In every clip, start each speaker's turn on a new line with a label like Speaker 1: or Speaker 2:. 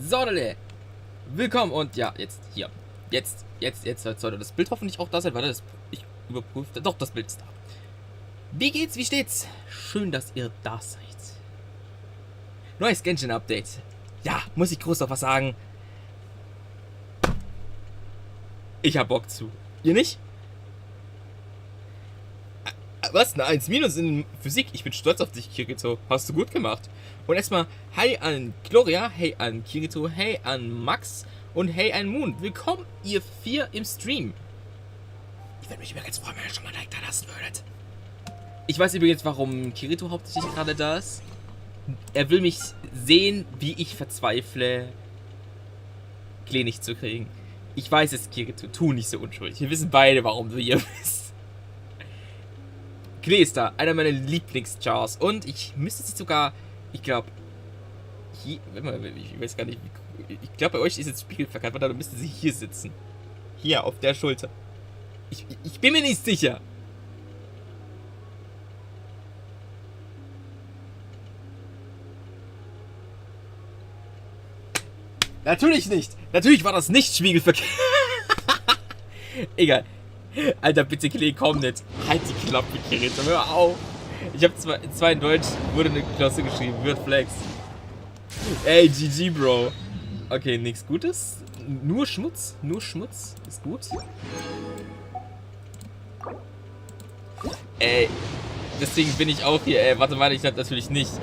Speaker 1: So, willkommen und ja, jetzt hier. Jetzt sollte das Bild hoffentlich auch da sein, weil ich überprüfte. Doch, das Bild ist da. Wie geht's? Wie steht's? Schön, dass ihr da seid. Neues Genshin-Update. Ja, muss ich groß noch was sagen? Ich hab Bock zu. Ihr nicht? Was? Eine 1- in Physik? Ich bin stolz auf dich, Kirito. Hast du gut gemacht. Und erstmal Hi an Gloria, Hey an Kirito, Hey an Max und Hey an Moon. Willkommen, ihr 4 im Stream. Ich würde mich übrigens freuen, wenn ihr schon mal ein Like da lassen würdet. Ich weiß übrigens, warum Kirito hauptsächlich gerade da ist. Er will mich sehen, wie ich verzweifle, Klee nicht zu kriegen. Ich weiß es, Kirito, tu nicht so unschuldig. Wir wissen beide, warum du hier bist. Klee ist da, einer meiner Lieblingschars. Und ich müsste sie sogar, ich glaube, hier, ich weiß gar nicht, ich glaube, bei euch ist jetzt spiegelverkehrt, weil dann müsste sie hier sitzen. Hier, auf der Schulter. Ich bin mir nicht sicher. Natürlich nicht. Natürlich war das nicht spiegelverkehrt. Egal. Alter, bitte Klee, komm nicht. Halt die Klappe, Geräte, hör auf. Ich habe zwei in Deutsch, wurde eine Klasse geschrieben, wird Flex. Ey, GG, Bro. Okay, nichts Gutes. Nur Schmutz ist gut. Ey, deswegen bin ich auch hier, ey. Warte mal, ich hatte natürlich nicht.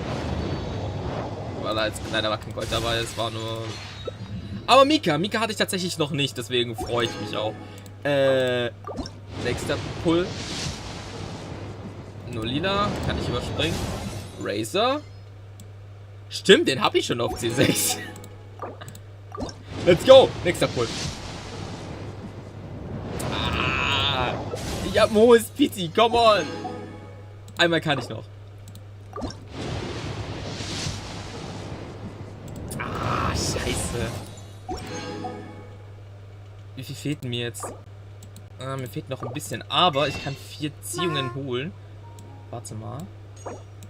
Speaker 1: Weil da jetzt leider war kein Gold dabei, es war nur... Aber Mika hatte ich tatsächlich noch nicht, deswegen freue ich mich auch. Nächster Pull. Nur lila, kann ich überspringen. Razor. Stimmt, den habe ich schon auf C6. Let's go, nächster Pull. Ah, ich hab ein hohes Pity, come on. Einmal kann ich noch. Ah, scheiße. Wie viel fehlt mir jetzt? Mir fehlt noch ein bisschen, aber ich kann 4 Ziehungen holen. Warte mal.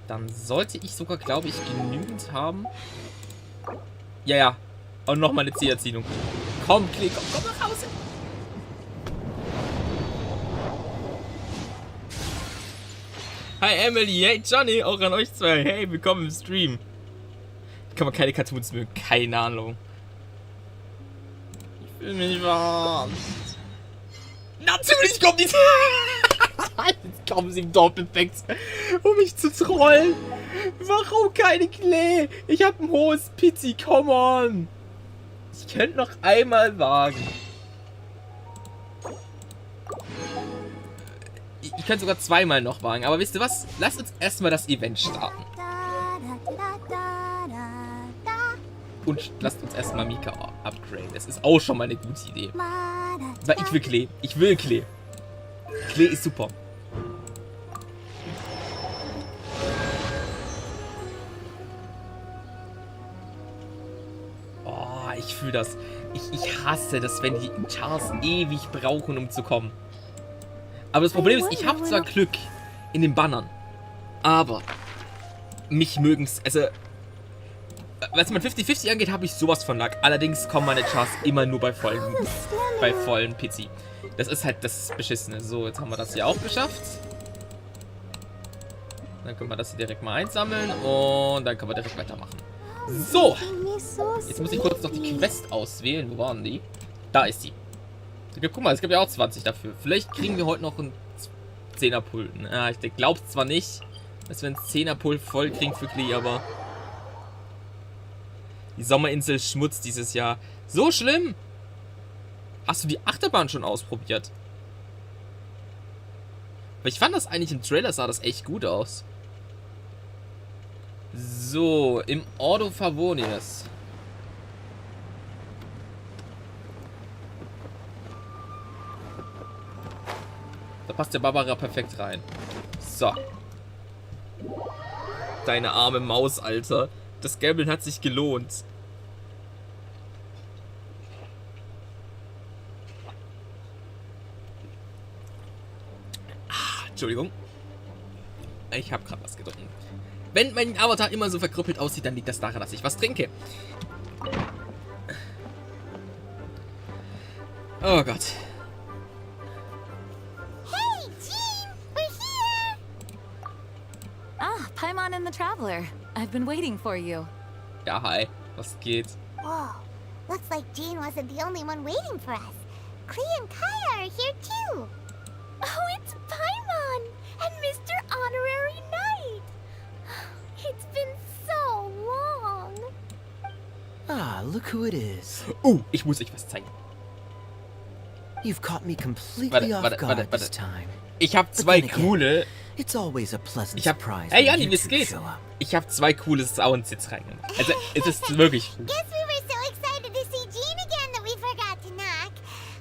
Speaker 1: Dann sollte ich sogar, glaube ich, genügend haben. Ja. Und noch mal eine Zieherziehung. Komm, Klee, komm nach Hause. Hi Emily, hey Johnny, auch an euch zwei. Hey, willkommen im Stream. Kann man keine Cartoons mögen, keine Ahnung. Ich will mich warm. Natürlich kommt die... Jetzt kommen sie im Doppelpack, um mich zu trollen. Warum keine Klee? Ich habe ein hohes Pity, come on. Ich könnte noch einmal wagen. Ich könnte sogar zweimal noch wagen. Aber wisst ihr was? Lasst uns erstmal das Event starten. Und lasst uns erstmal Mika upgraden. Das ist auch schon mal eine gute Idee. Weil ich will Klee. Ich will Klee. Klee ist super. Oh, ich fühle das. Ich hasse das, wenn die Chars ewig brauchen, um zu kommen. Aber das Problem ist, ich habe zwar Glück in den Bannern, aber mich mögen's, also was man 50-50 angeht, habe ich sowas von Lack. Allerdings kommen meine Chars immer nur bei vollen Pizzi. Das ist halt das Beschissene. So, jetzt haben wir das hier auch geschafft. Dann können wir das hier direkt mal einsammeln und dann können wir direkt weitermachen. So, jetzt muss ich kurz noch die Quest auswählen. Wo waren die? Da ist die. Guck mal, es gibt ja auch 20 dafür. Vielleicht kriegen wir heute noch einen 10er-Pull. Ja, ich glaube zwar nicht, dass wir einen 10er-Pull voll kriegen für Klee, aber die Sommerinsel Schmutz dieses Jahr. So schlimm! Hast du die Achterbahn schon ausprobiert? Weil ich fand das eigentlich im Trailer, sah das echt gut aus. So, im Ordo Favonius. Da passt der Barbara perfekt rein. So. Deine arme Maus, Alter. Das Gambeln hat sich gelohnt. Entschuldigung. Ich habe gerade was getrunken. Wenn mein Avatar immer so verkrüppelt aussieht, dann liegt das daran, dass ich was trinke. Oh Gott.
Speaker 2: Hey, Jean, we're here.
Speaker 3: Ah, Paimon and the Traveler. I've been waiting for you.
Speaker 1: Ja, hi. Was geht?
Speaker 2: Whoa, looks like Jean wasn't the only one waiting for us. Klee and Kaya are here too. Oh, it's Paimon and Mr. Honorary Knight. It's been so long.
Speaker 4: Ah, look who it is.
Speaker 1: Ich muss euch was zeigen.
Speaker 4: You've caught me completely off guard this time.
Speaker 1: Ich habe zwei
Speaker 4: But then again,
Speaker 1: coole...
Speaker 4: It's always a pleasant
Speaker 1: Ich hab...
Speaker 4: surprise
Speaker 1: Hey,
Speaker 4: when
Speaker 1: Janni,
Speaker 4: you
Speaker 1: wie es
Speaker 4: two
Speaker 1: geht?
Speaker 4: show up.
Speaker 1: Ich habe zwei coole Sounds jetzt reingemacht. Also, es ist wirklich...
Speaker 2: Guess we were so excited to see Jean again that we forgot to knock.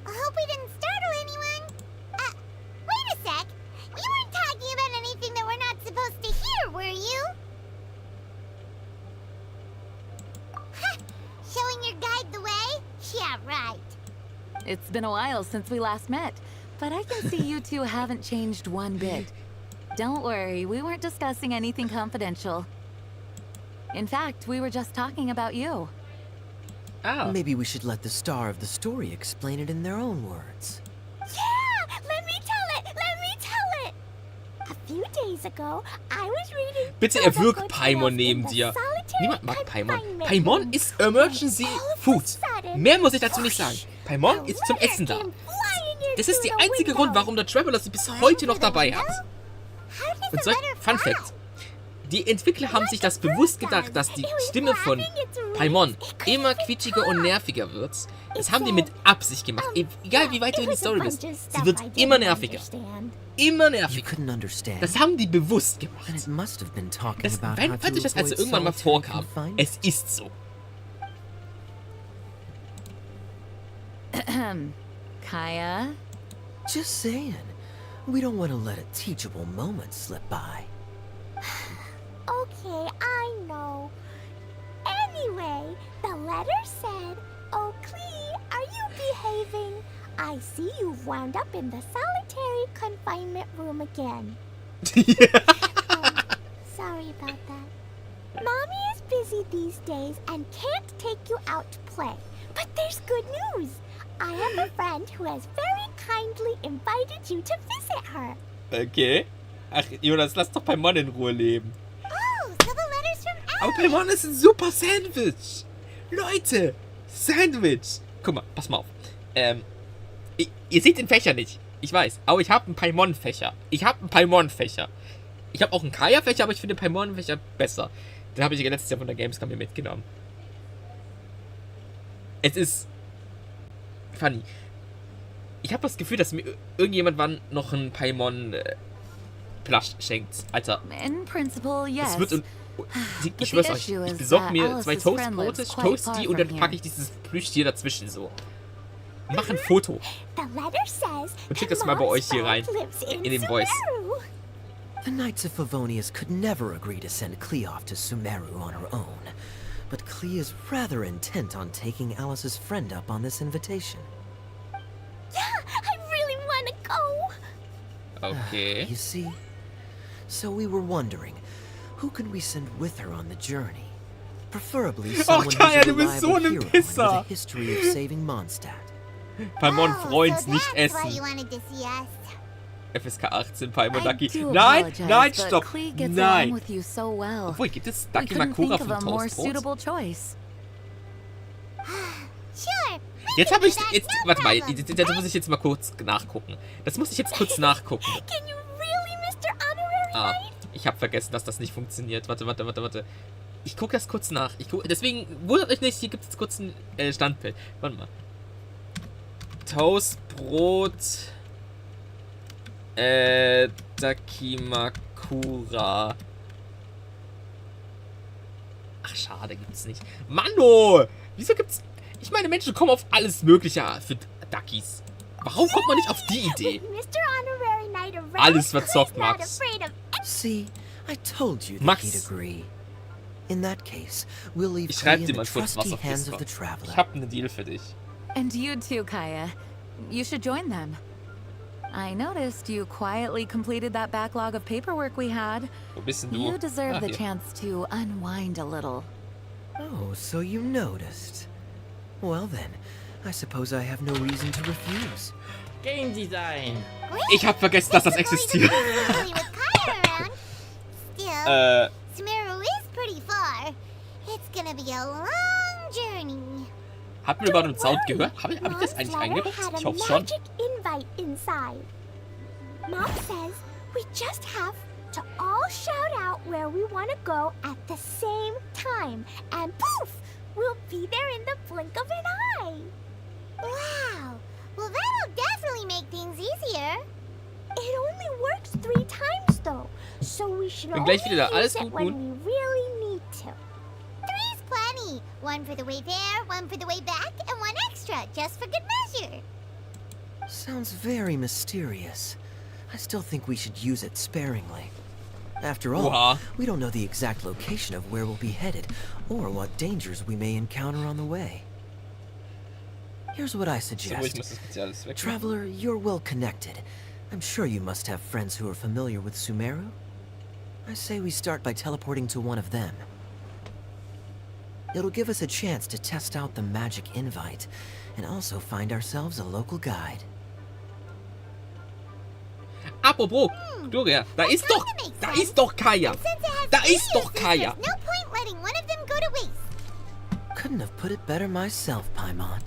Speaker 2: I hope we didn't startle anyone. Wait a sec. You weren't talking about anything that we're not supposed to hear, were you? Showing your guide the way? Yeah, right.
Speaker 3: It's been a while since we last met, but I can see you two haven't changed one bit. Don't worry, we weren't discussing anything confidential. In fact, we were just talking about you.
Speaker 1: Ah.
Speaker 4: Maybe we should let the star of the story explain it in their own words.
Speaker 2: Yeah! Let me tell it! Let me tell it! A few days ago, I was reading...
Speaker 1: Bitte erwürg Paimon neben dir. Niemand mag Paimon. Paimon ist Emergency Food. Mehr muss ich dazu nicht sagen. Paimon ist zum Essen da. Das ist der einzige Grund, warum der Traveler sie bis heute noch dabei hat. Und so, Fun Fact. Die Entwickler haben sich das bewusst gedacht, dass die Stimme von Paimon immer quietschiger und nerviger wird. Das haben die mit Absicht gemacht. Egal wie weit du in die Story bist. Sie wird immer nerviger. Immer
Speaker 4: You
Speaker 1: nerviger.
Speaker 4: couldn't understand.
Speaker 1: Das haben die bewusst gemacht.
Speaker 4: And it must have been talking
Speaker 1: Das,
Speaker 4: about how
Speaker 1: falls
Speaker 4: to
Speaker 1: euch das also
Speaker 4: avoid
Speaker 1: irgendwann mal
Speaker 4: solitary
Speaker 1: vorkam,
Speaker 4: confinement.
Speaker 1: es ist so.
Speaker 3: Kaya?
Speaker 4: Just saying. We don't want to let a teachable moment slip by.
Speaker 2: Okay, I know. Anyway, the letter said, "Oh, Klee, are you behaving? I see you've wound up in the solitary confinement room again." Sorry about that. Mommy is busy these days and can't take you out to play. But there's good news. I have a friend who has very kindly invited you to visit her.
Speaker 1: Okay. Ach, Jonas, lass doch Paimon in Ruhe leben.
Speaker 2: Oh, so the letter's from
Speaker 1: Aber
Speaker 2: Alice.
Speaker 1: Paimon ist ein super Sandwich. Leute, Sandwich. Guck mal, pass mal auf. Ihr seht den Fächer nicht. Ich weiß, aber ich habe einen Paimon-Fächer. Ich habe auch einen Kaya-Fächer, aber ich finde den Paimon-Fächer besser. Den habe ich letztes Jahr von der Gamescom hier mitgenommen. Es ist funny. Ich habe das Gefühl, dass mir irgendjemand wann noch einen Paimon-Plush schenkt. Alter,
Speaker 3: In principle, yes.
Speaker 1: es wird... Ich schwör's euch, ich besorge mir 2 Toastbrote, toast die und dann packe ich dieses Plüschtier dazwischen so. Mach ein Foto.
Speaker 2: The letter says,
Speaker 1: Und schick das mal bei euch hier rein, in den Voice.
Speaker 2: Sumeru.
Speaker 4: The Knights of Favonius could never agree to send Klee off to Sumeru on her own. But Klee is rather intent on taking Alice's friend up on this invitation.
Speaker 2: Yeah, I really want to go.
Speaker 1: Okay.
Speaker 4: You see? So we were wondering, who can we send with her on the journey? Preferably someone who's
Speaker 1: Kaya,
Speaker 4: a
Speaker 1: du bist so
Speaker 4: reliable
Speaker 1: ein
Speaker 4: hero and with
Speaker 1: Pisser.
Speaker 4: a history of saving Mondstadt.
Speaker 1: Paimon freut's
Speaker 2: so
Speaker 1: nicht
Speaker 2: that's why you
Speaker 1: essen.
Speaker 2: wanted to see us.
Speaker 1: FSK 18, Paimon
Speaker 3: I
Speaker 1: Ducky.
Speaker 3: do
Speaker 1: Nein,
Speaker 3: apologize,
Speaker 1: nein,
Speaker 3: but
Speaker 1: stopp.
Speaker 3: Klee gets along
Speaker 1: Nein.
Speaker 3: with you so well.
Speaker 1: Obwohl, gibt es
Speaker 3: We
Speaker 1: Ducky
Speaker 3: couldn't
Speaker 1: Makura
Speaker 3: think of
Speaker 1: vom
Speaker 3: a more
Speaker 1: Toastbrot?
Speaker 3: suitable choice.
Speaker 2: Sure.
Speaker 1: Jetzt habe ich,
Speaker 2: That,
Speaker 1: jetzt,
Speaker 2: no
Speaker 1: warte mal,
Speaker 2: problem.
Speaker 1: das muss ich jetzt mal kurz nachgucken. Das muss ich jetzt kurz nachgucken.
Speaker 2: Can you really, Mr. Honorary
Speaker 1: Ah,
Speaker 2: Knight?
Speaker 1: ich habe vergessen, dass das nicht funktioniert. Warte. Ich gucke das kurz nach. Deswegen wundert euch nicht, hier gibt es kurz ein Standbild. Warte mal. Toastbrot. Dakimakura. Ach, schade, gibt's nicht. Mano! Wieso gibt's... Ich meine, Menschen kommen auf alles Mögliche für Duckies. Warum kommt man nicht auf die Idee?
Speaker 2: With Mr. Honorary Knight around,
Speaker 1: Alles verzockt,
Speaker 2: Klee's not
Speaker 1: Max.
Speaker 2: afraid of
Speaker 4: See, I told you that
Speaker 1: Max.
Speaker 4: he'd agree. In that case, we'll leave
Speaker 1: Ich schreibe
Speaker 4: Klee
Speaker 1: dir
Speaker 4: in
Speaker 1: mal
Speaker 4: the
Speaker 1: kurz was
Speaker 4: trusty
Speaker 1: auf
Speaker 4: hands of
Speaker 1: Discord.
Speaker 4: the traveler.
Speaker 1: Ich habe einen Deal für dich.
Speaker 3: And you too, Kaya. You should join them. I noticed you quietly completed that backlog of paperwork we had.
Speaker 1: Wo bist denn du?
Speaker 3: You deserve
Speaker 1: Ah,
Speaker 3: the
Speaker 1: hier.
Speaker 3: chance to unwind a little.
Speaker 4: Oh, so you noticed. Well then, I suppose I have no reason to refuse.
Speaker 5: Game Design.
Speaker 1: Ich hab vergessen, dass das existiert.
Speaker 2: Still, Sumeru is pretty far. It's gonna be a long journey.
Speaker 1: Habt ihr überhaupt einen Sound gehört? Hab ich das eigentlich eingebaut? Ich hoffe schon.
Speaker 2: Invite inside. Mom says we just have to all shout out where we want to go at the same time, and poof, we'll be there in the blink of an eye. Wow. Well, that'll definitely make things easier. It only works 3 times though, so we should
Speaker 1: Bin
Speaker 2: only
Speaker 1: gleich wieder da. Alles
Speaker 2: use it
Speaker 1: gut,
Speaker 2: when
Speaker 1: Moon?
Speaker 2: we really need to. 3's plenty. 1 for the way there, 1 for the way back, and 1 extra, just for good measure.
Speaker 4: Sounds very mysterious. I still think we should use it sparingly. After all,
Speaker 1: Oha.
Speaker 4: we don't know the exact location of where we'll be headed, or what dangers we may encounter on the way. Here's what I
Speaker 1: So, ich
Speaker 4: suggest.
Speaker 1: muss das Spezielles weg.
Speaker 4: Traveler, you're well connected. I'm sure you must have friends who are familiar with Sumeru. I say we start by teleporting to one of them. It'll give us a chance to test out the magic invite, and also find ourselves a local guide.
Speaker 1: Apropos, Gloria, da ist doch Kaya. Da ist doch Kaya.
Speaker 2: No point letting one of them go to waste.
Speaker 4: Couldn't have put it better myself, Paimon.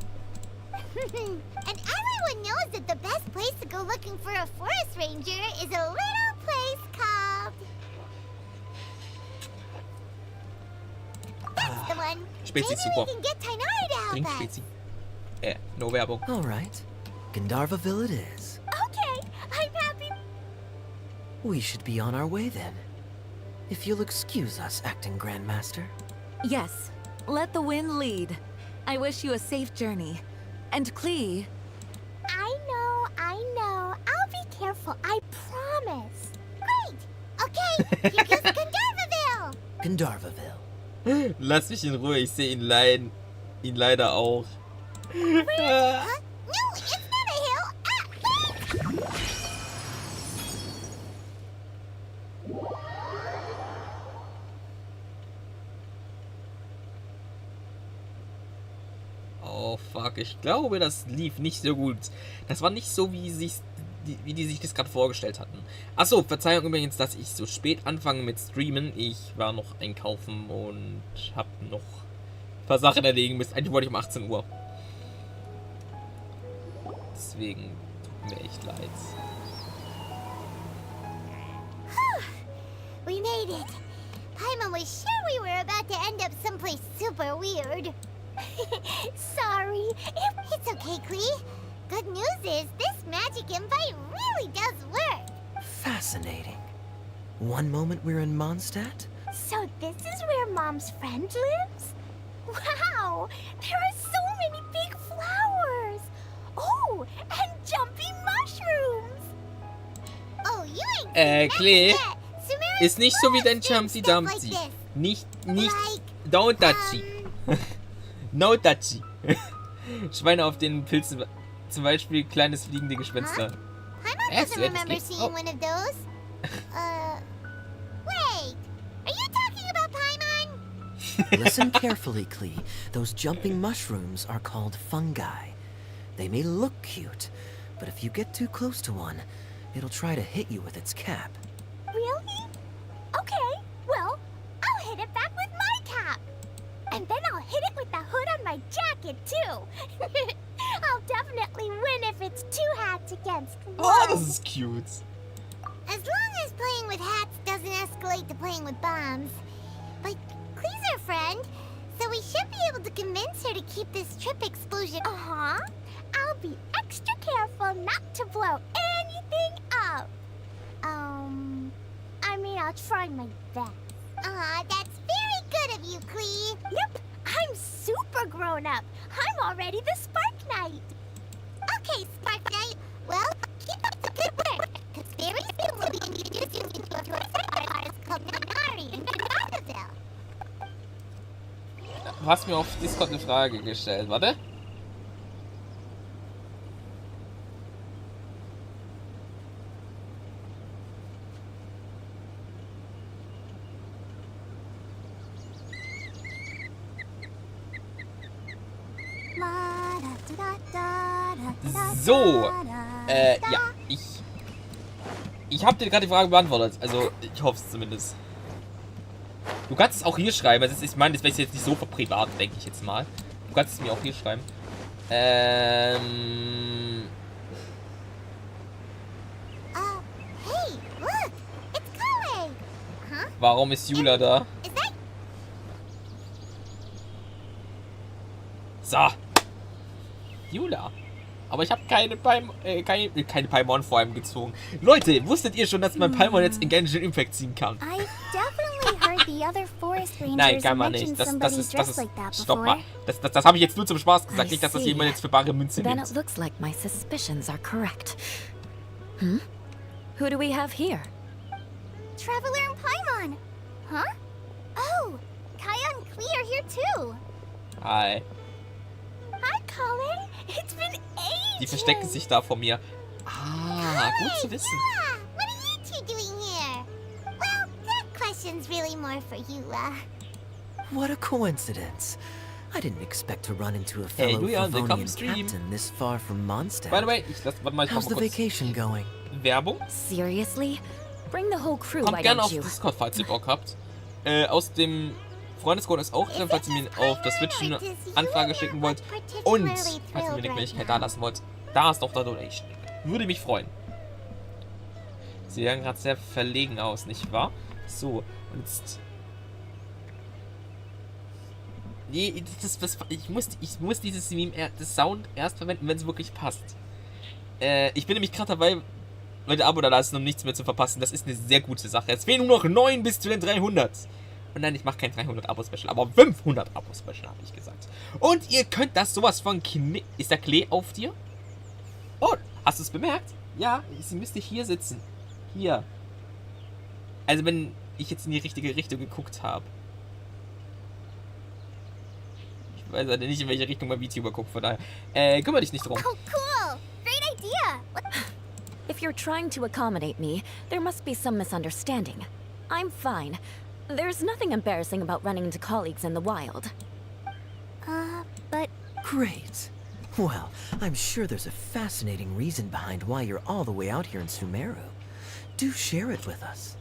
Speaker 2: And everyone knows that the best place to go looking for a forest ranger is a little place called... That's the one.
Speaker 1: Spezi,
Speaker 2: Maybe
Speaker 1: super.
Speaker 2: we can get Tainari to help
Speaker 1: Trink
Speaker 2: us.
Speaker 1: Spezi. No Werbung.
Speaker 4: All right, Gandharvaville it is.
Speaker 2: Okay, I'm happy.
Speaker 4: We should be on our way then. If you'll excuse us, Acting Grandmaster.
Speaker 3: Yes, let the wind lead. I wish you a safe journey. And Klee,
Speaker 2: I know. I'll be careful, I promise. Great. Okay, here goes Gandharvaville.
Speaker 4: Gandharvaville.
Speaker 1: Lass mich in Ruhe, ich sehe ihn leider auch.
Speaker 2: Huh? No, it's not a hill. Ah!
Speaker 1: Oh fuck, ich glaube, das lief nicht so gut. Das war nicht so, wie die sich das gerade vorgestellt hatten. Achso, Verzeihung übrigens, dass ich so spät anfange mit Streamen. Ich war noch einkaufen und hab noch ein paar Sachen erledigen müssen. Eigentlich wollte ich um 18 Uhr. Deswegen tut mir echt leid.
Speaker 2: We made it. Paimon was sure we were about to end up someplace super weird. Sorry. It's okay, Klee. Good news is this magic invite really does work.
Speaker 4: Fascinating. One moment we're in Mondstadt,
Speaker 2: So this is where Mom's friend lives? Wow! There are so many big flowers! Oh, and jumpy mushrooms! Oh, you ain't
Speaker 1: Klee,
Speaker 2: Sumeru
Speaker 1: ist nicht so wie dein
Speaker 2: loves
Speaker 1: Jumpsy
Speaker 2: stuff like
Speaker 1: Dumpsy.
Speaker 2: this.
Speaker 1: Nicht,
Speaker 2: Like,
Speaker 1: don't touchy. No touchy. Schweine auf den Pilzen, zum Beispiel kleines fliegende Gespenster.
Speaker 2: Paimon
Speaker 1: Yes,
Speaker 2: doesn't
Speaker 1: let's
Speaker 2: remember
Speaker 1: get-
Speaker 2: seeing
Speaker 1: oh.
Speaker 2: one of those. Wait! Are you talking about Paimon?
Speaker 4: listen carefully, Klee. Those jumping mushrooms are called fungi. They may look cute, but if you get too close to one, it'll try to hit you with its cap.
Speaker 2: Really? Okay, well, I'll hit it back with my cap. And then I'll hit it with the hood on my jacket, too. I'll definitely win if it's 2 hats against 1.
Speaker 1: Oh, das ist cute.
Speaker 2: As long as playing with hats doesn't escalate to playing with bombs. But Klee's our friend, so we should be able to convince her to keep this trip explosion. Uh-huh. I'll be extra careful not to blow anything up. I mean, I'll try my best. That's very good of you, Klee. Yep, I'm super grown up. I'm already the Spark Knight. Okay, Spark Knight. Well, keep up the good work. Because very soon we'll be introducing you to a tourist artist called Nari in Gardaville.
Speaker 1: Du hast mir auf Discord eine Frage gestellt. Warte.
Speaker 2: La da
Speaker 1: So, ja, ich habe dir gerade die Frage beantwortet. Also, ich hoffe es zumindest. Du kannst es auch hier schreiben. Also, ich meine, das wäre jetzt nicht so privat, denke ich jetzt mal. Du kannst es mir auch hier schreiben.
Speaker 2: Hey, look, it's Klee. Huh?
Speaker 1: Warum ist Jula da?
Speaker 2: Is that?
Speaker 1: So. Jula. Aber ich habe keine Paimon vor allem gezogen. Leute, wusstet ihr schon, dass man Paimon jetzt in Genshin Impact ziehen kann?
Speaker 2: I've definitely heard the other forest
Speaker 1: Nein,
Speaker 2: rangers
Speaker 1: kann man
Speaker 2: mention
Speaker 1: nicht. Das
Speaker 2: somebody
Speaker 1: ist,
Speaker 2: dressed like that
Speaker 1: stopp
Speaker 2: before.
Speaker 1: mal. Das habe ich jetzt nur zum Spaß gesagt.
Speaker 3: I
Speaker 1: Nicht, dass das
Speaker 3: see.
Speaker 1: jemand jetzt für bare Münze
Speaker 3: Then
Speaker 1: nimmt.
Speaker 3: it looks like my suspicions are correct. Hmm? Who do we have here?
Speaker 2: Traveler and Paimon. Huh? Oh, Kaya and Klee are here too.
Speaker 1: Hi.
Speaker 2: Hi, Klee. It's been ages.
Speaker 1: Die verstecken sich da vor mir. Ah, gut zu wissen.
Speaker 2: Yeah, what are you two doing here? Well, that question's really more for you,
Speaker 4: What a coincidence. I didn't expect to run into a
Speaker 1: Hey,
Speaker 4: fellow
Speaker 1: Julian, willkommen im
Speaker 4: Favonian
Speaker 1: Stream.
Speaker 4: captain this far from Mondstadt.
Speaker 1: By the way, warte mal, ich mach
Speaker 4: How's
Speaker 1: mal
Speaker 4: the
Speaker 1: kurz
Speaker 4: vacation going?
Speaker 1: Werbung.
Speaker 3: Seriously? Bring the whole crew,
Speaker 1: Kommt
Speaker 3: why
Speaker 1: gerne
Speaker 3: don't
Speaker 1: auf
Speaker 3: you?
Speaker 1: Discord, falls ihr Bock habt. Aus dem Freundescode ist auch drin, falls ihr mir auf das Switch eine Anfrage schicken wollt. Und, falls ihr mir eine Möglichkeit da lassen wollt, da ist doch der Donation. Würde mich freuen. Sie sehen gerade sehr verlegen aus, nicht wahr? So, und jetzt... Nee, ich muss dieses Meme, das Sound erst verwenden, wenn es wirklich passt. Ich bin nämlich gerade dabei, Leute, Abo da lassen, um nichts mehr zu verpassen. Das ist eine sehr gute Sache. Es fehlen nur noch 9 bis zu den 300. Und nein, ich mache kein 300 Abo-Special, aber 500 Abo-Special, habe ich gesagt. Und ihr könnt das sowas von Ist der Klee auf dir? Oh, hast du es bemerkt? Ja, sie müsste hier sitzen. Hier. Also wenn ich jetzt in die richtige Richtung geguckt habe. Ich weiß halt nicht, in welche Richtung mein VTuber guckt, von daher. Kümmere dich nicht drum.
Speaker 2: Oh, cool. Great idea. What?
Speaker 3: If you're trying to accommodate me, there must be some misunderstanding. I'm fine. There's nothing embarrassing about running into colleagues in the wild.
Speaker 2: But
Speaker 4: Great. Well, I'm sure there's a fascinating reason behind why you're all the way out here in Sumeru. Do share it with us.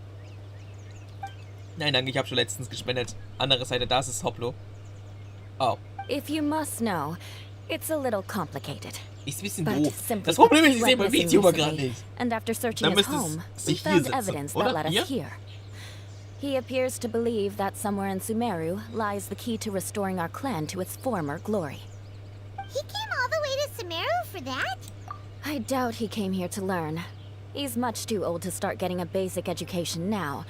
Speaker 1: Nein, danke, ich habe schon letztens gespendet. Andere Seite, da ist es Hoplo. Oh.
Speaker 3: If you must know, it's a little complicated.
Speaker 1: Ist ein bisschen
Speaker 3: But
Speaker 1: doof.
Speaker 3: simply
Speaker 1: Das Problem ist,
Speaker 3: he
Speaker 1: ich sehe
Speaker 3: went
Speaker 1: mein
Speaker 3: missing
Speaker 1: VTuber gerade
Speaker 3: recently,
Speaker 1: nicht.
Speaker 3: and after searching
Speaker 1: Dann
Speaker 3: his
Speaker 1: müsste es
Speaker 3: home, we
Speaker 1: sich hier
Speaker 3: found
Speaker 1: sitzen,
Speaker 3: evidence
Speaker 1: oder?
Speaker 3: that led
Speaker 1: Hier?
Speaker 3: us here. He appears to believe that somewhere in Sumeru lies the key to restoring our clan to its former glory.
Speaker 2: he came all the way to Sumeru for that?
Speaker 3: I doubt he came here to learn. He's much too old to start getting a basic education now.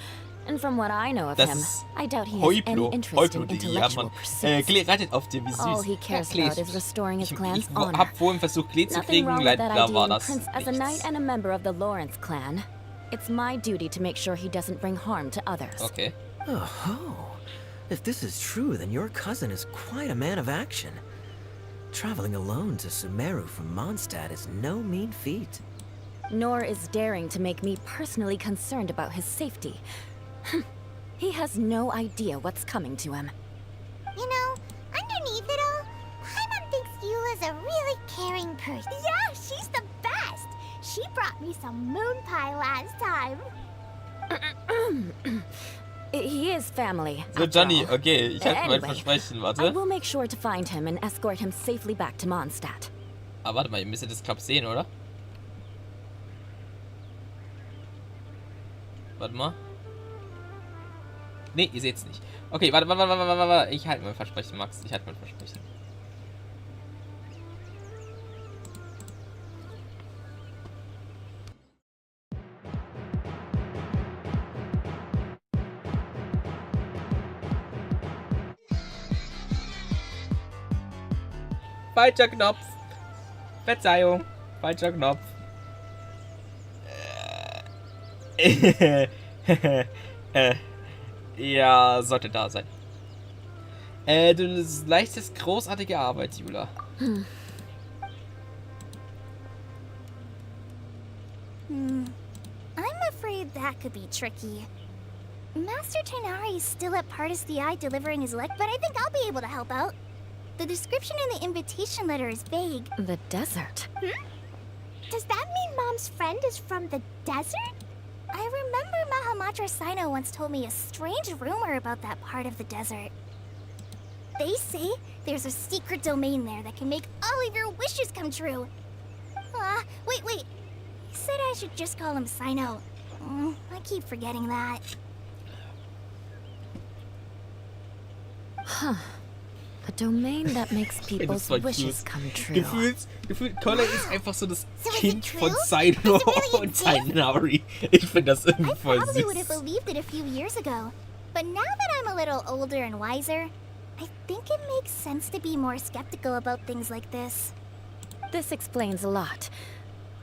Speaker 3: And from what I know of
Speaker 1: Das
Speaker 3: him,
Speaker 1: ist
Speaker 3: I doubt he has any
Speaker 1: Heuplo.
Speaker 3: interest in
Speaker 1: Heuplo.de, ja,
Speaker 3: intellectual
Speaker 1: Mann.
Speaker 3: pursuits.
Speaker 1: Klee reitet auf dir, wie süß.
Speaker 3: All he cares
Speaker 1: Klee,
Speaker 3: about is restoring his
Speaker 1: ich
Speaker 3: clan's honor.
Speaker 1: hab vorhin versucht, Klee zu
Speaker 3: Nothing
Speaker 1: kriegen,
Speaker 3: wrong with
Speaker 1: leider
Speaker 3: that
Speaker 1: war
Speaker 3: idea,
Speaker 1: das
Speaker 3: Prince. As a knight
Speaker 1: nichts.
Speaker 3: and a member of the Lawrence clan, it's my duty to make sure he doesn't bring harm to others.
Speaker 1: Okay.
Speaker 4: Oh, if this is true, then your cousin is quite a man of action. Traveling alone to Sumeru from Mondstadt is no mean feat.
Speaker 3: Nor is daring to make me personally concerned about his safety. He has no idea what's coming to him.
Speaker 2: You know, underneath it all, Paimon thinks Eula's a really caring person. Yeah, she's the best. She brought me some moon pie last time.
Speaker 3: He is family.
Speaker 1: So,
Speaker 3: after
Speaker 1: Johnny,
Speaker 3: all.
Speaker 1: okay, ich halte mein
Speaker 3: Anyway,
Speaker 1: Versprechen,
Speaker 3: I
Speaker 1: warte.
Speaker 3: will make sure to find him and escort him safely back to Mondstadt.
Speaker 1: Aber warte mal, ihr müsstet das, glaub ich, sehen, oder? Warte mal. Nee, ihr seht's nicht. Okay, warte. Ich halte mein Versprechen, Max. Ich halte mein Versprechen. Falscher Knopf. Verzeihung. Falscher Knopf. Ja, sollte da sein. Du leistest großartige Arbeit, Jula.
Speaker 2: I'm afraid that could be tricky. Master Tighnari is still at Pardis the Eye delivering his lick, but I think I'll be able to help out. The description in the invitation letter is vague.
Speaker 3: The desert.
Speaker 2: Does that mean Mom's friend is from the desert? I remember Mahamatra Sino once told me a strange rumor about that part of the desert. They say there's a secret domain there that can make all of your wishes come true. Wait. He said I should just call him Sino. I keep forgetting that.
Speaker 3: Huh. A domain that makes people's wishes come true.
Speaker 1: Gefühlt, Kolle ist einfach so das
Speaker 2: So is it
Speaker 1: Kind
Speaker 2: true?
Speaker 1: von Sino
Speaker 2: Does it really
Speaker 1: und
Speaker 2: exist?
Speaker 1: Sainari. Ich finde das irgendwie
Speaker 2: I
Speaker 1: voll
Speaker 2: probably would have
Speaker 1: süß.
Speaker 2: believed it a few years ago. But now that I'm a little older and wiser, I think it makes sense to be more skeptical about things like this.
Speaker 3: This explains a lot.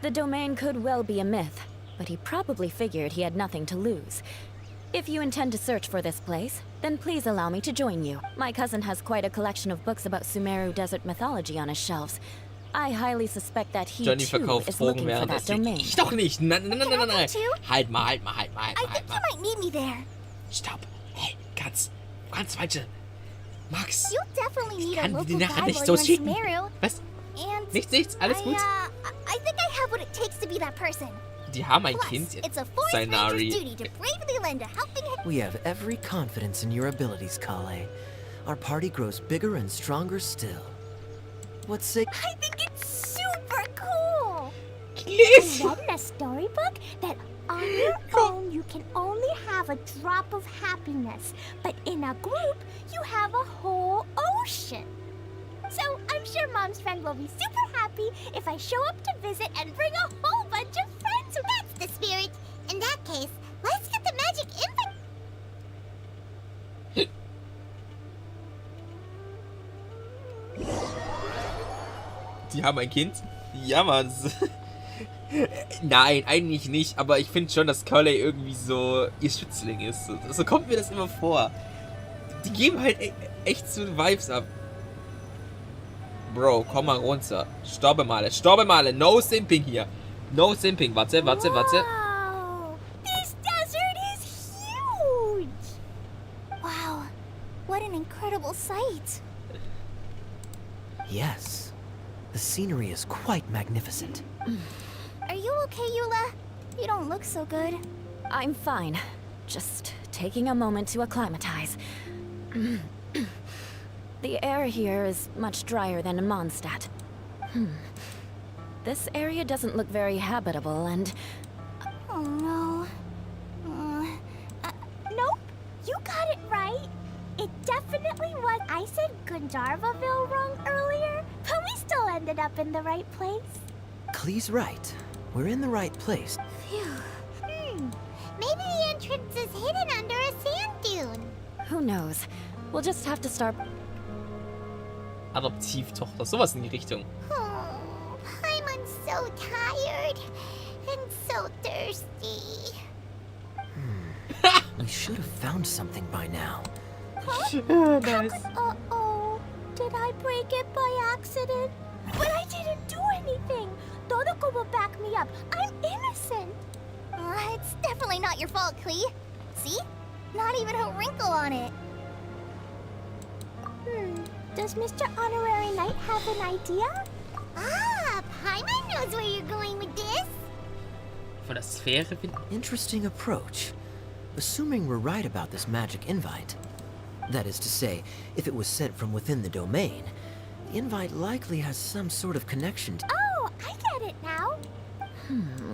Speaker 3: The domain could well be a myth, but he probably figured he had nothing to lose. If you intend to search for this place, then please allow me to join you. My cousin has quite a collection of books about Sumeru desert mythology on his shelves. I highly suspect that he
Speaker 1: Johnny
Speaker 3: too
Speaker 1: verkauft
Speaker 3: is
Speaker 1: Drogen
Speaker 3: looking for
Speaker 1: während
Speaker 3: that
Speaker 1: des
Speaker 3: domain.
Speaker 1: Ich doch nicht. Nein.
Speaker 2: Can I come too?
Speaker 1: Halt mal.
Speaker 2: I think you might need me there.
Speaker 1: Stopp. Hey, ganz falsche. Max,
Speaker 2: You'll definitely need a
Speaker 1: kann
Speaker 2: local
Speaker 1: die Nachricht
Speaker 2: guide
Speaker 1: nicht
Speaker 2: while
Speaker 1: so
Speaker 2: you're in
Speaker 1: schicken.
Speaker 2: Sumeru.
Speaker 1: Was?
Speaker 2: And
Speaker 1: Nichts, alles gut.
Speaker 2: I think I have what it takes to be that person.
Speaker 1: Die haben ein
Speaker 2: Plus,
Speaker 1: Kind
Speaker 2: it's a forest ranger's
Speaker 1: Sainari.
Speaker 2: duty to bravely lend a helping hand.
Speaker 4: We have every confidence in your abilities, Klee. Our party grows bigger and stronger still. What's sick?
Speaker 2: I think it's super cool.
Speaker 1: Klee.
Speaker 2: Read in a storybook that on your own you can only have a drop of happiness, but in a group you have a whole ocean. So I'm sure Mom's friend will be super happy if I show up to visit and bring a whole bunch of friends. That's the spirit. In that case, let's get the magic
Speaker 1: Die haben ein Kind? Ja, Mann. Nein, eigentlich nicht. Aber ich finde schon, dass Kolle irgendwie so ihr Schützling ist. So kommt mir das immer vor. Die geben halt echt so Vibes ab. Bro, komm mal runter. Stoppe mal. No Simping hier. No Simping. Warte.
Speaker 2: Wow! This desert is huge! Wow, what an incredible sight.
Speaker 4: Yes. The scenery is quite magnificent.
Speaker 2: Are you okay, Eula? You don't look so good.
Speaker 3: I'm fine. Just taking a moment to acclimatize. The air here is much drier than in Mondstadt. This area doesn't look very habitable and...
Speaker 2: Oh no. Nope, you got it right. It definitely was. I said Gandharvaville wrong earlier, but we still ended up in the right place.
Speaker 4: Klee's right. We're in the right place.
Speaker 2: Phew. Maybe the entrance is hidden under a sand dune.
Speaker 3: who knows? We'll just have to start...
Speaker 1: Adoptivtochter, sowas in die Richtung.
Speaker 2: Oh, I'm so tired and so thirsty.
Speaker 4: We should have found something by now.
Speaker 1: Nice.
Speaker 2: Uh-oh. Did I break it by accident? But I didn't do anything. Todoko will back me up. I'm innocent. It's definitely not your fault, Klee. See? Not even a wrinkle on it. Does Mr. Honorary Knight have an idea? Paimon knows where you're going with this.
Speaker 1: Von der Sphäre bin...
Speaker 4: Interesting approach. Assuming we're right about this magic invite. That is to say, if it was sent from within the domain, the invite likely has some sort of connection to...
Speaker 2: Oh, I get it now.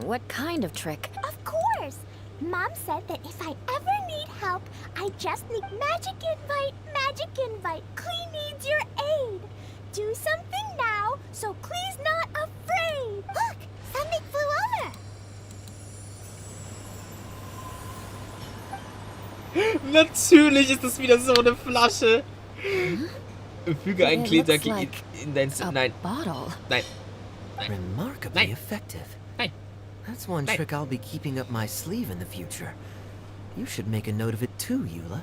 Speaker 3: What kind of trick?
Speaker 2: Of course. Mom said that if I ever need help, I just need magic invite, magic invite. Klee needs your aid. Do something now, so Klee's not afraid. Look, something flew over.
Speaker 1: Natürlich ist das wieder so eine Flasche. Füge einen
Speaker 3: It
Speaker 1: Kleter
Speaker 3: looks like
Speaker 1: in dein...
Speaker 3: A
Speaker 1: Nein,
Speaker 3: bottle.
Speaker 1: nein.
Speaker 4: Remarkably
Speaker 1: Nein.
Speaker 4: effective.
Speaker 1: Nein.
Speaker 4: That's one
Speaker 1: Nein.
Speaker 4: trick I'll be keeping up my sleeve in the future. You should make a note of it too, Eula.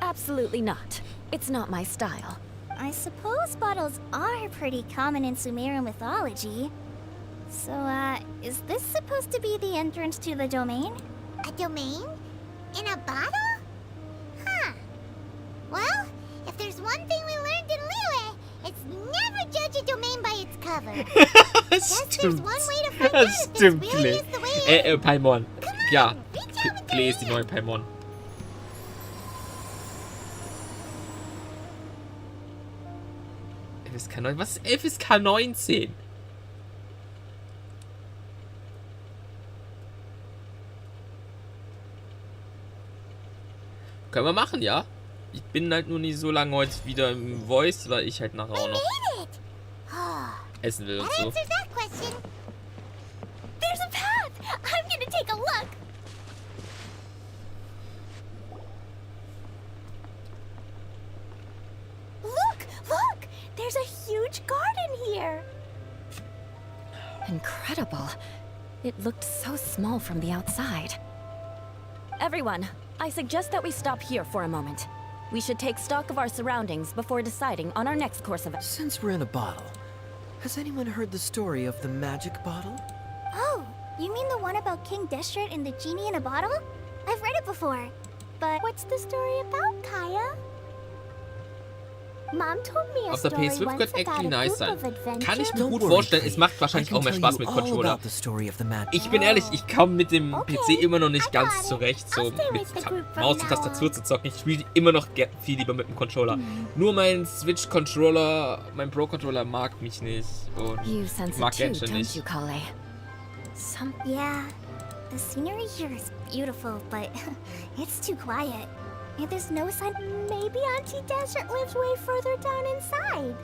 Speaker 3: Absolutely not. It's not my style.
Speaker 2: I suppose bottles are pretty common in Sumeru mythology. So, is this supposed to be the entrance to the domain? A domain? In a bottle? Huh. Well, if there's one thing we learned in Liyue, cover.
Speaker 1: Das
Speaker 2: Guess there's
Speaker 1: stimmt.
Speaker 2: one way to find out
Speaker 1: Das
Speaker 2: if this
Speaker 1: stimmt,
Speaker 2: really
Speaker 1: Klee.
Speaker 2: is the way it is.
Speaker 1: Paimon. Ja,
Speaker 2: Reach out with
Speaker 1: Klee
Speaker 2: your
Speaker 1: ist die neue Paimon. FSK 9, was ist FSK 19? Können wir machen, ja? Ich bin halt nur nicht so lange heute wieder im Voice, weil ich halt nachher auch noch
Speaker 2: Made it. Oh,
Speaker 1: essen will und
Speaker 2: that
Speaker 1: so.
Speaker 2: answers that question. There's a path. I'm gonna take a look. Look! There's a huge garden here.
Speaker 5: Incredible. It looked so small from the outside. Everyone, I suggest that we stop here for a moment. We should take stock of our surroundings before deciding on our next course of action.
Speaker 4: Since we're in a bottle, has anyone heard the story of the magic bottle?
Speaker 2: Oh, you mean the one about King Deshret and the genie in a bottle? I've read it before. But what's the story about, Kaya? Mom told me a
Speaker 1: Auf der
Speaker 2: story
Speaker 1: PS5
Speaker 2: once
Speaker 1: könnte
Speaker 2: about
Speaker 1: actually
Speaker 2: a
Speaker 1: nice
Speaker 2: group
Speaker 1: sein.
Speaker 2: of adventurers.
Speaker 1: Kann ich mir
Speaker 4: Don't
Speaker 1: gut
Speaker 4: worry,
Speaker 1: vorstellen. Es
Speaker 4: Klee.
Speaker 1: macht wahrscheinlich
Speaker 4: I can
Speaker 1: auch mehr
Speaker 4: tell
Speaker 1: Spaß
Speaker 4: you
Speaker 1: mit
Speaker 4: all
Speaker 1: Controller.
Speaker 4: about the story of the magic.
Speaker 1: Ich bin ehrlich, ich komme mit dem
Speaker 2: Okay,
Speaker 1: PC immer noch
Speaker 2: I
Speaker 1: nicht
Speaker 2: got
Speaker 1: ganz
Speaker 2: it.
Speaker 1: zurecht, so
Speaker 2: I'll stay
Speaker 1: mit
Speaker 2: with the group from
Speaker 1: Maus und
Speaker 2: now
Speaker 1: Tastatur
Speaker 2: on.
Speaker 1: zu zocken. Ich spiele immer noch viel lieber mit dem Controller. Nur mein Switch-Controller, mein Pro-Controller mag mich nicht und
Speaker 5: You
Speaker 1: ich
Speaker 5: sense
Speaker 1: mag
Speaker 5: it too,
Speaker 1: Genshin
Speaker 5: don't
Speaker 1: nicht.
Speaker 5: you, Klee? Some
Speaker 2: Yeah, the scenery here is beautiful, but it's too quiet. And there's no sign. Maybe Auntie Desert lives way further down inside.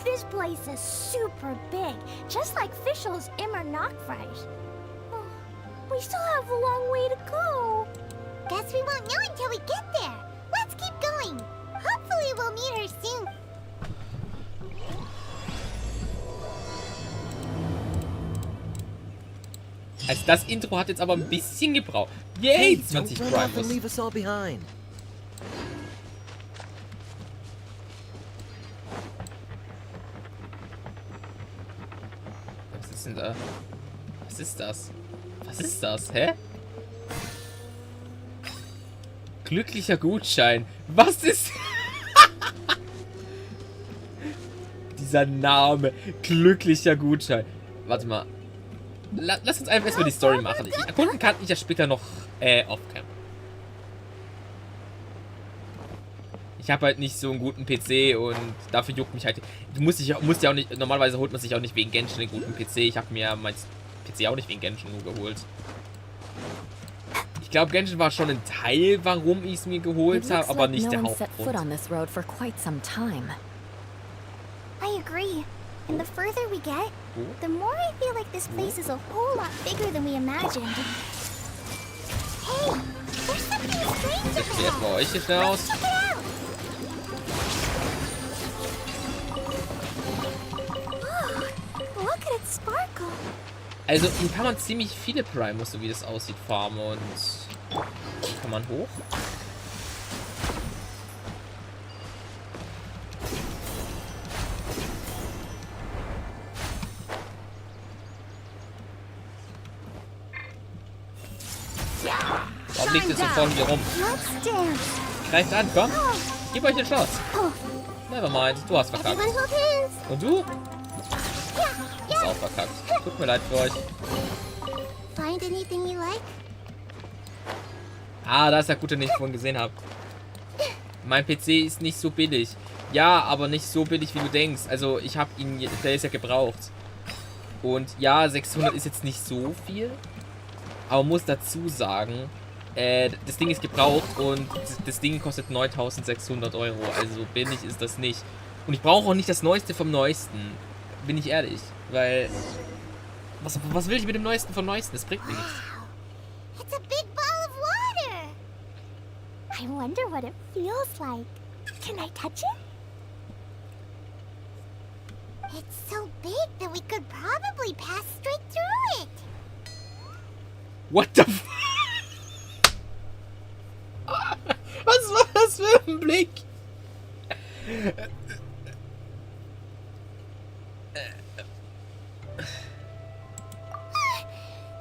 Speaker 2: This place is super big, just like Fischl's Immer Nachtreich. We still have a long way to go. Guess we won't know until we get there. Let's keep going. Hopefully we'll meet her soon.
Speaker 1: Also das Intro hat jetzt aber ein bisschen gebraucht. Yay, 20
Speaker 4: don't run off and
Speaker 1: Primers.
Speaker 4: leave us all behind.
Speaker 1: Was ist denn da? Was ist das? Was ist das? Hä? Glücklicher Gutschein. Was ist... Dieser Name. Glücklicher Gutschein. Warte mal. Lass uns einfach erstmal die Story machen. Erkunden kann ich ja später noch off-cam. Ich habe halt nicht so einen guten PC und dafür juckt mich halt... Du musst ja auch nicht... Normalerweise holt man sich auch nicht wegen Genshin einen guten PC. Ich habe mir mein PC auch nicht wegen Genshin nur geholt. Ich glaube, Genshin war schon ein Teil, warum ich es mir
Speaker 5: It
Speaker 1: geholt habe,
Speaker 5: looks
Speaker 1: aber
Speaker 5: like
Speaker 1: nicht
Speaker 5: no
Speaker 1: der
Speaker 5: one set foot on
Speaker 1: Hauptgrund.
Speaker 5: this road for quite some time.
Speaker 2: I agree. And the further we get, the more I feel like this place is a whole lot bigger than we imagined. Hey, there's something strange
Speaker 1: Ich stehe erstmal
Speaker 2: about.
Speaker 1: euch hier schnell aus.
Speaker 2: Check it out. Oh, look at it sparkle.
Speaker 1: Also, hier kann man ziemlich viele Primos, so wie das aussieht, farmen und... Kann man hoch? Warum liegt es so voll hier rum?
Speaker 2: Let's dance.
Speaker 1: Greift an, komm! Gib euch den Chance!
Speaker 2: Oh,
Speaker 1: Nevermind, du hast verkackt.
Speaker 2: everyone hold hands.
Speaker 1: Und du?
Speaker 2: Yeah,
Speaker 1: Hast auch verkackt. Tut mir leid für euch.
Speaker 2: Find anything you like?
Speaker 1: Ah, da ist der Gute, den ich vorhin gesehen habe. Mein PC ist nicht so billig. Ja, aber nicht so billig, wie du denkst. Also, ich habe ihn... Der ist ja gebraucht. Und ja, 600 ist jetzt nicht so viel. Aber muss dazu sagen, das Ding ist gebraucht und das Ding kostet 9.600 €. Also billig ist das nicht. Und ich brauche auch nicht das Neueste vom Neuesten. Bin ich ehrlich. Weil... Was will ich mit dem Neuesten vom Neuesten? Das bringt mir nichts.
Speaker 2: It's a big ball of water. I wonder what it feels like. Can I touch it? It's so big that we could probably pass straight through it.
Speaker 1: What the f... Was war das für ein Blick?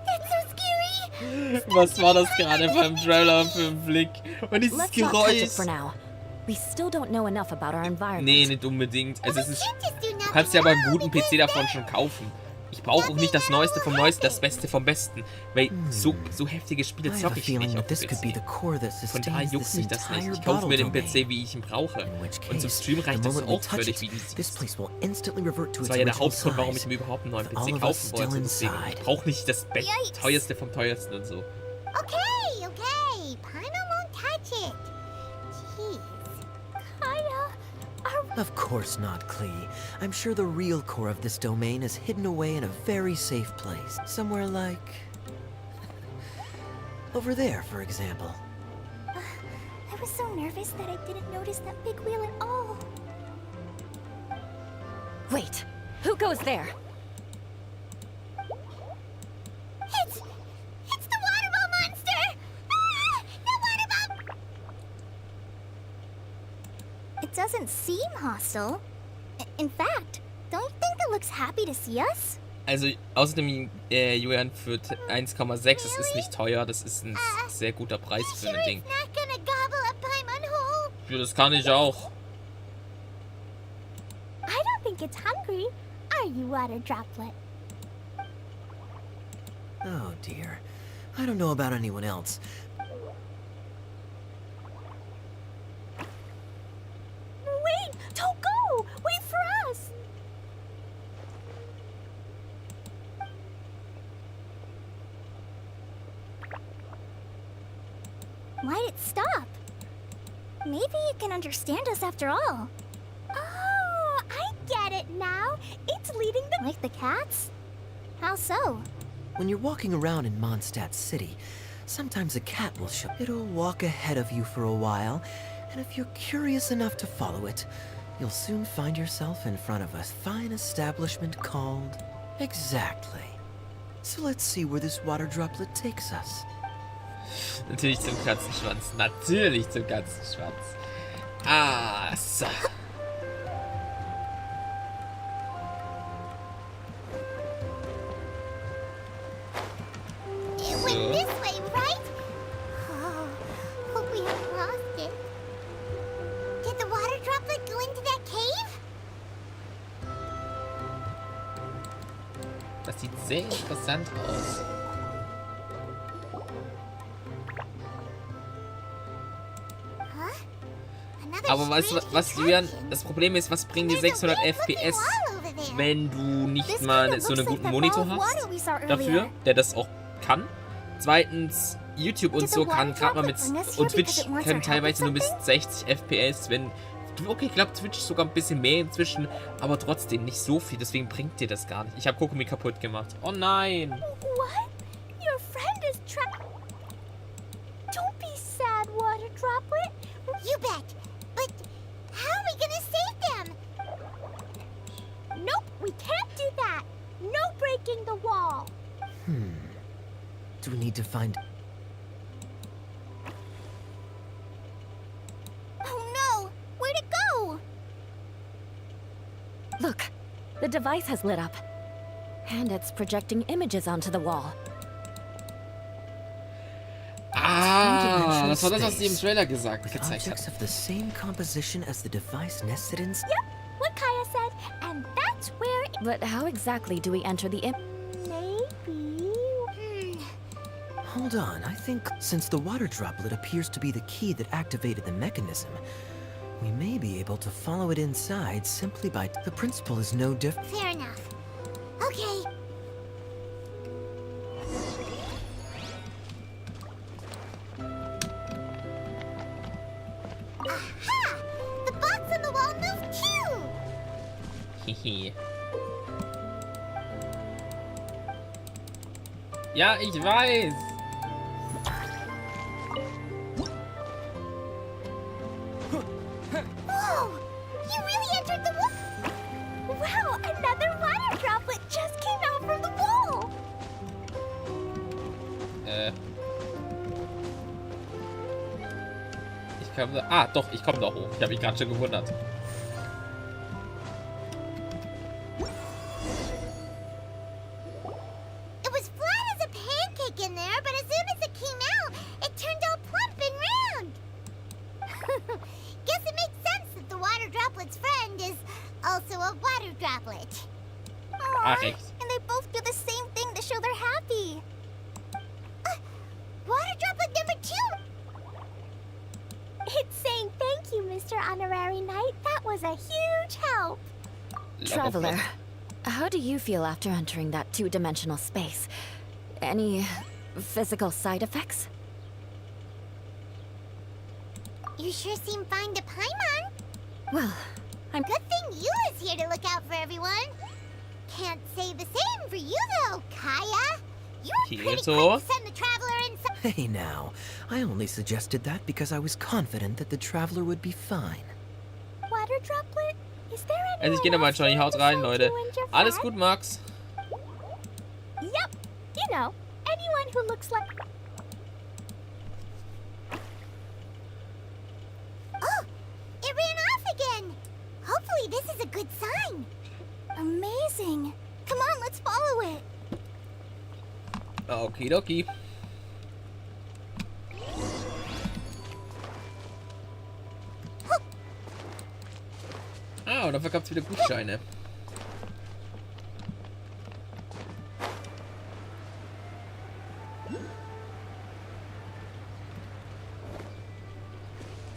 Speaker 2: That's so scary.
Speaker 1: Was war das gerade beim Trailer für ein Blick? Und dieses
Speaker 5: Let's not touch it
Speaker 1: Geräusch.
Speaker 5: for now. We still don't know enough about our environment.
Speaker 1: Nee, nicht unbedingt. Also es
Speaker 2: We
Speaker 1: ist...
Speaker 2: can't just do
Speaker 1: Du kannst ja aber einen guten PC davon schon kaufen. Ich brauche auch nicht das Neueste vom Neuesten, das Beste vom Besten. Weil so heftige Spiele zocke ich nicht auf dem PC. Von daher juckt mich das nicht. Ich kaufe mir den PC, wie ich ihn brauche. Und zum Stream reicht das auch völlig, wie du siehst. Das war ja der Hauptgrund, warum ich mir überhaupt einen neuen PC kaufen wollte. Deswegen, ich brauche nicht das Teuerste vom Teuersten und so.
Speaker 2: Okay, okay. Paimon won't touch it. Jeez.
Speaker 4: Of course not, Klee. I'm sure the real core of this domain is hidden away in a very safe place. Somewhere like... over there, for example.
Speaker 2: I was so nervous that I didn't notice that big wheel at all.
Speaker 5: Wait, who goes there?
Speaker 2: It's the waterball monster! Ah, the waterball! It doesn't seem hostile. In fact, don't you think it looks happy to see us?
Speaker 1: Also, außerdem, Julian, für 1,6, das ist nicht teuer, das ist ein sehr guter Preis für ein Ding.
Speaker 2: Not gonna gobble up Paimon whole.
Speaker 1: Ja, das kann ich auch.
Speaker 2: I don't think it's hungry. Are you, water droplet?
Speaker 4: Oh dear. I don't know about anyone else.
Speaker 2: Wait! Don't go! Wait for us! Why'd it stop? Maybe you can understand us after all. Oh, I get it now. It's leading the... Like the cats? How so?
Speaker 4: When you're walking around in Mondstadt City, sometimes a cat will show. It'll walk ahead of you for a while, and if you're curious enough to follow it, you'll soon find yourself in front of a fine establishment called... Exactly. So let's see where this water droplet takes us.
Speaker 1: Natürlich zum Katzenschwanz. Natürlich zum Katzenschwanz. Ah, so.
Speaker 2: It went this way, right? Oh, hope we haven't lost it. Did the water droplet go into that cave?
Speaker 1: Das sieht sehr interessant aus. Aber weißt du was, Julian? Das Problem ist, was bringen die 600 FPS, wenn du nicht mal so einen guten Monitor hast dafür, der das auch kann? Zweitens, YouTube und so kann gerade mal mit... Und Twitch können teilweise nur bis 60 FPS, wenn... Okay, ich glaube, Twitch sogar ein bisschen mehr inzwischen, aber trotzdem nicht so viel, deswegen bringt dir das gar nicht. Ich habe Kokumi kaputt gemacht. Oh nein!
Speaker 2: What? Your friend is trapped. Don't be sad, water droplet. You bet. But how are we gonna save them? Nope, we can't do that. No breaking the wall.
Speaker 4: Do we need to find...
Speaker 2: Oh no! Where'd it go?
Speaker 5: Look, the device has lit up. And it's projecting images onto the wall.
Speaker 1: Ah, das war das, was sie im Trailer gezeigt
Speaker 4: Objects
Speaker 1: hat.
Speaker 4: of the same composition as the device nested in...
Speaker 2: Yep, what Kaya said, and that's where it...
Speaker 5: But how exactly do we enter the
Speaker 2: Maybe...
Speaker 4: Hold on, I think since the water droplet appears to be the key that activated the mechanism, we may be able to follow it inside simply by... The principle is no different.
Speaker 2: Fair enough. Okay. Aha! The box on the wall moved too!
Speaker 1: Hihi. Ja, ich weiß.
Speaker 2: Whoa! You really entered the wall! Wow, another water droplet just came out from the wall!
Speaker 1: Ich komme da... Ah, doch, ich komme da hoch. Ich habe mich gerade schon gewundert.
Speaker 2: It was flat as a pancake in there, but as soon as it came out, it turned all plump and round. Guess it makes sense that the water droplet's friend is also a water droplet.
Speaker 1: Ach, echt.
Speaker 2: And they both do the same thing to show they're happy. Water droplet number 2. It's saying thank you, Mr. Honorary Knight. That was a huge help.
Speaker 5: Traveler, how do you feel after entering that two-dimensional space? Any physical side effects?
Speaker 2: You sure seem fine to Paimon.
Speaker 5: Well, I'm
Speaker 2: Good thing you is here to look out for everyone. Can't say the same for you though, Kaya. You were pretty quick
Speaker 1: Kirito?
Speaker 2: to send the traveler inside.
Speaker 4: Hey now, I only suggested that because I was confident that the traveler would be fine.
Speaker 2: Water droplet? Is there anyone
Speaker 1: Also ich gehe nochmal, Johnny, haut rein,
Speaker 2: besides
Speaker 1: Leute.
Speaker 2: you and Jafar?
Speaker 1: Alles gut, Max.
Speaker 2: Yep. You know, anyone who looks like... Oh! It ran off again! Hopefully this is a good sign. Amazing. Come on, let's follow it.
Speaker 1: Okidoki. Ah, und dafür gab es wieder Gutscheine.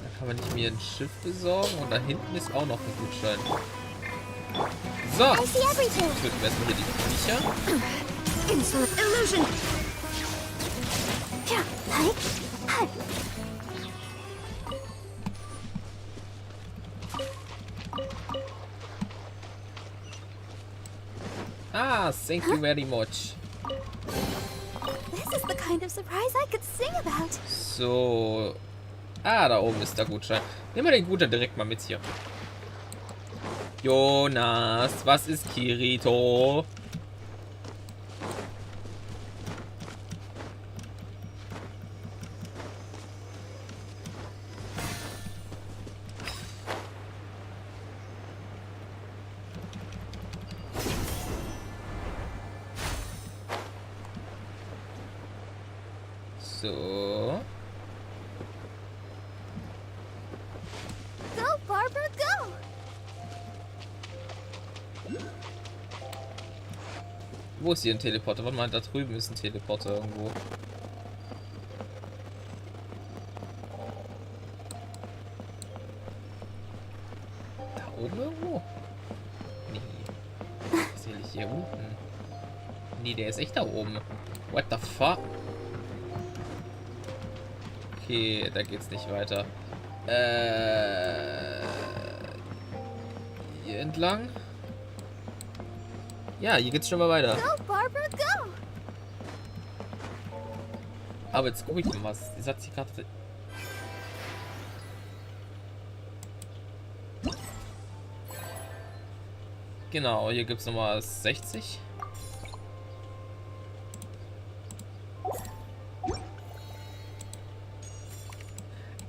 Speaker 1: Da kann man nicht mir ein Schiff besorgen und da hinten ist auch noch ein Gutschein. So,
Speaker 2: I see everything.
Speaker 1: töten wir erstmal hier die Viecher.
Speaker 2: Insert illusion. Yeah, hi.
Speaker 1: Ah, thank you very much.
Speaker 2: This is the kind of surprise I could sing about.
Speaker 1: So. Ah, da oben ist der Gutschein. Nehmen wir den Gutschein direkt mal mit hier. Jonas, was ist Kirito? So.
Speaker 2: Go, Barbara, go!
Speaker 1: Wo ist hier ein Teleporter? Warte mal, da drüben ist ein Teleporter irgendwo. Da oben irgendwo? Nee. Was sehe ich hier unten? Nee, der ist echt da oben. What the fuck? Okay, da geht's nicht weiter. Hier entlang? Ja, hier geht's schon mal weiter.
Speaker 2: Go, Barbara, go!
Speaker 1: Aber jetzt guck ich mal was. Die sagt sie gerade. Genau, hier gibt's nochmal 60.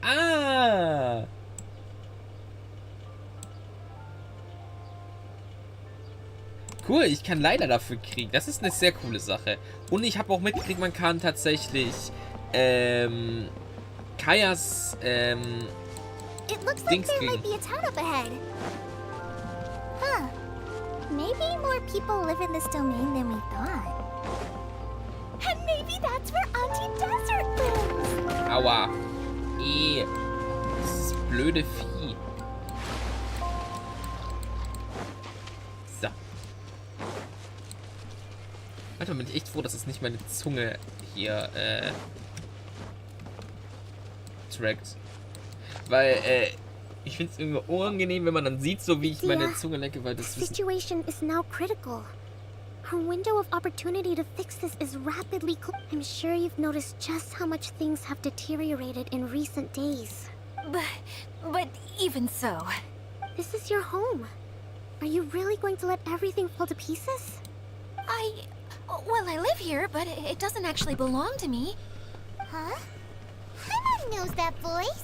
Speaker 1: Ah! Cool, ich kann leider dafür kriegen. Das ist eine sehr coole Sache. Und ich habe auch mitgekriegt, man kann tatsächlich Kayas
Speaker 2: It looks like
Speaker 1: Dings
Speaker 2: there
Speaker 1: kriegen.
Speaker 2: might be a town up ahead. Huh. Maybe more people live in this domain than we thought. And maybe that's where Auntie Desert lives.
Speaker 1: Aua. Dieses blöde Vieh. So. Manchmal bin ich echt froh, dass es nicht meine Zunge hier trackt. Weil, ich finde es irgendwie unangenehm, wenn man dann sieht, so wie ich meine Zunge lecke, weil
Speaker 2: The
Speaker 1: das wissen.
Speaker 2: situation is now critical. Our window of opportunity to fix this is rapidly I'm sure you've noticed just how much things have deteriorated in recent days.
Speaker 3: But even so,
Speaker 2: This is your home. Are you really going to let everything fall to pieces?
Speaker 3: well, I live here, but it doesn't actually belong to me.
Speaker 2: Huh? Paimon knows that voice.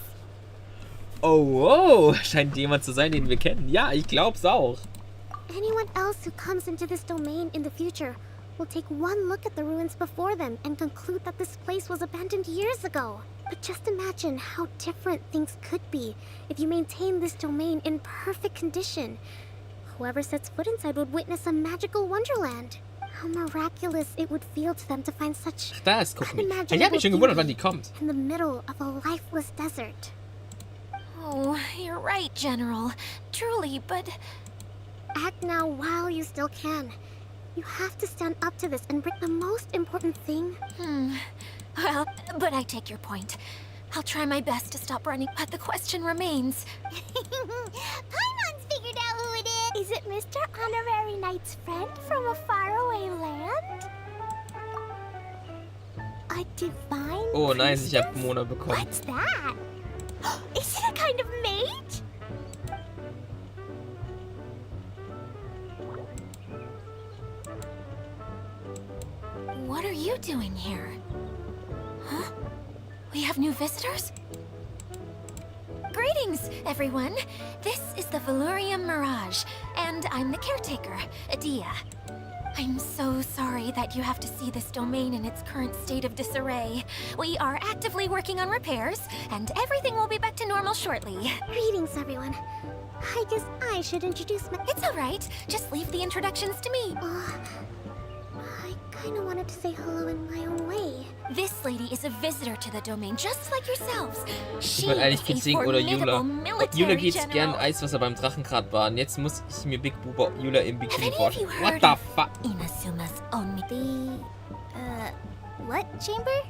Speaker 1: Oh, oh, scheint jemand zu sein, den wir kennen. Ja, ich glaub's auch.
Speaker 2: Anyone else who comes into this domain in the future will take one look at the ruins before them and conclude that this place was abandoned years ago. But just imagine how different things could be if you maintain this domain in perfect condition. whoever sets foot inside would witness a magical wonderland. How miraculous it would feel to them to find such
Speaker 1: Ach, da ist Kommentiert. Ich habe
Speaker 2: unimaginable
Speaker 1: mich schon gewundert, wann
Speaker 2: beauty
Speaker 1: die kommt.
Speaker 2: in the middle of a lifeless desert.
Speaker 5: Oh, you're right, General. Truly, but...
Speaker 2: Act now while you still can. You have to stand up to this and bring the most important thing.
Speaker 5: Well, but I take your point. I'll try my best to stop running, but the question remains.
Speaker 2: Paimon's figured out who it is! Is it Mr. Honorary Knight's friend from a faraway land? A divine
Speaker 1: Oh nein, ich habe
Speaker 2: priestess?
Speaker 1: Mona bekommen.
Speaker 2: What's that? Is it a kind of mage?
Speaker 5: What are you doing here? Huh? We have new visitors? Greetings, everyone. This is the Valurium Mirage, and I'm the caretaker, Adia. I'm so sorry that you have to see this domain in its current state of disarray. We are actively working on repairs, and everything will be back to normal shortly.
Speaker 2: Greetings, everyone. I guess I should introduce my...
Speaker 5: It's all right. Just leave the introductions to me.
Speaker 2: I kinda wanted to say hello in my own way.
Speaker 5: This lady is a visitor to the domain, just like yourselves.
Speaker 1: Ich
Speaker 5: She
Speaker 1: wollte eigentlich
Speaker 5: is
Speaker 1: Kid
Speaker 5: a
Speaker 1: singen oder Jula.
Speaker 5: formidable
Speaker 1: Ob Jula
Speaker 5: military
Speaker 1: geht's gern
Speaker 5: general.
Speaker 1: Eiswasser beim Drachengrad baden. Jetzt muss ich mir Big Boober Jula im
Speaker 5: Have
Speaker 1: Bikini
Speaker 5: any of
Speaker 1: vorstellen.
Speaker 5: you
Speaker 1: What
Speaker 5: heard
Speaker 1: the
Speaker 5: of
Speaker 1: fuck?
Speaker 5: Inasuma's Onmi...
Speaker 2: What chamber?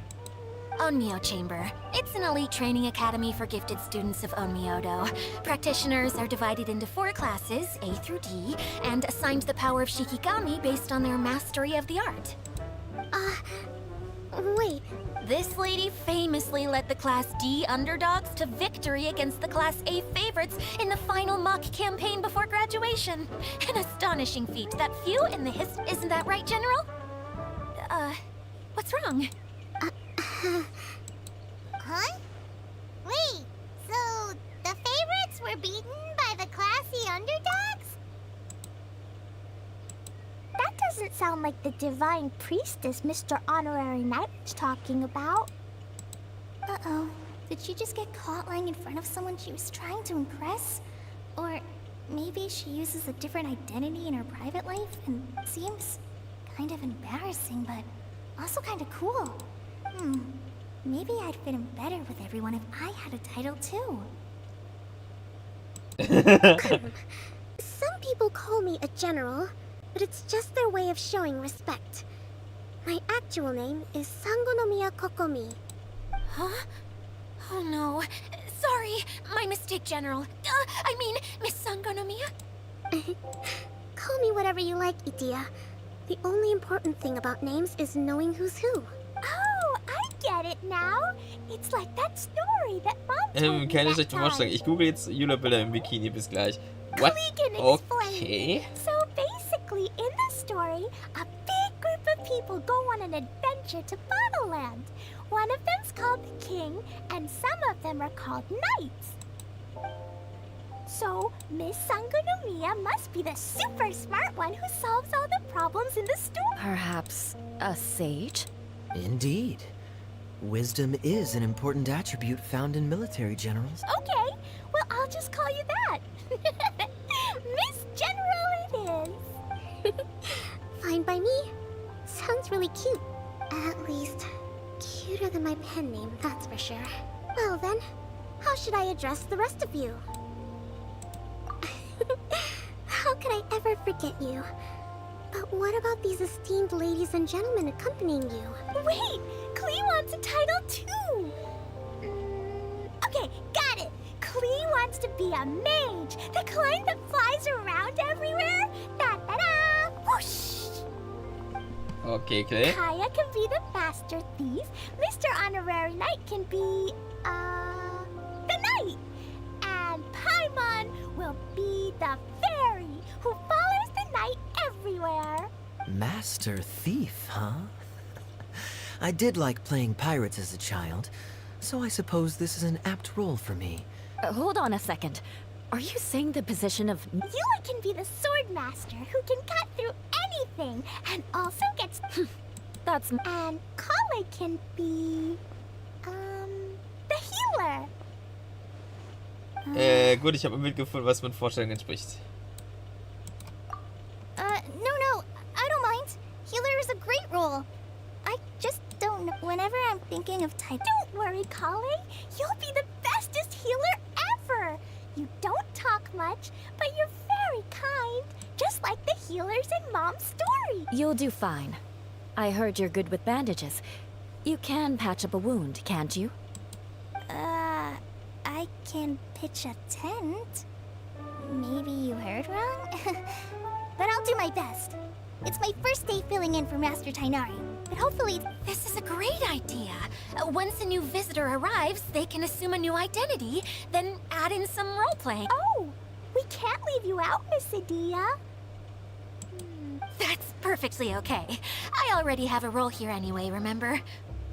Speaker 5: Onmyo Chamber. It's an elite training academy for gifted students of Onmyodo. Practitioners are divided into 4 classes, A through D, and assigned the power of Shikigami based on their mastery of the art.
Speaker 2: Wait.
Speaker 5: This lady famously led the Class D underdogs to victory against the Class A favorites in the final mock campaign before graduation. An astonishing feat that few in the Isn't that right, General? What's wrong?
Speaker 2: Huh? Wait, so the favorites were beaten by the classy underdogs? That doesn't sound like the divine priestess Mr. Honorary Knight was talking about. Uh-oh. Did she just get caught lying in front of someone she was trying to impress? Or maybe she uses a different identity in her private life and seems kind of embarrassing, but also kind of cool. Maybe I'd fit in better with everyone if I had a title too. Some people call me a general, but it's just their way of showing respect. My actual name is Sangonomiya Kokomi.
Speaker 5: Huh? Oh no. Sorry, my mistake, General. I mean, Miss Sangonomiya.
Speaker 2: Call me whatever you like, Itia. The only important thing about names is knowing who's who. Oh, I get it now. It's like that story that Mom told me
Speaker 1: Keine
Speaker 2: that
Speaker 1: schlechte
Speaker 2: time.
Speaker 1: Vorstellung. Ich google jetzt Jula-Bilder im Bikini. Bis gleich. What?
Speaker 2: Klee can explain.
Speaker 1: Okay.
Speaker 2: So basically, in the story, a big group of people go on an adventure to Bottleland. One of them's called the King, and some of them are called Knights. So, Miss Sangonomiya must be the super smart one who solves all the problems in the story.
Speaker 3: Perhaps a sage?
Speaker 4: Indeed. Wisdom is an important attribute found in military generals.
Speaker 2: Okay, well, I'll just call you that. Miss General it is. Fine by me. Sounds really cute. At least, cuter than my pen name, that's for sure. Well then, how should I address the rest of you? How could I ever forget you? But what about these esteemed ladies and gentlemen accompanying you? Wait! Klee wants a title too! Okay, got it! Klee wants to be a mage! The kind that flies around everywhere! Da-da-da! Whoosh!
Speaker 1: Okay, Klee.
Speaker 2: Kaya can be the master thief. Mr. Honorary Knight can be, the knight. And Paimon will be the fairy who follows the knight everywhere.
Speaker 4: Master Thief, huh? I did like playing pirates as a child, so I suppose this is an apt role for me.
Speaker 5: Hold on a second. Are you saying the position of...
Speaker 2: Yula can be the sword master who can cut through anything and also gets...
Speaker 5: That's...
Speaker 2: And Kale can be, the healer.
Speaker 1: Gut, ich habe ein Bild gefunden, was meinen Vorstellungen entspricht.
Speaker 2: Healer is a great role. I just don't know. Whenever I'm thinking of type... Don't worry, Klee. You'll be the bestest healer ever. You don't talk much, but you're very kind. Just like the healers in Mom's story.
Speaker 5: You'll do fine. I heard you're good with bandages. You can patch up a wound, can't you?
Speaker 2: I can pitch a tent. Maybe you heard wrong? But I'll do my best. It's my first day filling in for Master Tighnari, but hopefully...
Speaker 6: This is a great idea. Once a new visitor arrives, they can assume a new identity, then add in some role-playing.
Speaker 2: Oh, we can't leave you out, Miss Adia.
Speaker 6: That's perfectly okay. I already have a role here anyway, remember?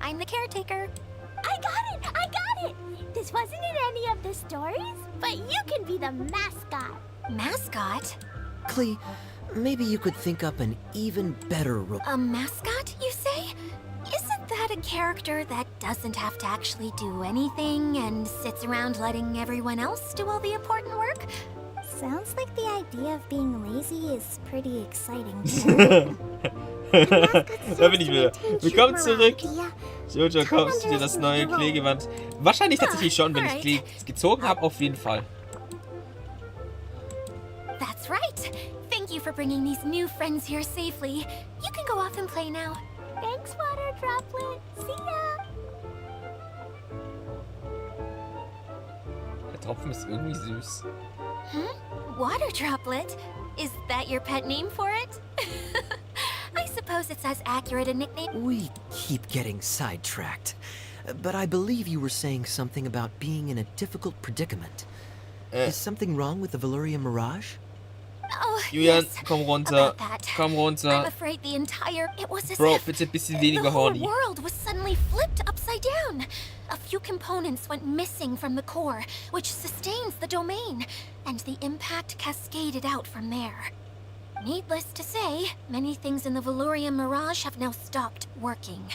Speaker 6: I'm the caretaker.
Speaker 2: I got it! This wasn't in any of the stories, but you can be the mascot.
Speaker 6: Mascot?
Speaker 4: Klee, maybe you could think up an even better role.
Speaker 6: A mascot, you say? Isn't that a character that doesn't have to actually do anything and sits around letting everyone else do all the important work?
Speaker 2: Sounds like the idea of being lazy is pretty exciting.
Speaker 1: Da bin ich wieder. Willkommen zurück. Jojo, kaufst du dir das neue Klee-Gewand? Wahrscheinlich tatsächlich schon, wenn ich Klee gezogen habe, auf jeden Fall.
Speaker 6: That's right. Thank you for bringing these new friends here safely. You can go off and play now.
Speaker 2: Thanks, Water Droplet. See ya!
Speaker 1: Der Tropfen ist irgendwie süß.
Speaker 6: Water Droplet? Is that your pet name for it? I suppose it's as accurate a nickname.
Speaker 4: We keep getting sidetracked. But I believe you were saying something about being in a difficult predicament. Is something wrong with the Veluria Mirage?
Speaker 6: Oh,
Speaker 1: Julian,
Speaker 6: yes,
Speaker 1: komm runter.
Speaker 6: about that.
Speaker 1: Komm
Speaker 6: I'm
Speaker 1: runter.
Speaker 6: afraid the entire... It was as
Speaker 1: Bro,
Speaker 6: if
Speaker 1: bitte ein bisschen
Speaker 6: the
Speaker 1: weniger
Speaker 6: whole
Speaker 1: horny.
Speaker 6: world was suddenly flipped upside down. A few components went missing from the core, which sustains the domain, and the impact cascaded out from there. Needless to say, many things in the Veluria Mirage have now stopped working.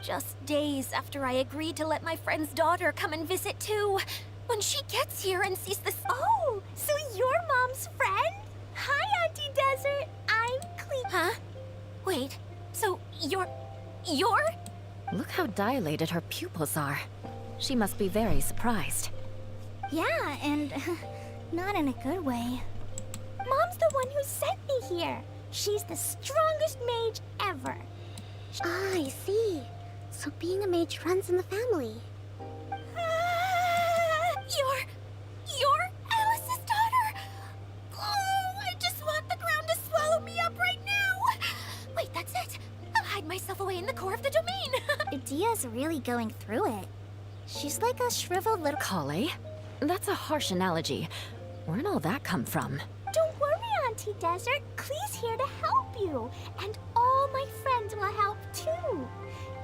Speaker 6: Just days after I agreed to let my friend's daughter come and visit too. When she gets here and sees this...
Speaker 2: Oh, so you're Mom's friend? Hi, Auntie Desert. I'm Klee.
Speaker 6: Huh? Wait, so you're...
Speaker 5: Look how dilated her pupils are. She must be very surprised.
Speaker 2: Yeah, and not in a good way. Mom's the one who sent me here. She's the strongest mage ever.
Speaker 7: Ah, I see. So being a mage runs in the family.
Speaker 6: You're Alice's daughter! Oh, I just want the ground to swallow me up right now! Wait, that's it! I'll hide myself away in the core of the domain!
Speaker 2: Adia's really going through it. She's like a shriveled little...
Speaker 5: Klee? That's a harsh analogy. Where'd all that come from?
Speaker 2: Don't worry, Auntie Desert. Klee's here to help you. And all my friends will help too.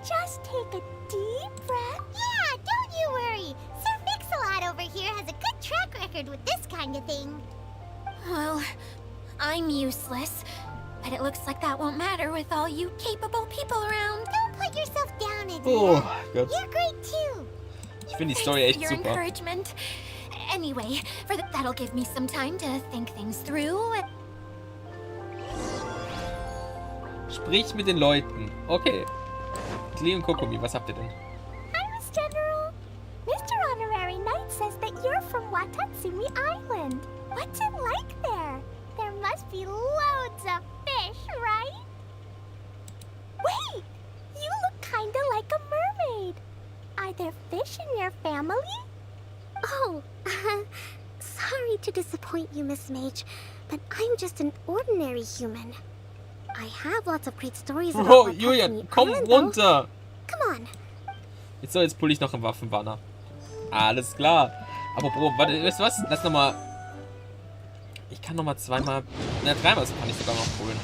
Speaker 2: Just take a deep breath. Yeah, don't you worry. Sir Mix-a-Lot over here has a good track record with this kind of thing.
Speaker 6: Well, I'm useless. But it looks like that won't matter with all you capable people around.
Speaker 2: Don't put yourself down, Adia.
Speaker 1: Oh Gott.
Speaker 2: You're great too.
Speaker 1: Ich finde die Story
Speaker 6: Thanks
Speaker 1: echt
Speaker 6: for your
Speaker 1: super.
Speaker 6: encouragement. Anyway, that'll give me some time to think things through.
Speaker 1: Sprich mit den Leuten. Okay. Klee und Kokomi, was habt ihr denn?
Speaker 2: Hi, Miss General. Mr. Honorary Knight says that you're from Watatsumi Island. What's it like there? There must be loads of fish, right? Wait! You look kinda like a mermaid. Are there fish in your family?
Speaker 7: Oh, sorry to disappoint you, Miss Mage, but I'm just an ordinary human. I have lots of great stories about
Speaker 1: Oh,
Speaker 7: Watatsumi
Speaker 1: Julian, komm
Speaker 7: Island, though.
Speaker 1: runter!
Speaker 7: Come on.
Speaker 1: Jetzt pull ich noch einen Waffenbanner. Alles klar. Aber Bro, warte, weißt du was? Lass nochmal... Ich kann nochmal zweimal... Na, dreimal so kann ich sogar noch holen.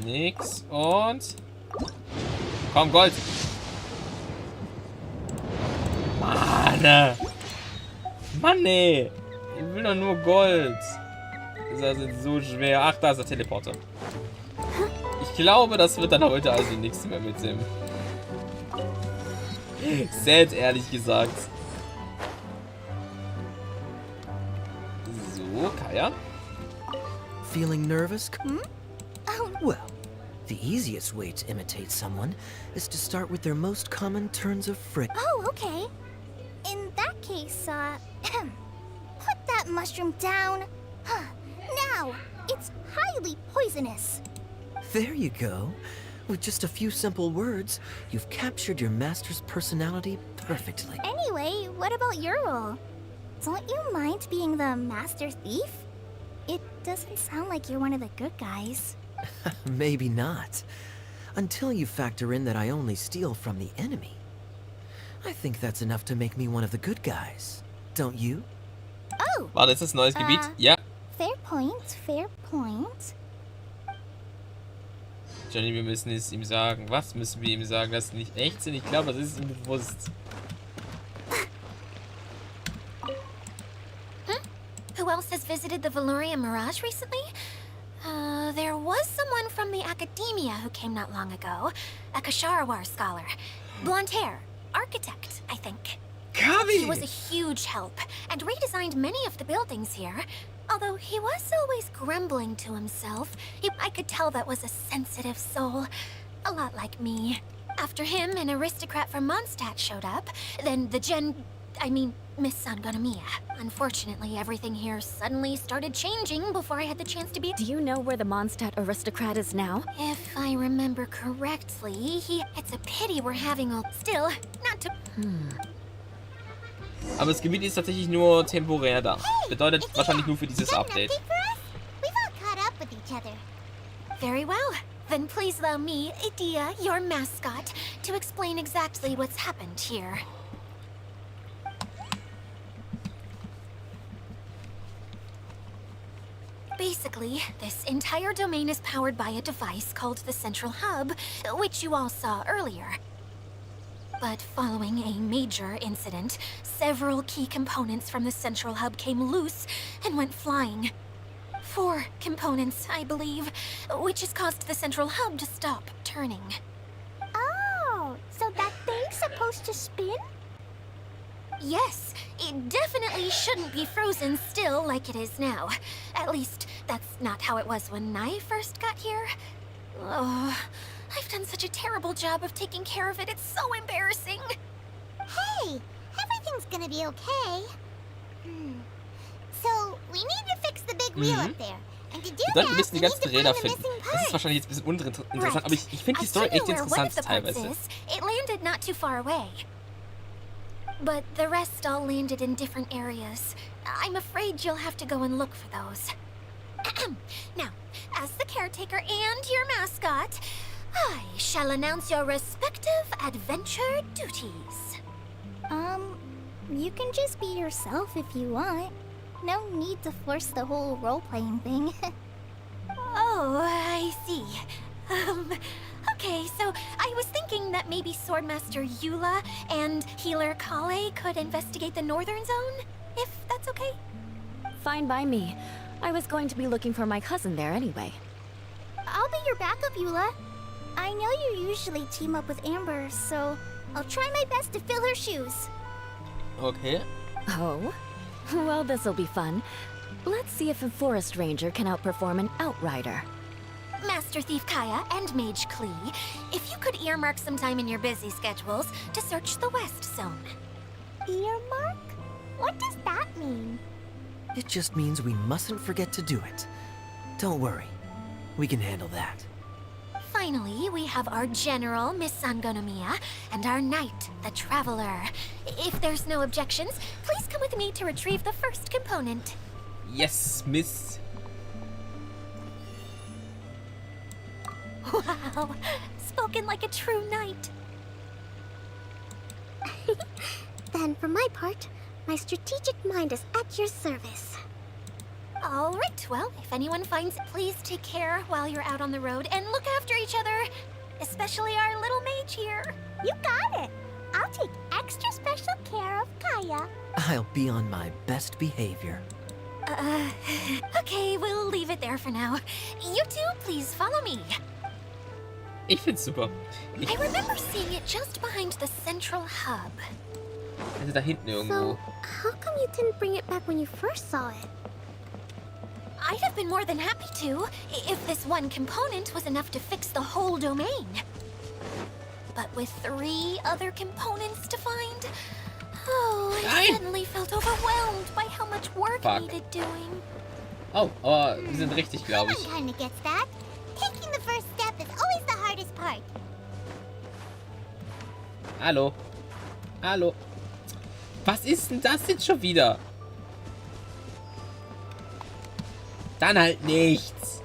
Speaker 1: Nix und... Komm, Gold! Mann! Mann, ey! Ich will doch nur Gold! Das ist so schwer. Ach, da ist der Teleporter. Ich glaube, das wird dann heute also nichts mehr mit dem. Sad, ehrlich gesagt. du, Kaya?
Speaker 4: Feeling nervous?
Speaker 2: Oh,
Speaker 4: Well, the easiest way to imitate someone is to start with their most common turns of friction.
Speaker 2: oh, okay. In that case, put that mushroom down. Now, it's highly poisonous.
Speaker 4: There you go. With just a few simple words, you've captured your master's personality perfectly.
Speaker 2: Anyway, what about your role? Don't you mind being the master thief? It doesn't sound like you're one of the good guys.
Speaker 4: Maybe not. Until you factor in that I only steal from the enemy. I think that's enough to make me one of the good guys. Don't you?
Speaker 2: Oh,
Speaker 1: War das das neues Gebiet? Ja.
Speaker 2: fair point, fair point.
Speaker 1: Johnny, wir müssen es ihm sagen. Was müssen wir ihm sagen, dass sie nicht echt sind? Ich glaube, das ist ihm bewusst.
Speaker 6: Who else has visited the Veloria Mirage recently? There was someone from the academia who came not long ago. A Kasharawar scholar. Blonde hair. Architect, I think. He was a huge help, and redesigned many of the buildings here. Although he was always grumbling to himself, I could tell that was a sensitive soul. A lot like me. After him, an aristocrat from Mondstadt showed up. Then the Miss Sangonomiya. Unfortunately, everything here suddenly started changing before I had the chance to be...
Speaker 5: Do you know where the Mondstadt aristocrat is now?
Speaker 6: If I remember correctly, it's a pity we're having all... Still, not to...
Speaker 1: Aber das Gebiet ist tatsächlich nur temporär da. Bedeutet
Speaker 2: Hey,
Speaker 1: wahrscheinlich nur für dieses
Speaker 2: got an
Speaker 1: Update.
Speaker 2: update for us? We've all caught up with each other.
Speaker 6: Very well. Then please allow me, Idia, your mascot, to explain exactly what's happened here. Basically, this entire domain is powered by a device called the Central Hub, which you all saw earlier. But following a major incident, several key components from the Central Hub came loose and went flying. 4 components, I believe, which has caused the Central Hub to stop turning.
Speaker 2: Oh, so that thing's supposed to spin?
Speaker 6: Yes, it definitely shouldn't be frozen still like it is now. At least, that's not how it was when I first got here. Oh, I've done such a terrible job of taking care of it, it's so embarrassing.
Speaker 2: Hey, everything's gonna be okay. So, we need to fix the big wheel up there. And to do
Speaker 1: Bedeutet, wir
Speaker 2: that,
Speaker 1: müssen
Speaker 2: we
Speaker 1: die
Speaker 2: need
Speaker 1: ganzen
Speaker 2: to
Speaker 1: Räder
Speaker 2: find the
Speaker 1: finden.
Speaker 2: missing
Speaker 1: Das ist
Speaker 2: part.
Speaker 1: wahrscheinlich jetzt ein bisschen uninteressant, aber ich finde die
Speaker 6: I
Speaker 1: Story
Speaker 6: do know
Speaker 1: echt
Speaker 6: where one
Speaker 1: interessant
Speaker 6: of the parts
Speaker 1: teilweise.
Speaker 6: is. It landed not too far away. But the rest all landed in different areas. I'm afraid you'll have to go and look for those. Now, as the caretaker and your mascot, I shall announce your respective adventure duties.
Speaker 2: You can just be yourself if you want. No need to force the whole role-playing thing.
Speaker 6: Oh, I see. Okay, so I was thinking that maybe Swordmaster Eula and Healer Kale could investigate the northern zone, if that's okay?
Speaker 5: Fine by me. I was going to be looking for my cousin there anyway.
Speaker 2: I'll be your backup, Eula. I know you usually team up with Amber, so I'll try my best to fill her shoes.
Speaker 1: Okay.
Speaker 5: Oh? Well, this'll be fun. Let's see if a forest ranger can outperform an outrider.
Speaker 6: Master Thief Kaya and Mage Klee, if you could earmark some time in your busy schedules to search the West Zone.
Speaker 2: Earmark? What does that mean?
Speaker 4: It just means we mustn't forget to do it. Don't worry. We can handle that.
Speaker 6: Finally, we have our General, Miss Sangonomiya, and our Knight, the Traveler. If there's no objections, please come with me to retrieve the first component.
Speaker 1: Yes, Miss.
Speaker 6: Wow, spoken like a true knight.
Speaker 7: Then, for my part, my strategic mind is at your service.
Speaker 6: All right, well, if anyone finds it, please take care while you're out on the road and look after each other. Especially our little mage here.
Speaker 2: You got it. I'll take extra special care of Kaya.
Speaker 4: I'll be on my best behavior.
Speaker 6: Okay, we'll leave it there for now. You two, please follow me.
Speaker 1: Ich find's super.
Speaker 6: I remember seeing it just behind the central hub.
Speaker 1: Also da hinten irgendwo.
Speaker 7: So, how come you didn't bring it back when you first saw it?
Speaker 6: I'd have been more than happy to, if this one component was enough to fix the whole domain. But with 3 other components to find, I suddenly felt overwhelmed by how much work needed doing.
Speaker 1: Oh, aber wir sind richtig, glaube ich.
Speaker 2: Kinda gets that. Taking the first step is always the hardest part.
Speaker 1: Hallo. Hallo. Was ist denn das jetzt schon wieder? Dann halt nichts.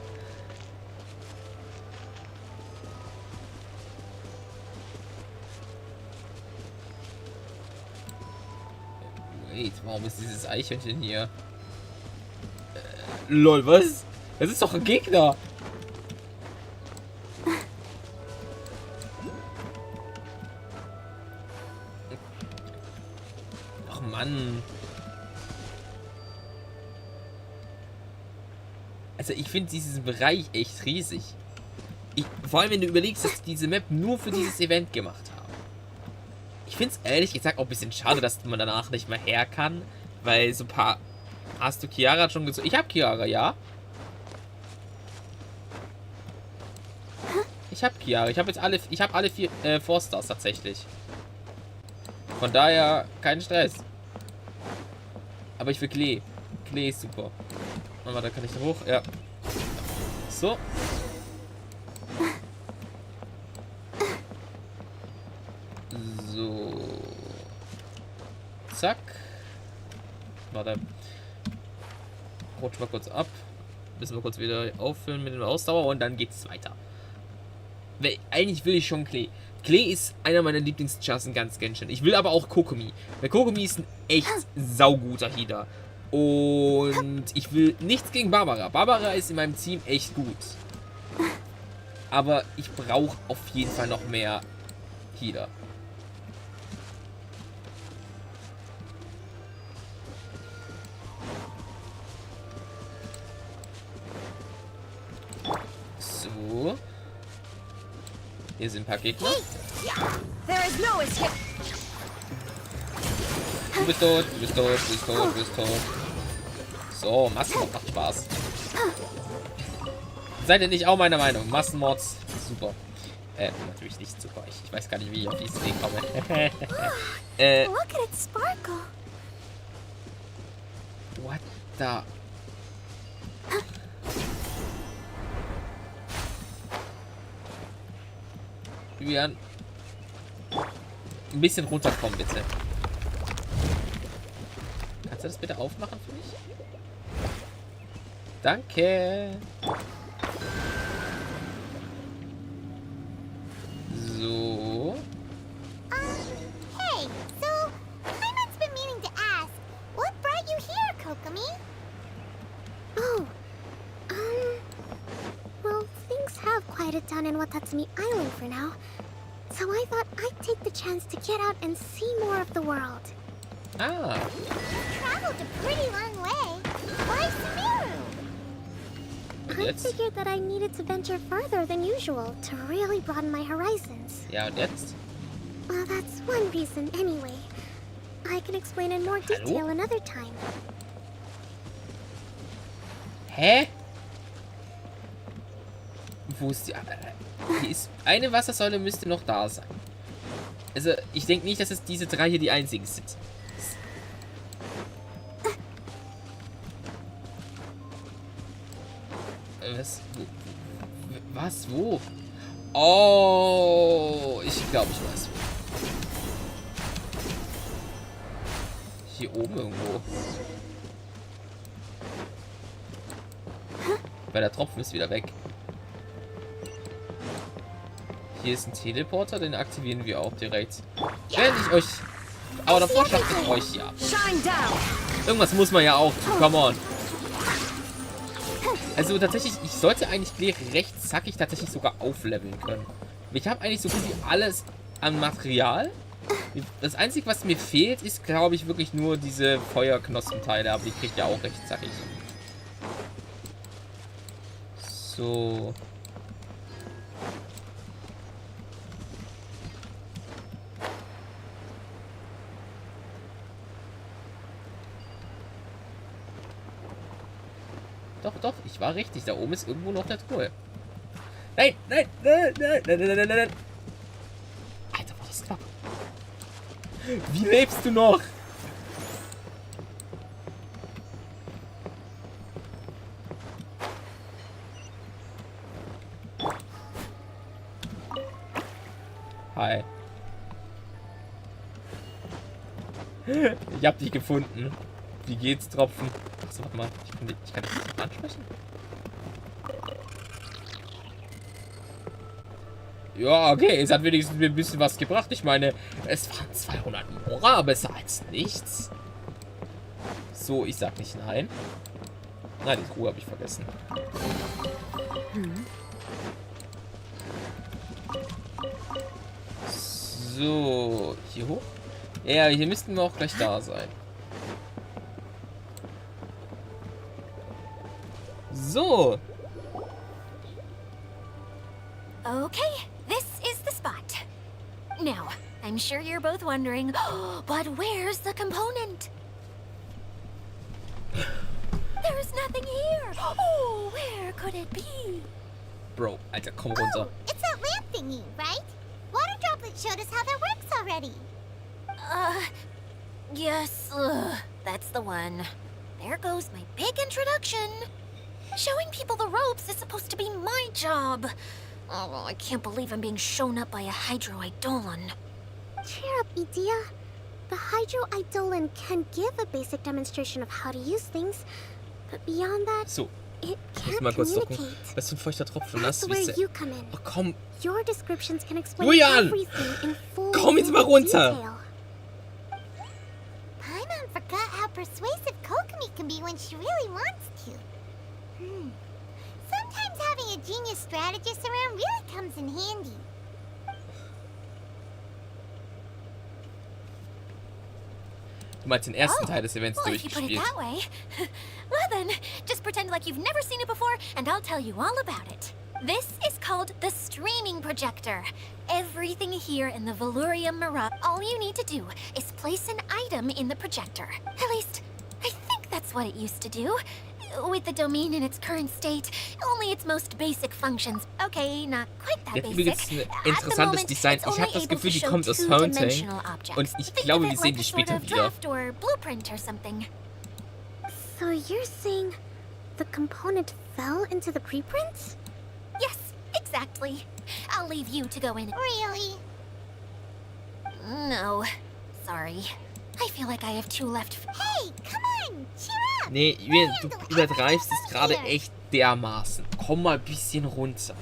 Speaker 1: Wait, warum ist dieses Eichhörnchen hier? Lol, was? Das ist doch ein Gegner. Ach Mann. Also ich finde diesen Bereich echt riesig. Vor allem wenn du überlegst, dass die diese Map nur für dieses Event gemacht haben. Ich finde es ehrlich gesagt auch ein bisschen schade, dass man danach nicht mehr her kann. Weil so ein paar... Hast du Chiara schon gezogen? Ich habe Chiara, ja. Ich habe Chiara. Ich habe jetzt alle... Ich habe alle 4 4-Stars tatsächlich. Von daher kein Stress. Aber ich will Klee. Klee ist super. Oh, warte, kann ich da hoch? Ja. So. So. Zack. Warte. Rutsch mal kurz ab. Müssen wir kurz wieder auffüllen mit der Ausdauer und dann geht's weiter. Weil eigentlich will ich schon Klee. Klee ist einer meiner Lieblingschars in ganz Genshin. Ich will aber auch Kokomi. Weil Kokomi ist ein echt sauguter Healer. Und ich will nichts gegen Barbara. Barbara ist in meinem Team echt gut. Aber ich brauche auf jeden Fall noch mehr Healer. So. Hier sind ein paar Gegner. Du bist tot, du bist tot, du bist tot, du bist tot. So, Massenmord macht Spaß. Seid ihr nicht auch meiner Meinung? Massenmords, super. Natürlich nicht super. Ich weiß gar nicht, wie ich auf diese Idee komme.
Speaker 6: Look at it sparkle.
Speaker 1: What the... Julian. Ein bisschen runterkommen, bitte. Kannst du das bitte aufmachen für mich? Danke. So.
Speaker 2: Hey, so Paimon's been meaning to ask, what brought you here, Kokomi?
Speaker 7: Oh, well, things have quieted down in Watatsumi Island for now. So I thought I'd take the chance to get out and see more of the world.
Speaker 1: Ah.
Speaker 2: Traveled a pretty long way. Why Sumeru?
Speaker 1: Und
Speaker 7: I
Speaker 1: jetzt?
Speaker 7: figured that I needed to venture further than usual to really broaden my horizons.
Speaker 1: Ja, und jetzt?
Speaker 7: Well, that's one reason anyway. I can explain in more detail another time.
Speaker 1: Hä? Wo ist die... Hier ist eine Wassersäule, müsste noch da sein. Also, ich denke nicht, dass es diese 3 hier die einzigen sind. Was? Was? Wo? Oh, ich glaube, ich weiß wo. Hier oben irgendwo. Weil der Tropfen ist wieder weg. Hier ist ein Teleporter, den aktivieren wir auch direkt. Während ich euch... Aber davor schafft ich euch ja. Irgendwas muss man ja auch tun. Come on. Also tatsächlich, ich sollte eigentlich Klee recht zackig tatsächlich sogar aufleveln können. Ich habe eigentlich so gut wie alles an Material. Das Einzige, was mir fehlt, ist, glaube ich, wirklich nur diese Feuerknospenteile. Aber die kriegt ja auch recht zackig. So. Doch, doch, ich war richtig. Da oben ist irgendwo noch eine Truhe. Nein, nein, nein, nein, nein, nein, nein, nein. Alter, war das knapp. Wie lebst du noch? Hi. Ich hab dich gefunden. Wie geht's, Tropfen? Achso, warte mal. Ich kann dich nicht ansprechen. Ja, okay. Es hat wenigstens mir ein bisschen was gebracht. Ich meine, es waren 200 Mora, besser als nichts. So, ich sag nicht nein. Nein, die Truhe habe ich vergessen. So, hier hoch? Ja, hier müssten wir auch gleich da sein. So.
Speaker 6: Okay, this is the spot. Now, I'm sure you're both wondering, but where's the component? There's nothing here. Oh, where could it be?
Speaker 1: Bro, Alter, komm runter.
Speaker 2: Oh, it's that lamp thingy, right? Water Droplet showed us how that works already.
Speaker 6: Yes, that's the one. There goes my big introduction. Showing people the ropes is supposed to be my job. Oh, I can't believe I'm being shown up by a Hydro-Eidolon.
Speaker 7: Cheer up, Idea. The Hydro-Eidolon can give a basic demonstration of how to use things, but beyond that,
Speaker 1: So,
Speaker 7: it
Speaker 1: ich muss
Speaker 7: can't
Speaker 1: mal kurz gucken.
Speaker 7: communicate.
Speaker 1: Das ist ein feuchter Tropfen.
Speaker 7: That's
Speaker 1: Das
Speaker 7: where
Speaker 1: ist
Speaker 7: you come in.
Speaker 1: Oh, komm.
Speaker 7: Your descriptions can explain
Speaker 1: Julian!
Speaker 7: everything in full
Speaker 1: Komm jetzt mal runter.
Speaker 7: detail.
Speaker 2: Paimon forgot how persuasive Kokomi can be when she really wants to. Sometimes having a genius strategist around really comes in handy.
Speaker 1: Du meinst den ersten Teil des Events
Speaker 6: Well, if you put it
Speaker 1: durchgespielt.
Speaker 6: that way. Well then, just pretend like you've never seen it before, and I'll tell you all about it. This is called the streaming projector. Everything here in the Velurium Mirage, all you need to do is place an item in the projector. At least, I think that's what it used to do. With the domain in its current state, only its most basic functions. Okay, not quite that
Speaker 1: Der hat übrigens
Speaker 6: basic.
Speaker 1: ein interessantes Design. Ich habe das Gefühl, die kommt aus Fountain. Und ich glaube, wir sehen die später wieder.
Speaker 6: Draft or blueprint or something.
Speaker 7: So you're saying the component fell into the preprints?
Speaker 6: Yes, exactly. I'll leave you to go in.
Speaker 2: Really?
Speaker 6: No, sorry. I feel like I have two left.
Speaker 2: Hey, come on, cheer up.
Speaker 1: Nee, Julian, du übertreibst es gerade echt dermaßen. Komm mal ein bisschen runter.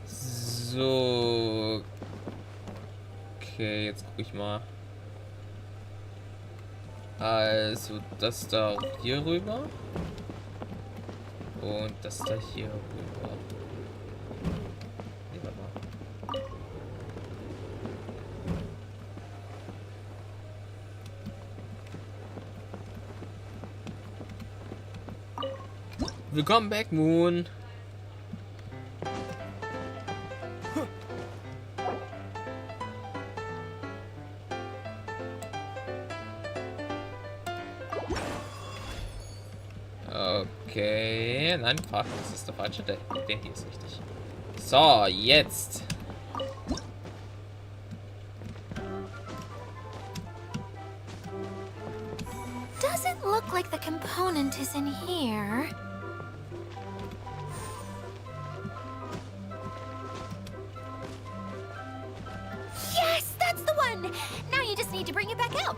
Speaker 1: So. Okay, jetzt gucke ich mal. Also, das da hier rüber. Und das da hier rüber. Nee, warte mal. Willkommen back, Moon. Okay, nein, fuck, das ist der falsche. Der hier ist richtig. So, jetzt.
Speaker 6: Doesn't look like the component is in here. Yes, that's the one. Now you just need to bring it back out.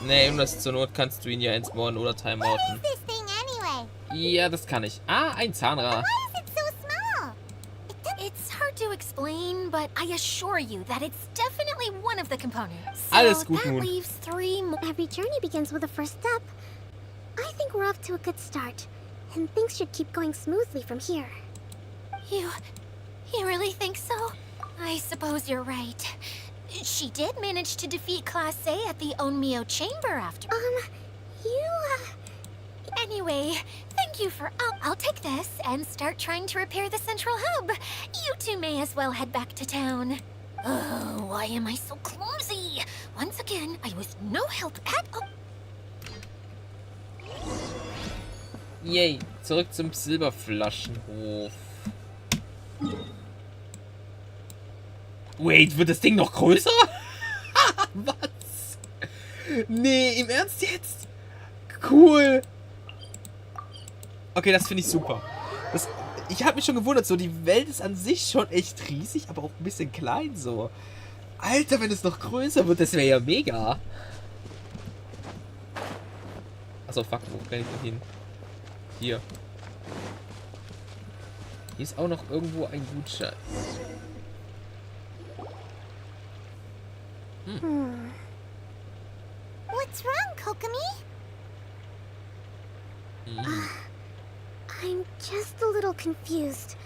Speaker 1: Nee, und das zur Not kannst du ihn ja entspawnen oder
Speaker 2: What
Speaker 1: timeouten.
Speaker 2: is this thing anyway?
Speaker 1: Ja, das kann ich. Ah, ein Zahnrad.
Speaker 2: Why is it so small?
Speaker 6: It's hard to explain, but I assure you that it's definitely one of the components.
Speaker 1: Alles
Speaker 6: So
Speaker 1: gut,
Speaker 6: that
Speaker 1: Moon.
Speaker 6: leaves 3 more.
Speaker 7: Every journey begins with a first step. I think we're off to a good start, and things should keep going smoothly from here.
Speaker 6: You really think so? I suppose you're right. She did manage to defeat Class A at the Onmyo Chamber after. Anyway, thank you for. I'll take this and start trying to repair the central hub. You two may as well head back to town. Oh, why am I so clumsy? Once again, I was no help at all.
Speaker 1: Yay, zurück zum Silberflaschenhof. Wait, wird das Ding noch größer? Was? Nee, im Ernst jetzt? Cool. Okay, das finde ich super. Ich habe mich schon gewundert, so die Welt ist an sich schon echt riesig, aber auch ein bisschen klein so. Alter, wenn es noch größer wird, das wäre ja mega. Achso, fuck, wo kann ich denn hin? Hier. Hier ist auch noch irgendwo ein Gutschein.
Speaker 2: What's wrong, Kokomi?
Speaker 7: I'm just a little confused.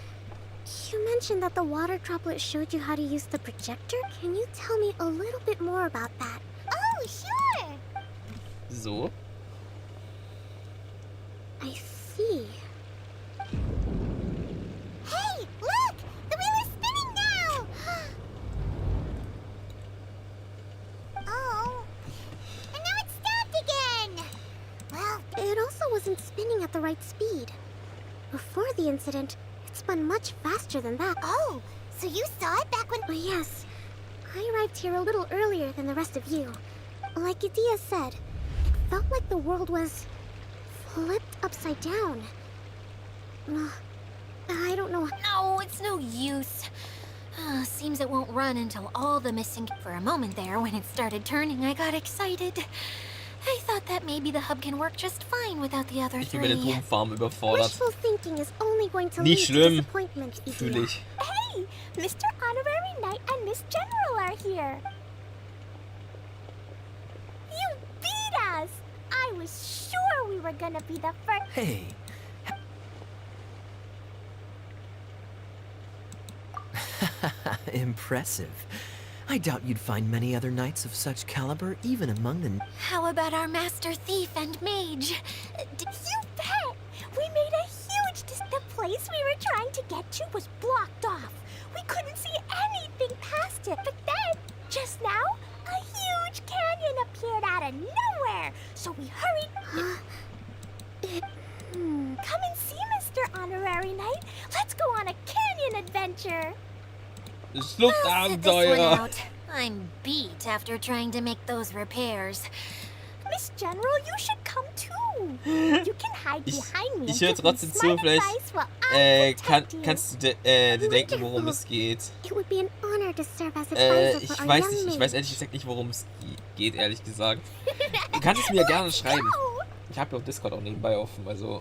Speaker 7: You mentioned that the water droplet showed you how to use the projector. Can you tell me a little bit more about that?
Speaker 2: Oh, sure.
Speaker 1: So.
Speaker 7: I see.
Speaker 2: Hey, look! The wheel is spinning now! Oh. And now it's stopped again! Well,
Speaker 7: It also wasn't spinning at the right speed. Before the incident, it spun much faster than that.
Speaker 2: oh, so you saw it back when...
Speaker 7: Oh, yes. I arrived here a little earlier than the rest of you. Like Idia said, it felt like the world was flipped upside down. I don't know.
Speaker 6: No, it's no use. Seems it won't run until all the missing... For a moment there, when it started turning, I got excited. I thought that maybe the hub can work just fine without the other
Speaker 1: Ich bin mit der
Speaker 6: three.
Speaker 1: Turmfarm überfordert.
Speaker 7: Wishful thinking is only going to lead
Speaker 1: Nicht
Speaker 7: to
Speaker 1: schlimm.
Speaker 7: disappointment,
Speaker 1: Fühle
Speaker 7: Idia.
Speaker 1: ich.
Speaker 2: Hey, Mr. Honorary Knight and Miss General are here. You beat us! I was sure we were gonna be the first...
Speaker 4: Hey. Impressive. I doubt you'd find many other knights of such caliber even among the...
Speaker 6: How about our master thief and mage?
Speaker 2: You bet! We made a huge... The place we were trying to get to was blocked off. We couldn't see anything past it. But then, just now, a huge canyon appeared out of nowhere. So we hurried... Come and see, Mr. Honorary Knight. Let's go on a canyon adventure.
Speaker 6: I'll sit this one
Speaker 1: Schluchtabenteuer.
Speaker 6: out. I'm beat after trying to make those repairs.
Speaker 2: Miss General, you should come too. You can hide behind me.
Speaker 1: Ich
Speaker 2: and
Speaker 1: höre
Speaker 2: give me
Speaker 1: trotzdem zu,
Speaker 2: smart
Speaker 1: vielleicht
Speaker 2: advice while I protect you.
Speaker 1: kannst du dir denken, worum es geht.
Speaker 7: It would be an honor to serve as advisor
Speaker 1: Ich
Speaker 7: for our
Speaker 1: weiß
Speaker 7: young
Speaker 1: nicht, ich
Speaker 7: mage.
Speaker 1: weiß ehrlich gesagt nicht, worum es geht, ehrlich gesagt. Du kannst es mir gerne schreiben. Ich habe ja auf Discord auch nebenbei offen, also...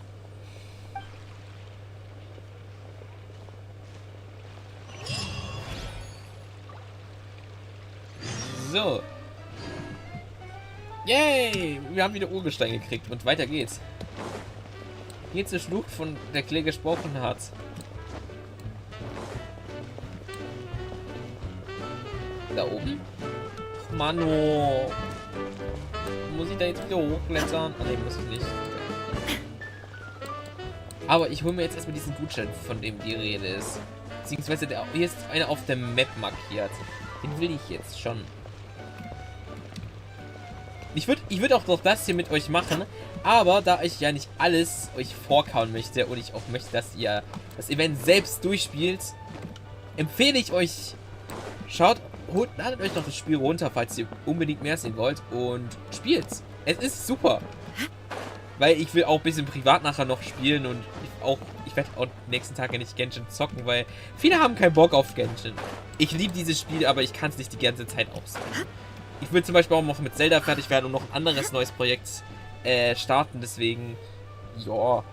Speaker 1: So. Yay! Wir haben wieder Urgestein gekriegt und weiter geht's. Hier zur Schlucht, von der Klee gesprochen hat. Da oben. Ach, Mano. Muss ich da jetzt wieder hochklettern? Ah, ne, muss ich nicht. Aber ich hole mir jetzt erstmal diesen Gutschein, von dem die Rede ist. Beziehungsweise hier ist einer auf der Map markiert. Den will ich jetzt schon. Ich würd auch noch das hier mit euch machen, aber da ich ja nicht alles euch vorkauen möchte und ich auch möchte, dass ihr das Event selbst durchspielt, empfehle ich euch, ladet euch noch das Spiel runter, falls ihr unbedingt mehr sehen wollt und spielt. Es ist super. Weil ich will auch ein bisschen privat nachher noch spielen und ich werde auch nächsten Tage nicht Genshin zocken, weil viele haben keinen Bock auf Genshin. Ich liebe dieses Spiel, aber ich kann es nicht die ganze Zeit ausprobieren. Ich will zum Beispiel auch noch mit Zelda fertig werden und noch ein anderes neues Projekt starten, deswegen, ja,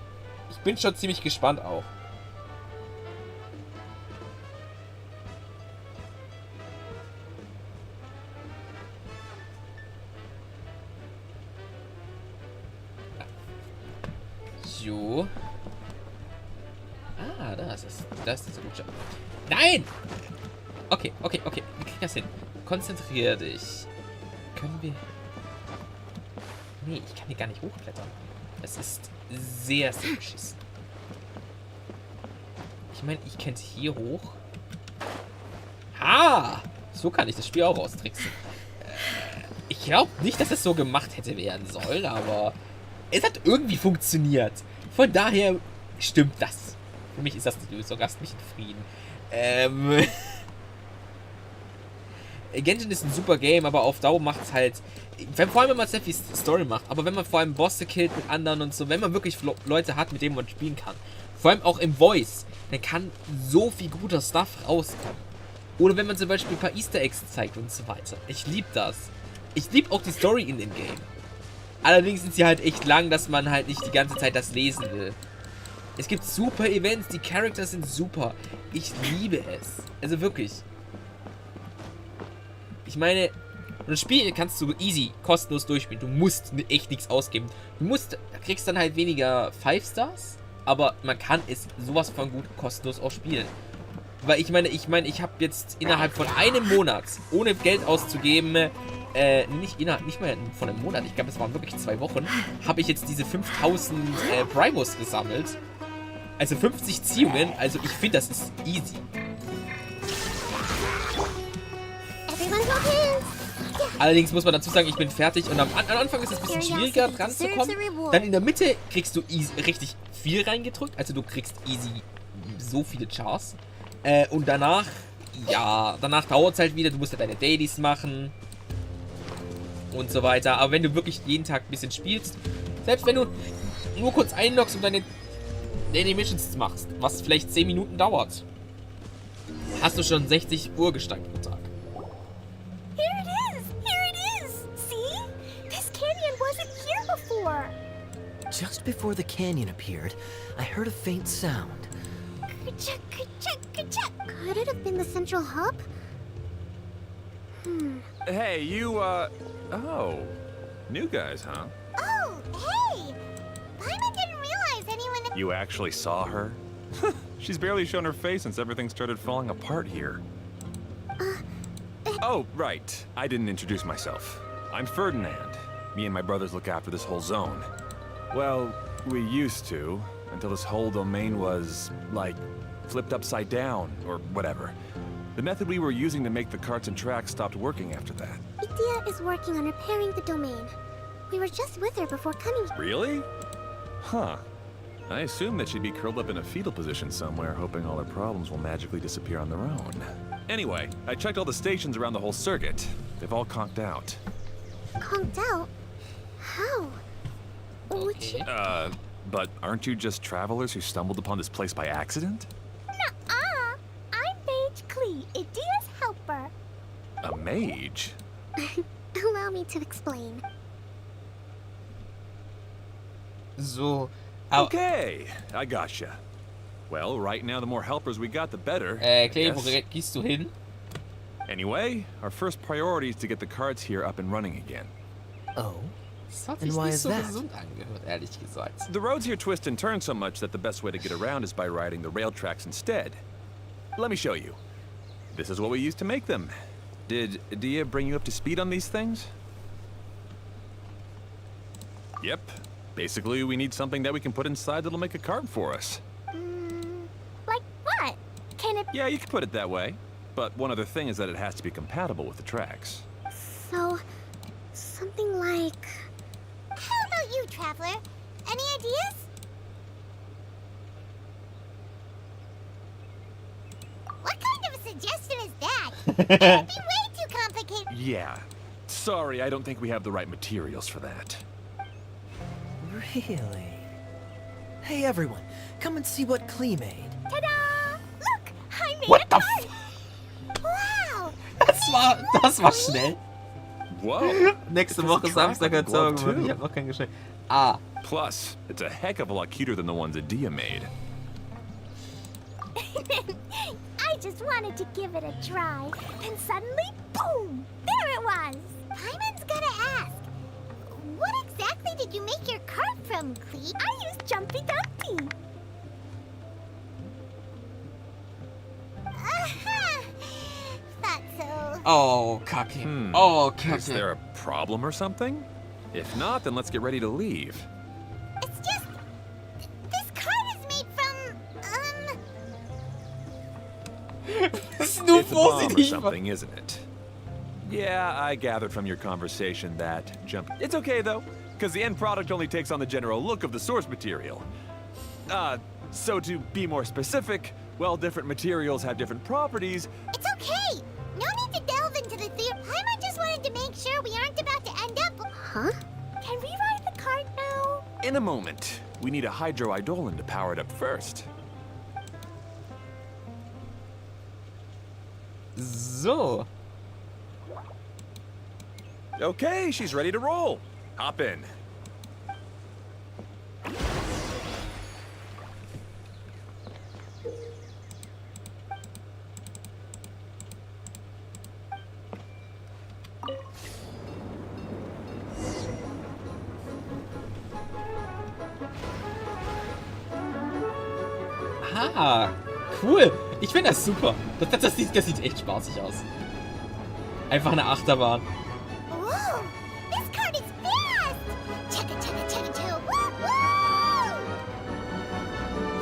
Speaker 1: ich bin schon ziemlich gespannt auch. So. Ah, das ist dieser Gutschein. Nein! Okay, wir kriegen das hin. Konzentrier dich. Können wir... Nee, ich kann hier gar nicht hochklettern. Es ist sehr, sehr beschissen. Ich meine, ich könnte hier hoch. Ah! So kann ich das Spiel auch austricksen. Ich glaube nicht, dass es so gemacht hätte werden sollen, aber... Es hat irgendwie funktioniert. Von daher stimmt das. Für mich ist das die Lösung. Lasst mich in Frieden. Genshin ist ein super Game, aber auf Dauer macht es halt... Vor allem, wenn man sehr viel Story macht, aber wenn man vor allem Bosse killt mit anderen und so, wenn man wirklich Leute hat, mit denen man spielen kann, vor allem auch im Voice, dann kann so viel guter Stuff rauskommen. Oder wenn man zum Beispiel ein paar Easter Eggs zeigt und so weiter. Ich liebe das. Ich liebe auch die Story in dem Game. Allerdings sind sie halt echt lang, dass man halt nicht die ganze Zeit das lesen will. Es gibt super Events, die Charakter sind super. Ich liebe es. Also wirklich. Ich meine, das Spiel kannst du easy, kostenlos durchspielen. Du musst echt nichts ausgeben. Du kriegst dann halt weniger 5 Stars, aber man kann es sowas von gut kostenlos auch spielen. Weil ich meine, ich habe jetzt innerhalb von einem Monat, ohne Geld auszugeben, nicht mal von einem Monat, ich glaube, es waren wirklich 2 Wochen, habe ich jetzt diese 5000 Primos gesammelt. Also 50 Ziehungen, also ich finde, das ist easy. Allerdings muss man dazu sagen, ich bin fertig und am Anfang ist es ein bisschen schwieriger dran zu kommen. Dann in der Mitte kriegst du richtig viel reingedrückt, also du kriegst easy so viele Chars. Und danach dauert es halt wieder, du musst ja deine Dailies machen und so weiter. Aber wenn du wirklich jeden Tag ein bisschen spielst, selbst wenn du nur kurz einloggst und deine Daily Missions machst, was vielleicht 10 Minuten dauert, hast du schon 60 Uhr gesteigt pro Tag.
Speaker 4: Just before the canyon appeared, I heard a faint sound.
Speaker 7: Could it have been the central hub?
Speaker 8: Hey, you, oh. New guys, huh?
Speaker 2: Oh, hey! Paimon didn't realize anyone...
Speaker 8: You actually saw her? She's barely shown her face since everything started falling apart here. Oh, right. I didn't introduce myself. I'm Ferdinand. Me and my brothers look after this whole zone. Well, we used to, until this whole domain was, like, flipped upside down, or whatever. The method we were using to make the carts and tracks stopped working after that.
Speaker 7: Idia is working on repairing the domain. We were just with her before coming.
Speaker 8: Really? Huh. I assume that she'd be curled up in a fetal position somewhere, hoping all her problems will magically disappear on their own. Anyway, I checked all the stations around the whole circuit. They've all conked out.
Speaker 7: Conked out? How? Would you...
Speaker 8: But aren't you just travelers who stumbled upon this place by accident?
Speaker 2: Nuh-uh! I'm Mage Klee, Idia's helper.
Speaker 8: A mage?
Speaker 7: Allow me to explain.
Speaker 1: So...
Speaker 8: Okay, I gotcha. Well, right now the more helpers we got, the better.
Speaker 1: Klee, wo gehst du hin?
Speaker 8: Anyway, our first priority is to get the carts here up and running again.
Speaker 4: Oh?
Speaker 1: Das hat
Speaker 4: And
Speaker 1: sich
Speaker 4: why
Speaker 1: nicht
Speaker 4: is
Speaker 1: so
Speaker 4: that?
Speaker 1: gesund angehört, ehrlich gesagt.
Speaker 8: The roads here twist and turn so much that the best way to get around is by riding the rail tracks instead. Let me show you. This is what we used to make them. Did Dia bring you up to speed on these things? Yep. Basically, we need something that we can put inside that'll make a cart for us.
Speaker 2: Like what? Can it...
Speaker 8: Yeah, you can put it that way. But one other thing is that it has to be compatible with the tracks.
Speaker 7: So, something like...
Speaker 2: How about you, Traveler? Any ideas? What kind of a suggestion is that? It would be way too complicated.
Speaker 8: Yeah. Sorry, I don't think we have the right materials for that.
Speaker 4: Really? Hey everyone, come and see what Klee made.
Speaker 2: Ta-da! Look, I made
Speaker 1: What
Speaker 2: a
Speaker 1: the
Speaker 2: card. Wow!
Speaker 1: Das war schnell.
Speaker 8: Whoa.
Speaker 1: Nächste
Speaker 8: It
Speaker 1: Woche
Speaker 8: doesn't track
Speaker 1: Samstag
Speaker 8: like a glove,
Speaker 1: erzogen wird. Ich
Speaker 8: too.
Speaker 1: hab noch keinen geschenkt. Ah.
Speaker 8: Plus, it's a heck of a lot cuter than the ones that Dia made.
Speaker 2: I just wanted to give it a try. Then suddenly, boom! There it was! Paimon's gonna ask, what exactly did you make your cart from, Klee? I used Jumpy Dumpy. Thought so.
Speaker 1: Oh, Kacke. Oh,
Speaker 8: Is there
Speaker 1: Kacke.
Speaker 8: a problem or something? If not, then let's get ready to leave.
Speaker 2: It's just... This cart is made from,
Speaker 1: Das ist nur
Speaker 8: It's a bomb or
Speaker 1: vorsichtig.
Speaker 8: something, isn't it? Yeah, I gathered from your conversation that jump... It's okay, though. because the end product only takes on the general look of the source material. So to be more specific, well, different materials have different properties.
Speaker 2: It's okay. No need to delve into the theory. Paimon just wanted to make sure we aren't about to end up...
Speaker 7: Huh?
Speaker 2: Can we ride the cart now?
Speaker 8: In a moment, we need a hydroidolin to power it up first.
Speaker 1: So.
Speaker 8: Okay, she's ready to roll. Hop in.
Speaker 1: Ah, cool. Ich finde das super. Das sieht echt spaßig aus. Einfach eine Achterbahn.
Speaker 2: Whoa! This cart is fast! Chugga chugga chugga chugga! Woo woo!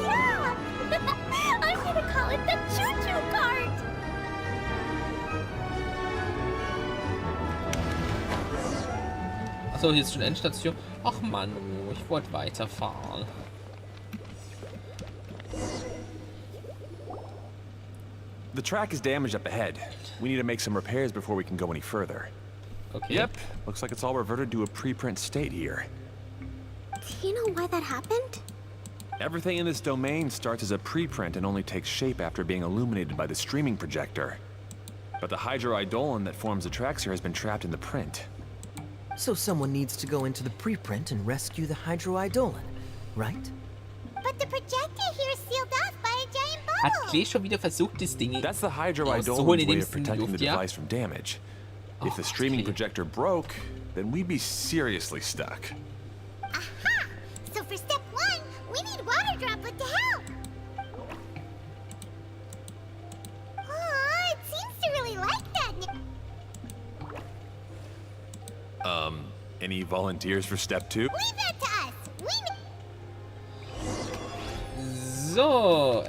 Speaker 2: Yeah! I'm gonna call it the choo-choo cart!
Speaker 1: Achso, hier ist schon Endstation. Ach Mann, ich wollte weiterfahren.
Speaker 8: The track is damaged up ahead. We need to make some repairs before we can go any further.
Speaker 1: Okay.
Speaker 8: Yep, looks like it's all reverted to a preprint state here.
Speaker 7: Do you know why that happened?
Speaker 8: Everything in this domain starts as a preprint and only takes shape after being illuminated by the streaming projector. But the hydroidolin that forms the tracks here has been trapped in the print.
Speaker 4: So someone needs to go into the preprint and rescue the hydroidolin, right?
Speaker 2: But the projector here is sealed off by a giant
Speaker 1: Hat
Speaker 2: bubble!
Speaker 1: Klee schon wieder versucht, das Ding
Speaker 8: That's the hydroidolin's
Speaker 1: rauszuholen,
Speaker 8: way
Speaker 1: indem
Speaker 8: of
Speaker 1: es in die
Speaker 8: protecting the
Speaker 1: Luft jagt?
Speaker 8: device from damage. If the
Speaker 1: Oh,
Speaker 8: streaming
Speaker 1: Klee.
Speaker 8: projector broke, then we'd be seriously stuck.
Speaker 2: Aha! So for step 1, we need water droplet to help! Aw, it seems to really like that.
Speaker 8: Any volunteers for step 2?
Speaker 2: Leave that to us!
Speaker 1: So,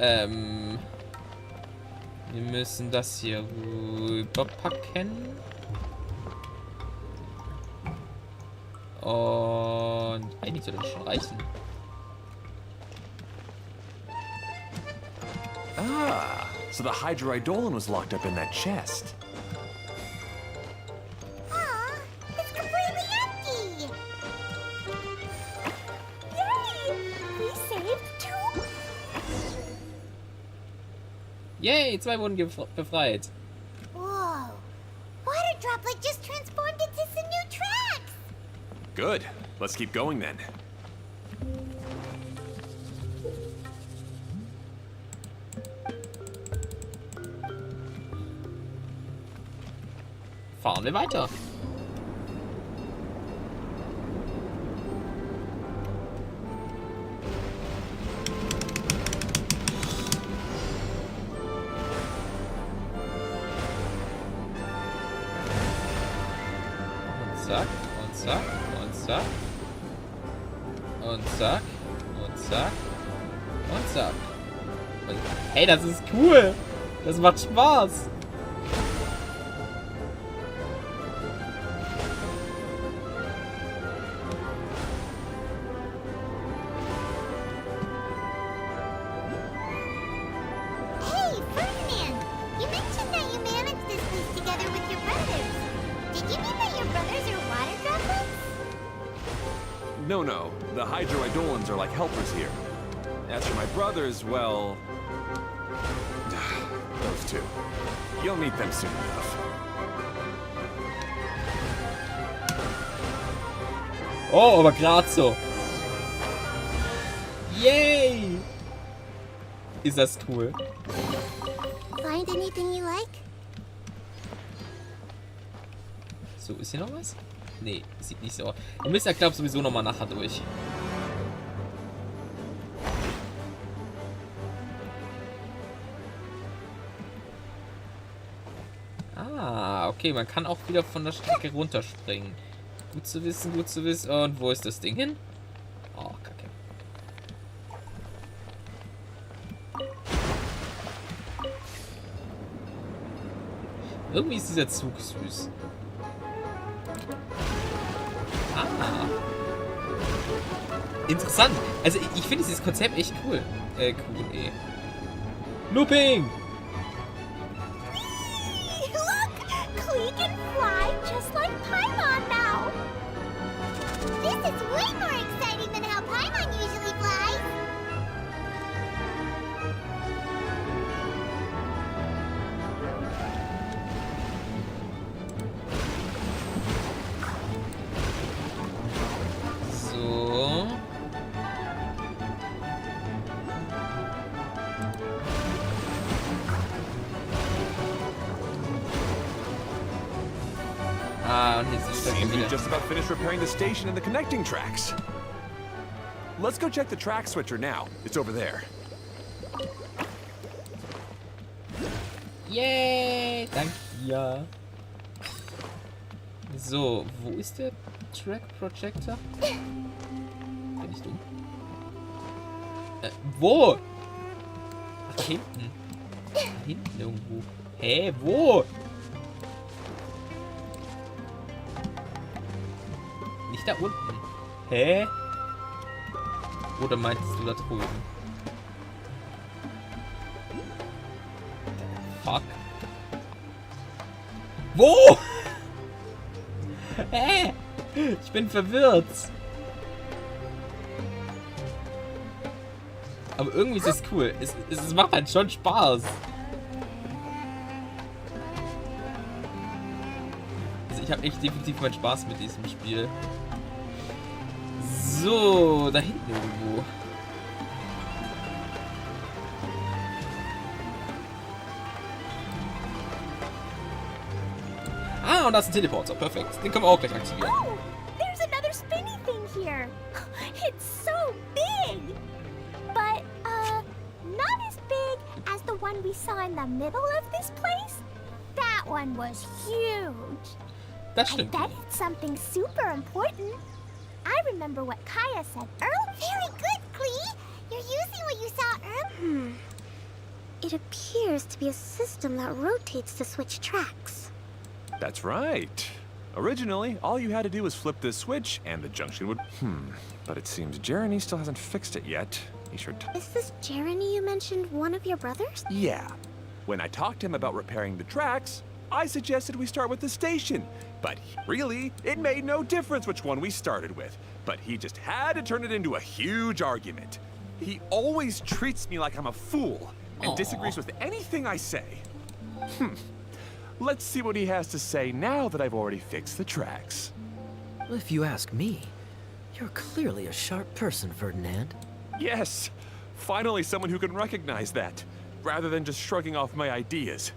Speaker 1: wir müssen das hier rüberpacken. Und eigentlich soll das schon reichen.
Speaker 8: Ah, so the hydroidolin was locked up in that chest.
Speaker 2: Aw, it's completely empty! Yay! We saved 2!
Speaker 1: Yay, 2 wurden befreit.
Speaker 2: Whoa! Water droplet just transformed into some new tracks!
Speaker 8: Good. Let's keep going then.
Speaker 1: Fahren wir weiter. Und zack, und zack, und zack. Und zack, und zack, und zack. Und, hey, das ist cool. Das macht Spaß.
Speaker 2: Hey, Ferdinand! You mentioned that you managed this place together with your brothers. Did you mean that your brothers are water droplets?
Speaker 8: No. The hydroidolins are like helpers here. As for my brothers, well... those two. You'll meet them soon enough.
Speaker 1: Oh, aber gerade so. Yay! Ist das cool.
Speaker 2: Find anything you like?
Speaker 1: So, ist hier noch was? Nee, sieht nicht so aus. Wir müssen ja, glaube ich, sowieso nochmal nachher durch. Ah, okay, man kann auch wieder von der Strecke runterspringen. Gut zu wissen, gut zu wissen. Und wo ist das Ding hin? Oh, kacke. Irgendwie ist dieser Zug süß. Ah. interessant. Also ich finde dieses Konzept echt cool. Cool. Looping!
Speaker 2: Look! Klee can fly just like Paimon now! This is way more exciting than how Paimon usually flies!
Speaker 1: So. Ah, und jetzt ist die Strecke
Speaker 8: Seems we've
Speaker 1: wieder.
Speaker 8: just about finished repairing the station and the connecting tracks. Let's go check the track switcher now. It's over there.
Speaker 1: Yay! Danke. Ja. So, wo ist der Track Projector? Bin ich dumm? Wo? Ach, da hinten. Da hinten irgendwo. Hä, wo? Nicht da unten. Hä? Oder meintest du da drüben? Fuck. Wo? Hä? Ich bin verwirrt. Aber irgendwie ist es cool. Es macht halt schon Spaß. Also ich habe echt definitiv meinen Spaß mit diesem Spiel. So, da hinten irgendwo. Ah, und da ist ein Teleporter. Perfekt. Den können wir auch gleich aktivieren.
Speaker 2: Oh! There's another spinny thing here! It's so big! But, not as big as the one we saw in the middle of this place? That one was huge!
Speaker 1: Das
Speaker 2: I
Speaker 1: stimmt.
Speaker 2: bet it's something super important. I remember what Kaya said earlier. Very good, Klee! You're using what you saw earlier.
Speaker 7: It appears to be a system that rotates to switch tracks.
Speaker 8: That's right. Originally, all you had to do was flip this switch and the junction would... But it seems Jeremy still hasn't fixed it yet. He sure...
Speaker 7: Is this Jeremy you mentioned one of your brothers?
Speaker 8: Yeah. When I talked to him about repairing the tracks, I suggested we start with the station. But really, it made no difference which one we started with. But he just had to turn it into a huge argument. He always treats me like I'm a fool and disagrees with anything I say. Let's see what he has to say now that I've already fixed the tracks.
Speaker 4: If you ask me, you're clearly a sharp person, Ferdinand.
Speaker 8: Yes, finally someone who can recognize that, rather than just shrugging off my ideas.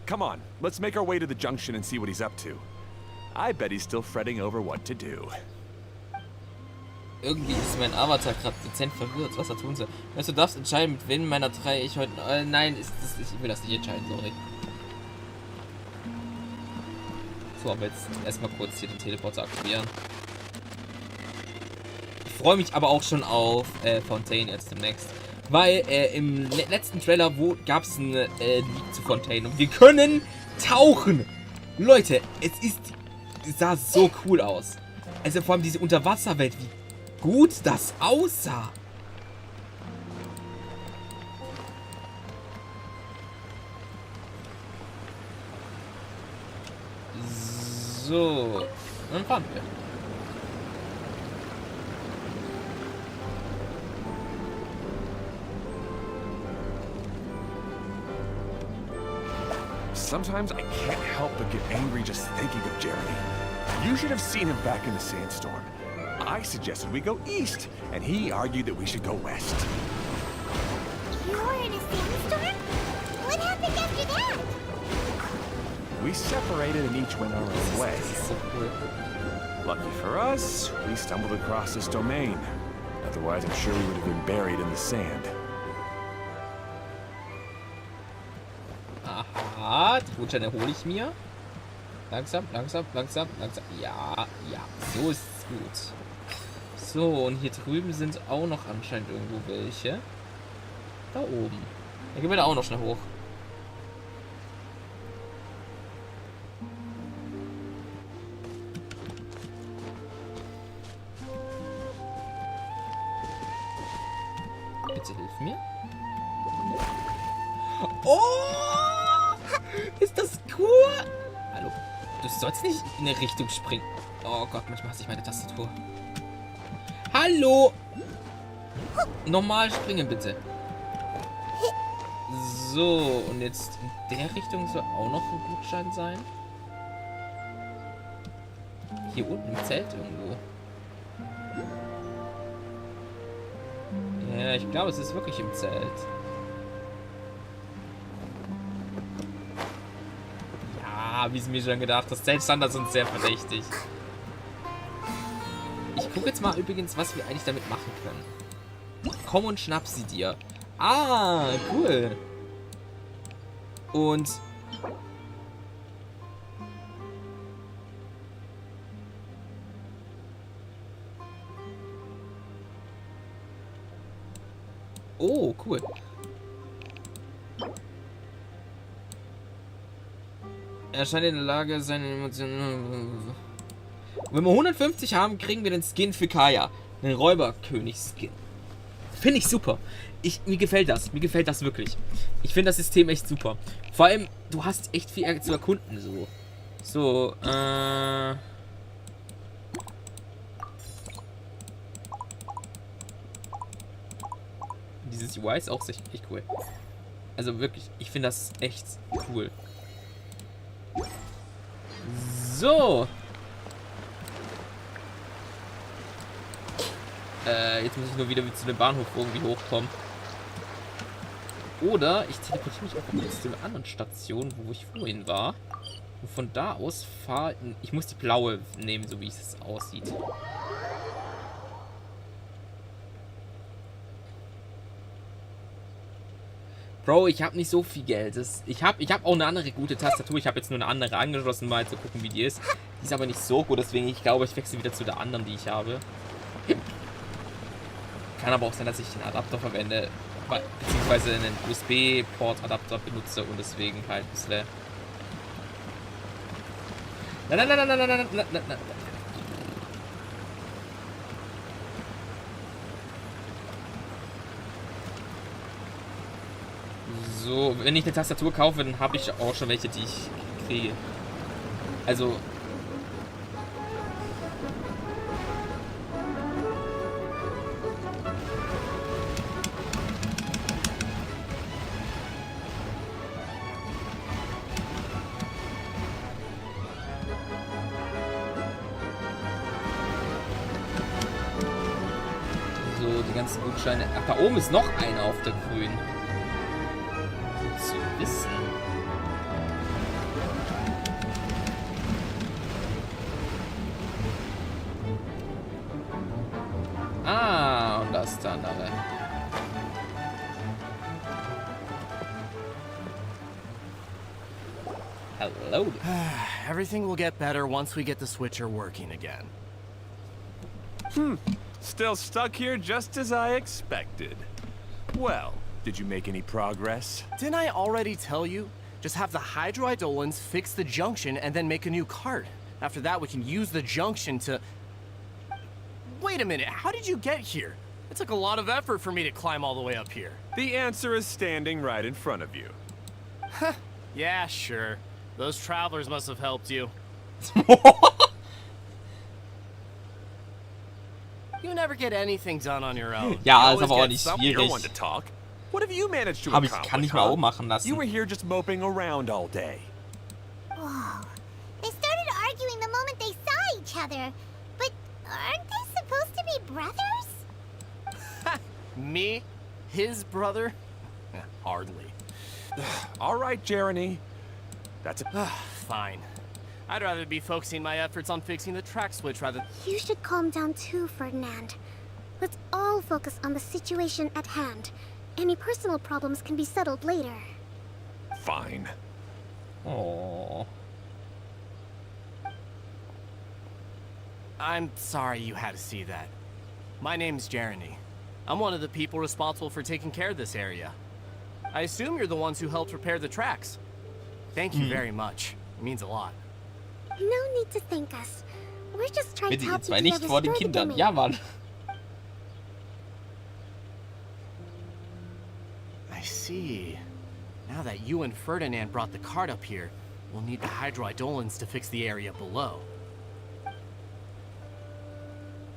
Speaker 8: Come on, let's make our way to the junction and see what he's up to. I bet he's still fretting over what to do.
Speaker 1: Irgendwie ist mein Avatar gerade dezent verwirrt, was er tun soll. Weißt du, darfst entscheiden, mit wem meiner drei ich heute... nein, ich will das nicht entscheiden, sorry. So, aber jetzt erstmal kurz hier den Teleporter aktivieren. Ich freue mich aber auch schon auf Fontaine jetzt demnächst. Weil im letzten Trailer gab es ein Leak zu Fontaine. Und wir können tauchen! Leute, es sah so cool aus. Also vor allem diese Unterwasserwelt, wie gut das aussah. So, dann fahren wir.
Speaker 8: Sometimes I can't help but get angry just thinking of Jeremy. You should have seen him back in the sandstorm. I suggested we go east, and he argued that we should go west.
Speaker 2: You were in a sandstorm? What happened after that?
Speaker 8: We separated and each went our own way.
Speaker 1: Das ist so cool.
Speaker 8: Lucky for us, we stumbled across this domain. Otherwise, I'm sure we would have been buried in the sand.
Speaker 1: Aha, die Gutscheine hole ich mir. Langsam, langsam, langsam, langsam. Ja, ja, so ist es gut. So, und hier drüben sind auch noch anscheinend irgendwo welche. Da oben. Da gehen wir da auch noch schnell hoch. Bitte hilf mir. Oh! Ist das cool? Hallo. Du sollst nicht in eine Richtung springen. Oh Gott, manchmal hasse ich meine Tastatur. Hallo! Normal springen, bitte. So, und jetzt in der Richtung soll auch noch ein Gutschein sein. Hier unten im Zelt irgendwo. Ja, ich glaube, es ist wirklich im Zelt. Ja, wie es mir schon gedacht. Das Zeltstandards sind sehr verdächtig. Ich gucke jetzt mal übrigens, was wir eigentlich damit machen können. Komm und schnapp sie dir. Ah, cool. Und... Oh, cool. Er scheint in der Lage, seine Emotionen... Wenn wir 150 haben, kriegen wir den Skin für Kaya. Den Räuberkönig-Skin. Finde ich super. Mir gefällt das. Mir gefällt das wirklich. Ich finde das System echt super. Vor allem, du hast echt viel zu erkunden. So, Dieses UI ist auch echt cool. Also wirklich, ich finde das echt cool. So. Jetzt muss ich nur wieder zu dem Bahnhof irgendwie hochkommen. Oder ich teleportiere mich einfach kurz zu einer anderen Station, wo ich vorhin war. Und von da aus fahre ich... muss die blaue nehmen, so wie es aussieht. Bro, ich habe nicht so viel Geld. Ich hab auch eine andere gute Tastatur. Ich habe jetzt nur eine andere angeschlossen, mal zu gucken, wie die ist. Die ist aber nicht so gut, deswegen ich glaube, ich wechsle wieder zu der anderen, die ich habe. Kann aber auch sein, dass ich den Adapter verwende, beziehungsweise einen USB-Port-Adapter benutze und deswegen halt ein bisschen... Nein. So, wenn ich eine Tastatur kaufe, dann habe ich auch schon welche, die ich kriege. Also... ganzen Gutscheine. Ach, da oben ist noch einer auf der grünen. Gut zu wissen. Ah, und das ist der andere. Hello.
Speaker 9: Everything will get better once we get the switcher working again.
Speaker 8: Still stuck here just as I expected. Well, did you make any progress?
Speaker 9: Didn't I already tell you? Just have the hydroidolins fix the junction and then make a new cart. After that, we can use the junction to... Wait a minute, how did you get here? It took a lot of effort for me to climb all the way up here.
Speaker 8: The answer is standing right in front of you.
Speaker 9: Yeah, sure. Those travelers must have helped you. You never get anything done on your own.
Speaker 1: Ja, ist aber auch nicht schwierig.
Speaker 8: Want to talk. What have you managed to
Speaker 1: Kann
Speaker 8: accomplish,
Speaker 1: ich mal auch machen lassen.
Speaker 8: You were here just moping around all day.
Speaker 2: Whoa. They started arguing the moment they saw each other. But aren't they supposed to be brothers?
Speaker 9: Me? His brother? Hardly.
Speaker 8: All right, Jeremy. That's a...
Speaker 9: Fine. I'd rather be focusing my efforts on fixing the track switch rather...
Speaker 7: You should calm down too, Ferdinand. Let's all focus on the situation at hand. Any personal problems can be settled later.
Speaker 8: Fine.
Speaker 1: Oh.
Speaker 9: I'm sorry you had to see that. My name's Jeremy. I'm one of the people responsible for taking care of this area. I assume you're the ones who helped repair the tracks. Thank you very much. It means a lot.
Speaker 7: No need to thank us. We're just trying
Speaker 1: Bitte
Speaker 7: to
Speaker 1: ihr
Speaker 7: help
Speaker 1: zwei
Speaker 7: you
Speaker 1: nicht vor den
Speaker 7: restore the
Speaker 1: Kindern.
Speaker 7: domain.
Speaker 1: Ja, Mann.
Speaker 9: see. Now that you and Ferdinand brought the cart up here, we'll need the hydroidolins to fix the area below.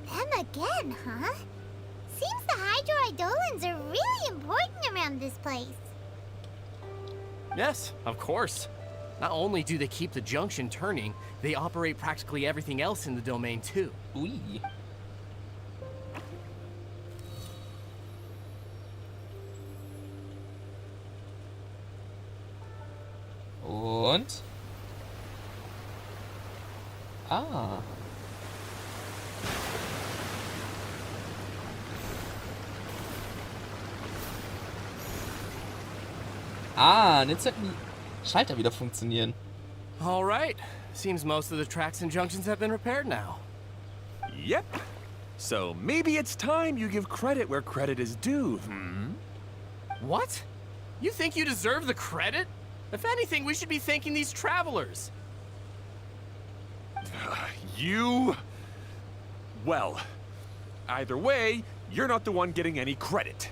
Speaker 2: Them again, huh? Seems the hydroidolins are really important around this place.
Speaker 9: Yes, of course. Not only do they keep the junction turning, they operate practically everything else in the domain too.
Speaker 1: Ui. Und? Ah. Ah, und jetzt sollten die Schalter wieder funktionieren.
Speaker 9: All right. Seems most of the tracks and junctions have been repaired now.
Speaker 8: Yep. So maybe it's time you give credit where credit is due,
Speaker 9: What? You think you deserve the credit? If anything, we should be thanking these travelers.
Speaker 8: You... Well, either way, you're not the one getting any credit.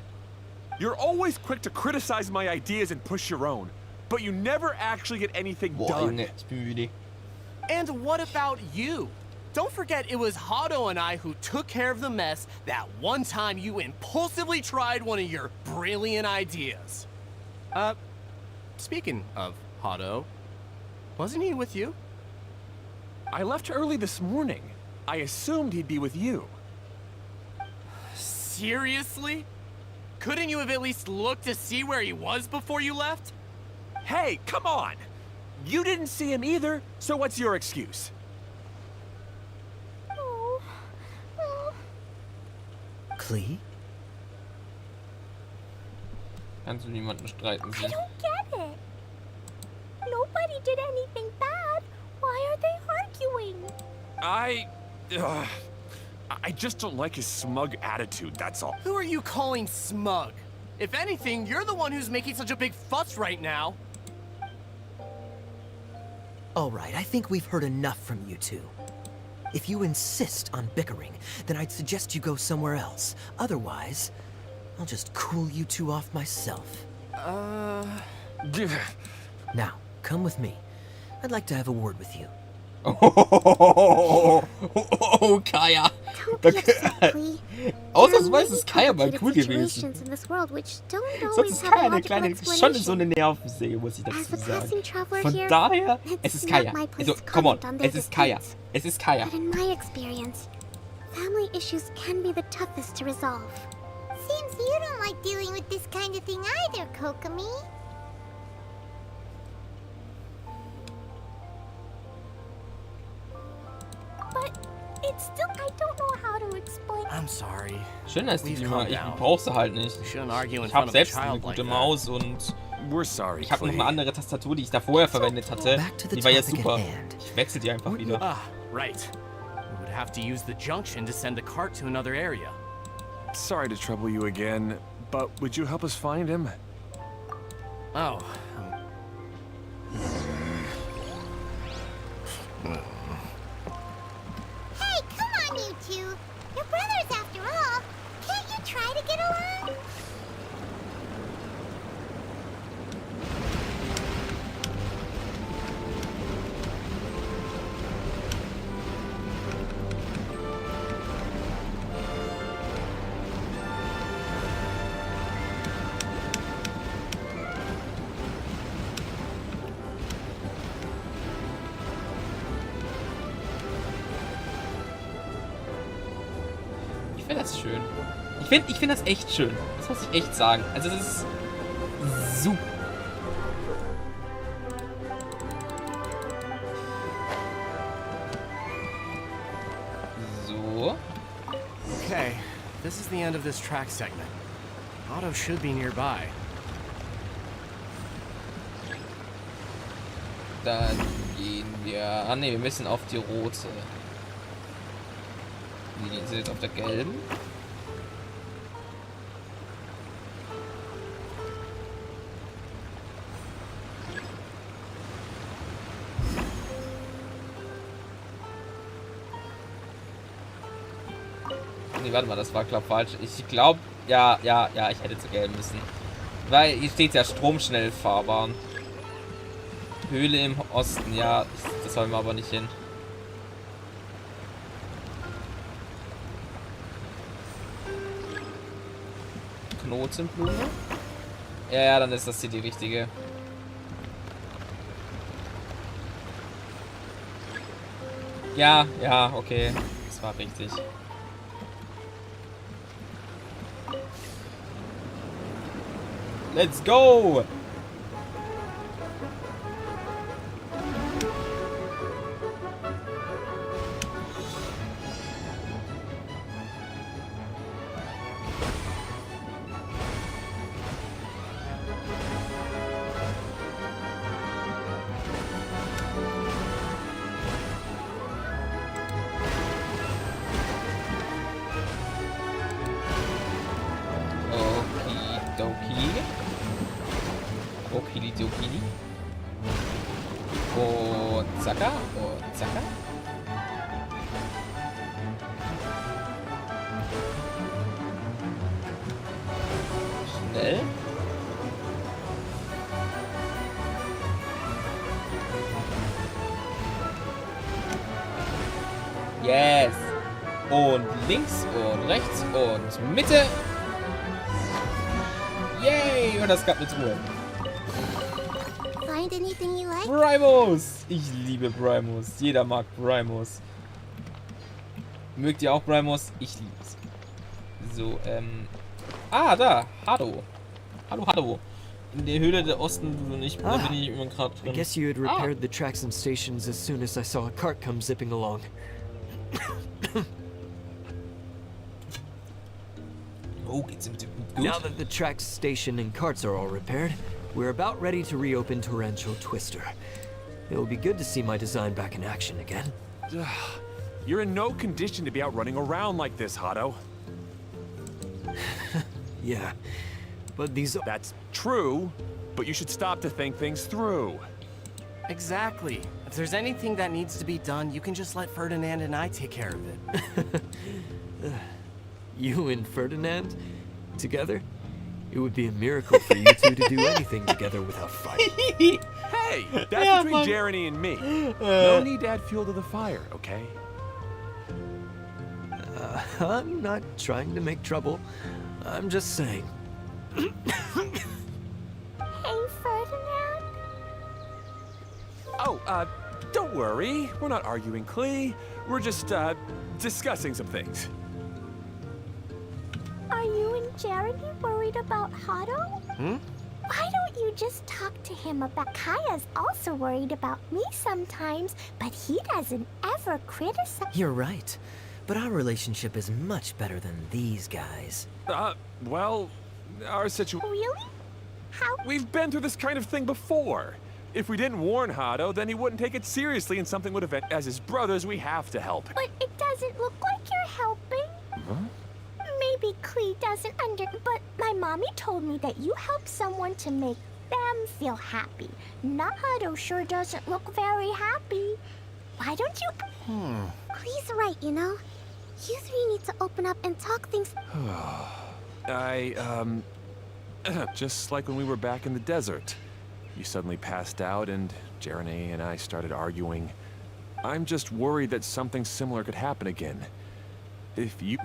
Speaker 8: You're always quick to criticize my ideas and push your own, but you never actually get anything
Speaker 1: Boah,
Speaker 8: done.
Speaker 1: Junge, ich bin müde.
Speaker 9: And what about you? Don't forget it was Hado and I who took care of the mess that one time you impulsively tried one of your brilliant ideas. Speaking of Hado, wasn't he with you?
Speaker 8: I left early this morning. I assumed he'd be with you.
Speaker 9: Seriously? Couldn't you have at least looked to see where he was before you left?
Speaker 8: Hey, come on! You didn't see him either, so what's your excuse?
Speaker 4: Klee?
Speaker 1: Kannst du niemanden streiten
Speaker 6: I
Speaker 1: sehen.
Speaker 6: don't get it. Nobody did anything bad. Why are they arguing?
Speaker 8: I just don't like his smug attitude, that's all.
Speaker 9: Who are you calling smug? If anything, you're the one who's making such a big fuss right now.
Speaker 4: All right, I think we've heard enough from you two. If you insist on bickering, then I'd suggest you go somewhere else. Otherwise, I'll just cool you two off myself. Now, come with me. I'd like to have a word with you.
Speaker 1: Oh, Kaya.
Speaker 7: Don't be upset, Klee.
Speaker 1: Ausnahmsweise ist Kaya mal cool gewesen.
Speaker 7: Situations in this world which don't
Speaker 1: Sonst
Speaker 7: always
Speaker 1: ist
Speaker 7: have a
Speaker 1: Kaya eine
Speaker 7: logical
Speaker 1: kleine, schon so eine
Speaker 7: explanation.
Speaker 1: Nervensäge, muss ich
Speaker 7: As
Speaker 1: dazu
Speaker 7: a passing
Speaker 1: sagen.
Speaker 7: traveler
Speaker 1: Von
Speaker 7: here,
Speaker 1: daher,
Speaker 7: it's
Speaker 1: es ist
Speaker 7: not
Speaker 1: Kaya.
Speaker 7: my place
Speaker 1: Also,
Speaker 7: to
Speaker 1: come on,
Speaker 7: comment on
Speaker 1: es
Speaker 7: their
Speaker 1: ist Kaya.
Speaker 7: disputes.
Speaker 1: Es ist Kaya.
Speaker 7: But in my experience, family issues can be the toughest to resolve.
Speaker 2: Seems you don't like dealing with this kind of thing either, Kokomi.
Speaker 6: But it's still, I don't know how to explain.
Speaker 9: I'm sorry.
Speaker 1: Schön, dass du
Speaker 9: Please
Speaker 1: die
Speaker 9: calm
Speaker 1: mal. Ich
Speaker 9: down.
Speaker 1: brauche sie halt nicht.
Speaker 9: You shouldn't argue in
Speaker 1: Ich
Speaker 9: front
Speaker 1: habe
Speaker 9: of a
Speaker 1: selbst eine
Speaker 9: child like
Speaker 1: gute
Speaker 9: that.
Speaker 1: Maus und
Speaker 8: We're sorry,
Speaker 1: ich habe noch
Speaker 8: Klee.
Speaker 1: eine andere Tastatur, die ich da vorher verwendet hatte.
Speaker 4: Back to the
Speaker 1: Die war jetzt
Speaker 4: topic
Speaker 1: super.
Speaker 4: at hand.
Speaker 1: Ich wechsle die einfach wieder.
Speaker 9: Ah, right. We would have to use the junction to send the cart to another area.
Speaker 8: Sorry to trouble you again, but would you help us find him?
Speaker 9: Oh,
Speaker 2: Hey, come on, you two. You're brothers after all. Can't you try to get along?
Speaker 1: Ich finde das schön. Ich find das echt schön. Das muss ich echt sagen. Also das ist super. So.
Speaker 9: okay. This is the end of this track segment. Otto should be nearby.
Speaker 1: Dann gehen wir... Ah ne, wir müssen auf die rote. Die sind jetzt auf der gelben. Nee, warte mal, das war glaub falsch. Ich glaube, ja, ich hätte zu gelb müssen. Weil hier steht ja Stromschnellfahrbahn. Höhle im Osten, ja, das wollen wir aber nicht hin. Knotenblume? Ja, dann ist das hier die richtige. Ja, okay. Das war richtig. Let's go! Okidokini. Und zacka. Und zacka. Schnell. Yes. Und links und rechts und Mitte. Yay! Und das gab mit Ruhe.
Speaker 2: Find anything you like?
Speaker 1: Primos! Ich liebe Primos. Jeder mag Primos. Mögt ihr auch Primos? Ich liebe es. So, da. Hado. Hado. In der Höhle der Osten bin ich immer gerade drin.
Speaker 4: I guess you had repaired the tracks and stations as soon as I saw a cart come zipping along.
Speaker 1: Oh, geht's ihm gut?
Speaker 4: Now that the tracks, station, and carts are all repaired, we're about ready to reopen Torrential Twister. It'll be good to see my design back in action again.
Speaker 8: You're in no condition to be out running around like this, Hado.
Speaker 4: Yeah, but these...
Speaker 8: That's true, but you should stop to think things through.
Speaker 9: Exactly. If there's anything that needs to be done, you can just let Ferdinand and I take care of it.
Speaker 4: You and Ferdinand? Together? It would be a miracle for you two to do anything together without fighting.
Speaker 8: Hey, that's between Jeremy and me. No need to add fuel to the fire, okay?
Speaker 4: I'm not trying to make trouble. I'm just saying.
Speaker 2: Hey, Ferdinand?
Speaker 8: Oh, don't worry. We're not arguing, Klee. We're just, discussing some things.
Speaker 2: Are you and Jeremy worried about Hado? Why don't you just talk to him about... Kaya's also worried about me sometimes, but he doesn't ever criticize...
Speaker 4: You're right. But our relationship is much better than these guys.
Speaker 8: Well, our situation...
Speaker 2: Really? How...
Speaker 8: We've been through this kind of thing before. If we didn't warn Hado, then he wouldn't take it seriously and something would have... As his brothers, we have to help.
Speaker 2: But it doesn't look like you're helping.
Speaker 8: Huh?
Speaker 2: Maybe Klee doesn't but my mommy told me that you help someone to make them feel happy. Hado sure doesn't look very happy. Why don't you...
Speaker 7: Klee's right, you know? You three need to open up and talk things...
Speaker 8: Just like when we were back in the desert. You suddenly passed out and Jeremy and I started arguing. I'm just worried that something similar could happen again. If you...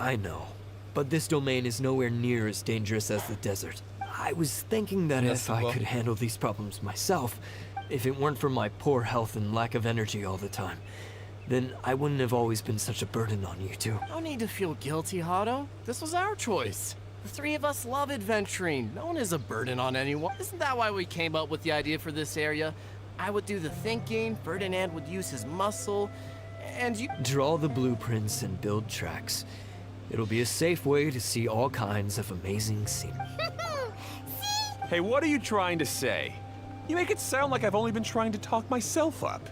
Speaker 4: I know, but this domain is nowhere near as dangerous as the desert. I was thinking that if I could handle these problems myself, if it weren't for my poor health and lack of energy all the time, then I wouldn't have always been such a burden on you two.
Speaker 9: No need to feel guilty, Hado. This was our choice. The three of us love adventuring. No one is a burden on anyone. Isn't that why we came up with the idea for this area? I would do the thinking, Ferdinand would use his muscle, and you...
Speaker 4: Draw the blueprints and build tracks. It'll be a safe way to see all kinds of amazing scenery.
Speaker 8: Hey, what are you trying to say? You make it sound like I've only been trying to talk myself up.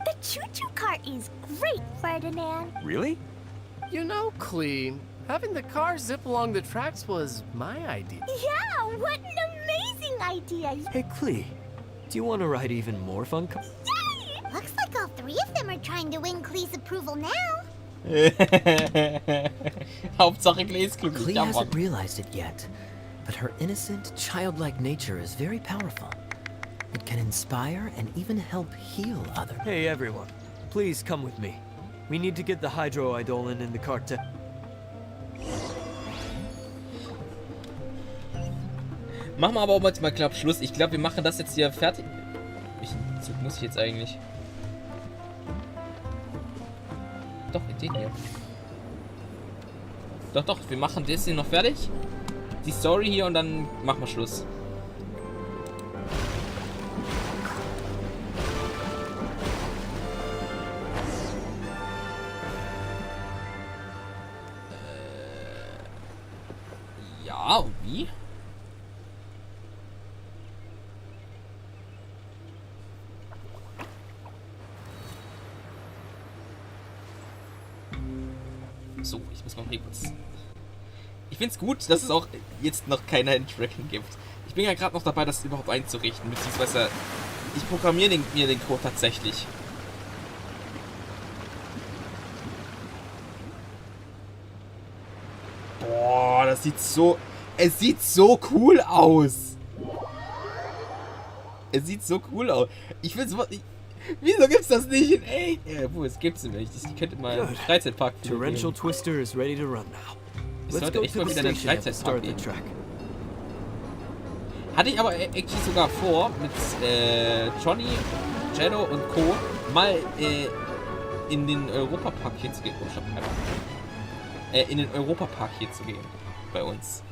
Speaker 2: The choo-choo cart is great, Ferdinand.
Speaker 8: Really?
Speaker 9: You know, Klee, having the car zip along the tracks was my idea.
Speaker 2: Yeah, what an amazing idea.
Speaker 4: Hey, Klee, do you want to ride even more fun cars?
Speaker 2: Yay! Looks like all three of them are trying to win Klee's approval now.
Speaker 1: Hauptsache Klee ist glücklich.
Speaker 4: Klee hasn't realized it yet, but her innocent, childlike nature is very powerful. It can inspire and even help heal others.
Speaker 10: Hey everyone, please come with me. We need to get the Hydro-Eidolon in the cart to...
Speaker 1: Machen wir aber auch mal knapp Schluss. Ich glaube, wir machen das jetzt hier fertig. Welchen Zug muss ich jetzt eigentlich? Doch, den hier. Doch, wir machen das hier noch fertig. Die Story hier und dann machen wir Schluss. Ja, und wie? So, ich muss mal kurz. Ich finde es gut, dass es auch jetzt noch kein Tracking gibt. Ich bin ja gerade noch dabei, das überhaupt einzurichten, beziehungsweise ich programmiere mir den Code tatsächlich. Boah, das sieht so... Es sieht so cool aus. Es sieht so cool aus. Ich will sowas... Wieso gibt's das nicht in echt? Wo, es gibt's nicht. Ich könnte mal einen Freizeitpark
Speaker 10: Torrential Twister is ready to run now.
Speaker 1: Ich sollte echt mal wieder einen Freizeitpark gehen. Hatte ich aber actually sogar vor, mit Johnny, Jado und Co. mal in den Europapark hier zu gehen. Oh, stopp, in den Europapark hier zu gehen. Bei uns.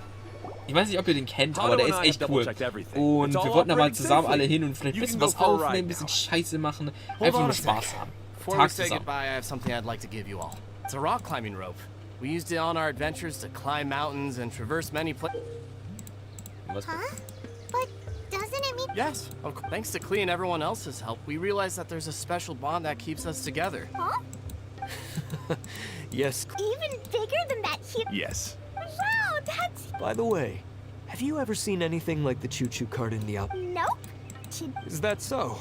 Speaker 1: Ich weiß nicht, ob ihr den kennt, aber der ist echt cool. Und wir wollten da mal zusammen alle hin und vielleicht ein bisschen was aufnehmen, ein bisschen Scheiße machen. Einfach nur Spaß haben.
Speaker 9: Before we say goodbye, I have something I'd like to give you all. It's a rock climbing rope. We used it on our adventures to climb mountains and traverse many places.
Speaker 2: Huh? But doesn't it mean...
Speaker 9: Yes. Thanks to Klee and everyone else's help, we realized that there's a special bond that keeps us together.
Speaker 2: Huh?
Speaker 10: Yes.
Speaker 2: Even bigger than that huge...
Speaker 8: Yes.
Speaker 2: Wow, that's...
Speaker 10: By the way, have you ever seen anything like the choo-choo cart in the Alps?
Speaker 2: Nope.
Speaker 10: Is that so?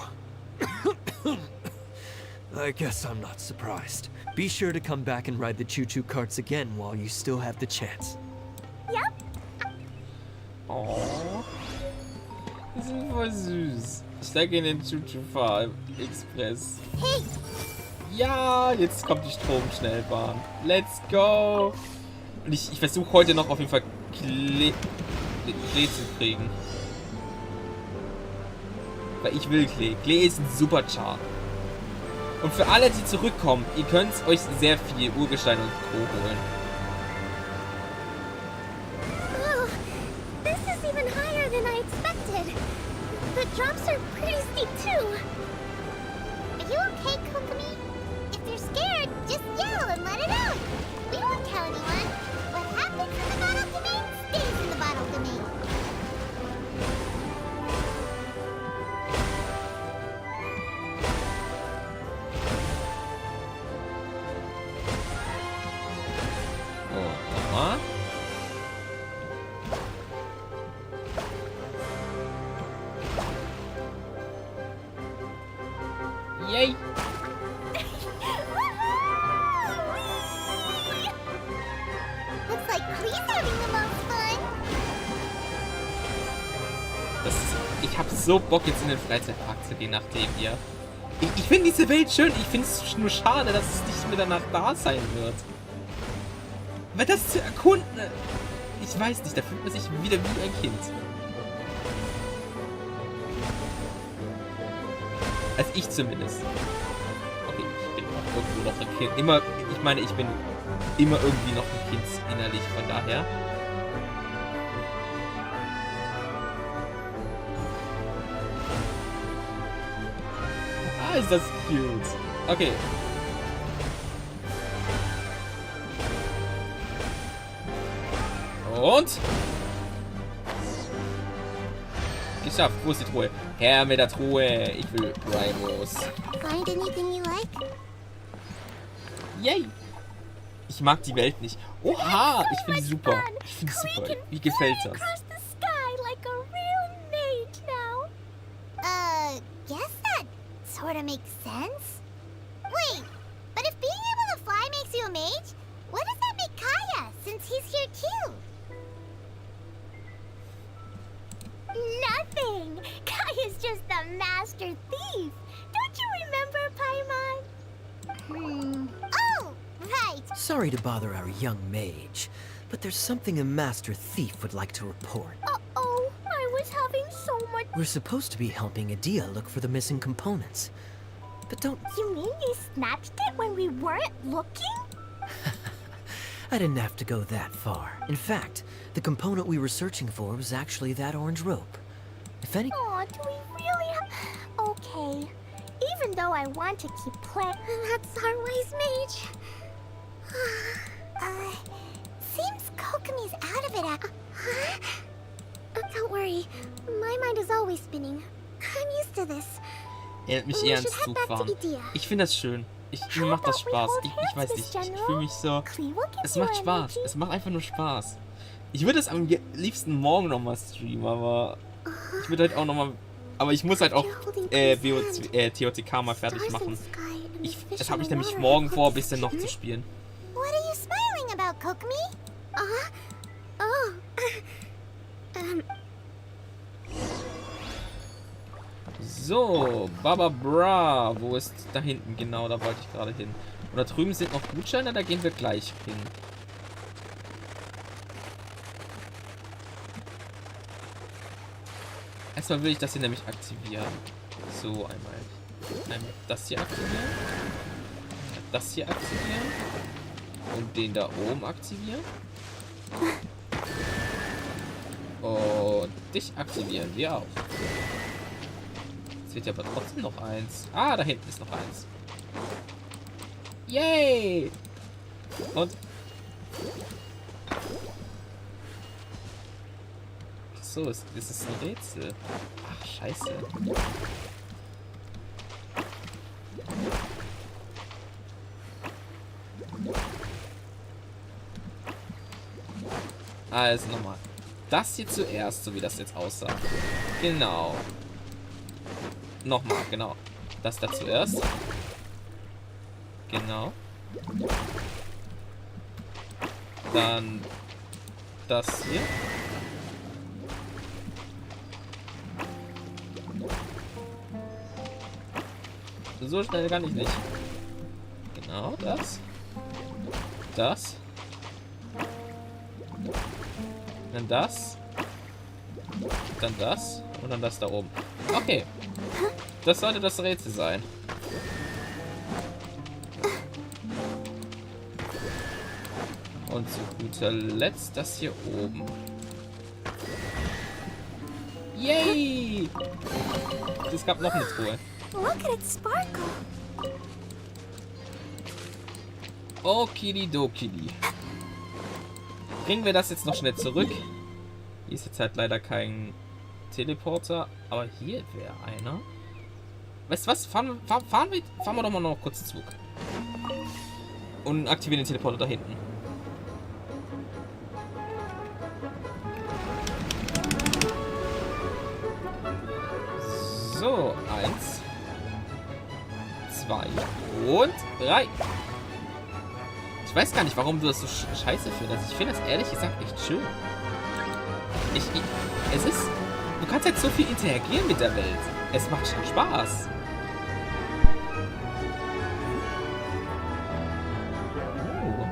Speaker 10: I guess I'm not surprised. Be sure to come back and ride the choo-choo carts again while you still have the chance.
Speaker 2: Yep.
Speaker 1: Oh. Die sind voll süß. Ich steige in den Choo-Choo-Fahr-Express.
Speaker 2: Hey!
Speaker 1: Ja, jetzt kommt die Stromschnellbahn. Let's go! Und ich versuche heute noch auf jeden Fall Klee zu kriegen. Weil ich will Klee. Klee ist ein super Char. Und für alle, die zurückkommen, ihr könnt euch sehr viel Urgestein und Co. holen.
Speaker 2: Oh, this is even higher than I expected. The drops are pretty steep too. Are you okay, Kokomi? If you're scared, just yell and let it out. We won't tell anyone. What happens in the bottle domain stays in the bottle domain.
Speaker 1: Oh, nochmal. Yay!
Speaker 2: Looks like Klee's having the most fun.
Speaker 1: Ich hab so Bock, jetzt in den Freizeitpark zu gehen, nachdem hier. Ich finde diese Welt schön. Ich finde es nur schade, dass es nicht mehr danach da sein wird. Weil das zu erkunden, ich weiß nicht, da fühlt man sich wieder wie ein Kind. Als ich zumindest. Okay, ich bin auch irgendwo noch ein Kind. Ich meine, ich bin immer irgendwie noch ein Kind innerlich, von daher. Ah, ist das cute. Okay. Und? Geschafft. Wo ist die Truhe? Her mit der Truhe. Ich will Rivals.
Speaker 2: Find anything you like?
Speaker 1: Yay. Ich mag die Welt nicht. Oha, ich finde die super. Ich finde die super. Wie gefällt das?
Speaker 2: Guess that sort of makes sense. Wait, but if being able to fly makes you a mage, what does that make Kaya, since he's here too?
Speaker 4: Sorry to bother our young mage, but there's something a master thief would like to report.
Speaker 2: Uh-oh, I was having so much...
Speaker 4: We're supposed to be helping Adia look for the missing components. But don't...
Speaker 2: You mean you snatched it when we weren't looking?
Speaker 4: I didn't have to go that far. In fact, the component we were searching for was actually that orange rope. If any...
Speaker 2: Aw, do we really have... Okay. Even though I want to keep playing...
Speaker 7: That's our wise mage.
Speaker 2: Seems Kokomi's out of it.
Speaker 7: Don't worry. My mind is always spinning. I'm used to this.
Speaker 1: Erinnert mich eher ans Zugfahren. Ich finde das schön. Mir macht das Spaß. Ich weiß nicht. Ich fühle mich so... Es macht Spaß. Es macht einfach nur Spaß. Ich würde es am liebsten morgen nochmal streamen, aber... Ich würde halt auch nochmal... Aber ich muss halt auch TOTK mal fertig machen. Das habe ich nämlich morgen vor, ein bisschen noch zu spielen.
Speaker 2: What are you smiling about, Kokomi?
Speaker 1: So, Baba Bra. Wo ist da hinten? Genau, da wollte ich gerade hin. Und da drüben sind noch Gutscheine, da gehen wir gleich hin. Erstmal will ich das hier nämlich aktivieren. So, einmal das hier aktivieren. Das hier aktivieren. Und den da oben aktivieren. Und dich aktivieren wir auch. Jetzt wird ja aber trotzdem noch eins. Ah, da hinten ist noch eins. Yay! Und... So, ist es ein Rätsel. Ach, scheiße. Also nochmal. Das hier zuerst, so wie das jetzt aussah. Genau. Nochmal, genau. Das da zuerst. Genau. Dann das hier. So schnell kann ich nicht. Genau, das. Das. Dann das. Dann das. Und dann das da oben. Okay. Das sollte das Rätsel sein. Und zu guter Letzt das hier oben. Yay! Es gab noch eine Truhe.
Speaker 2: Look at it sparkle.
Speaker 1: Okidokidi. Bringen wir das jetzt noch schnell zurück. Hier ist jetzt halt leider kein Teleporter, aber hier wäre einer. Weißt du was? Fahren wir doch mal noch kurz Zug. Und aktivieren den Teleporter da hinten. So, 1, 2 und 3. Ich weiß gar nicht, warum du das so scheiße findest. Ich finde das ehrlich gesagt echt schön. Es ist... Du kannst jetzt so viel interagieren mit der Welt. Es macht schon Spaß. Oh.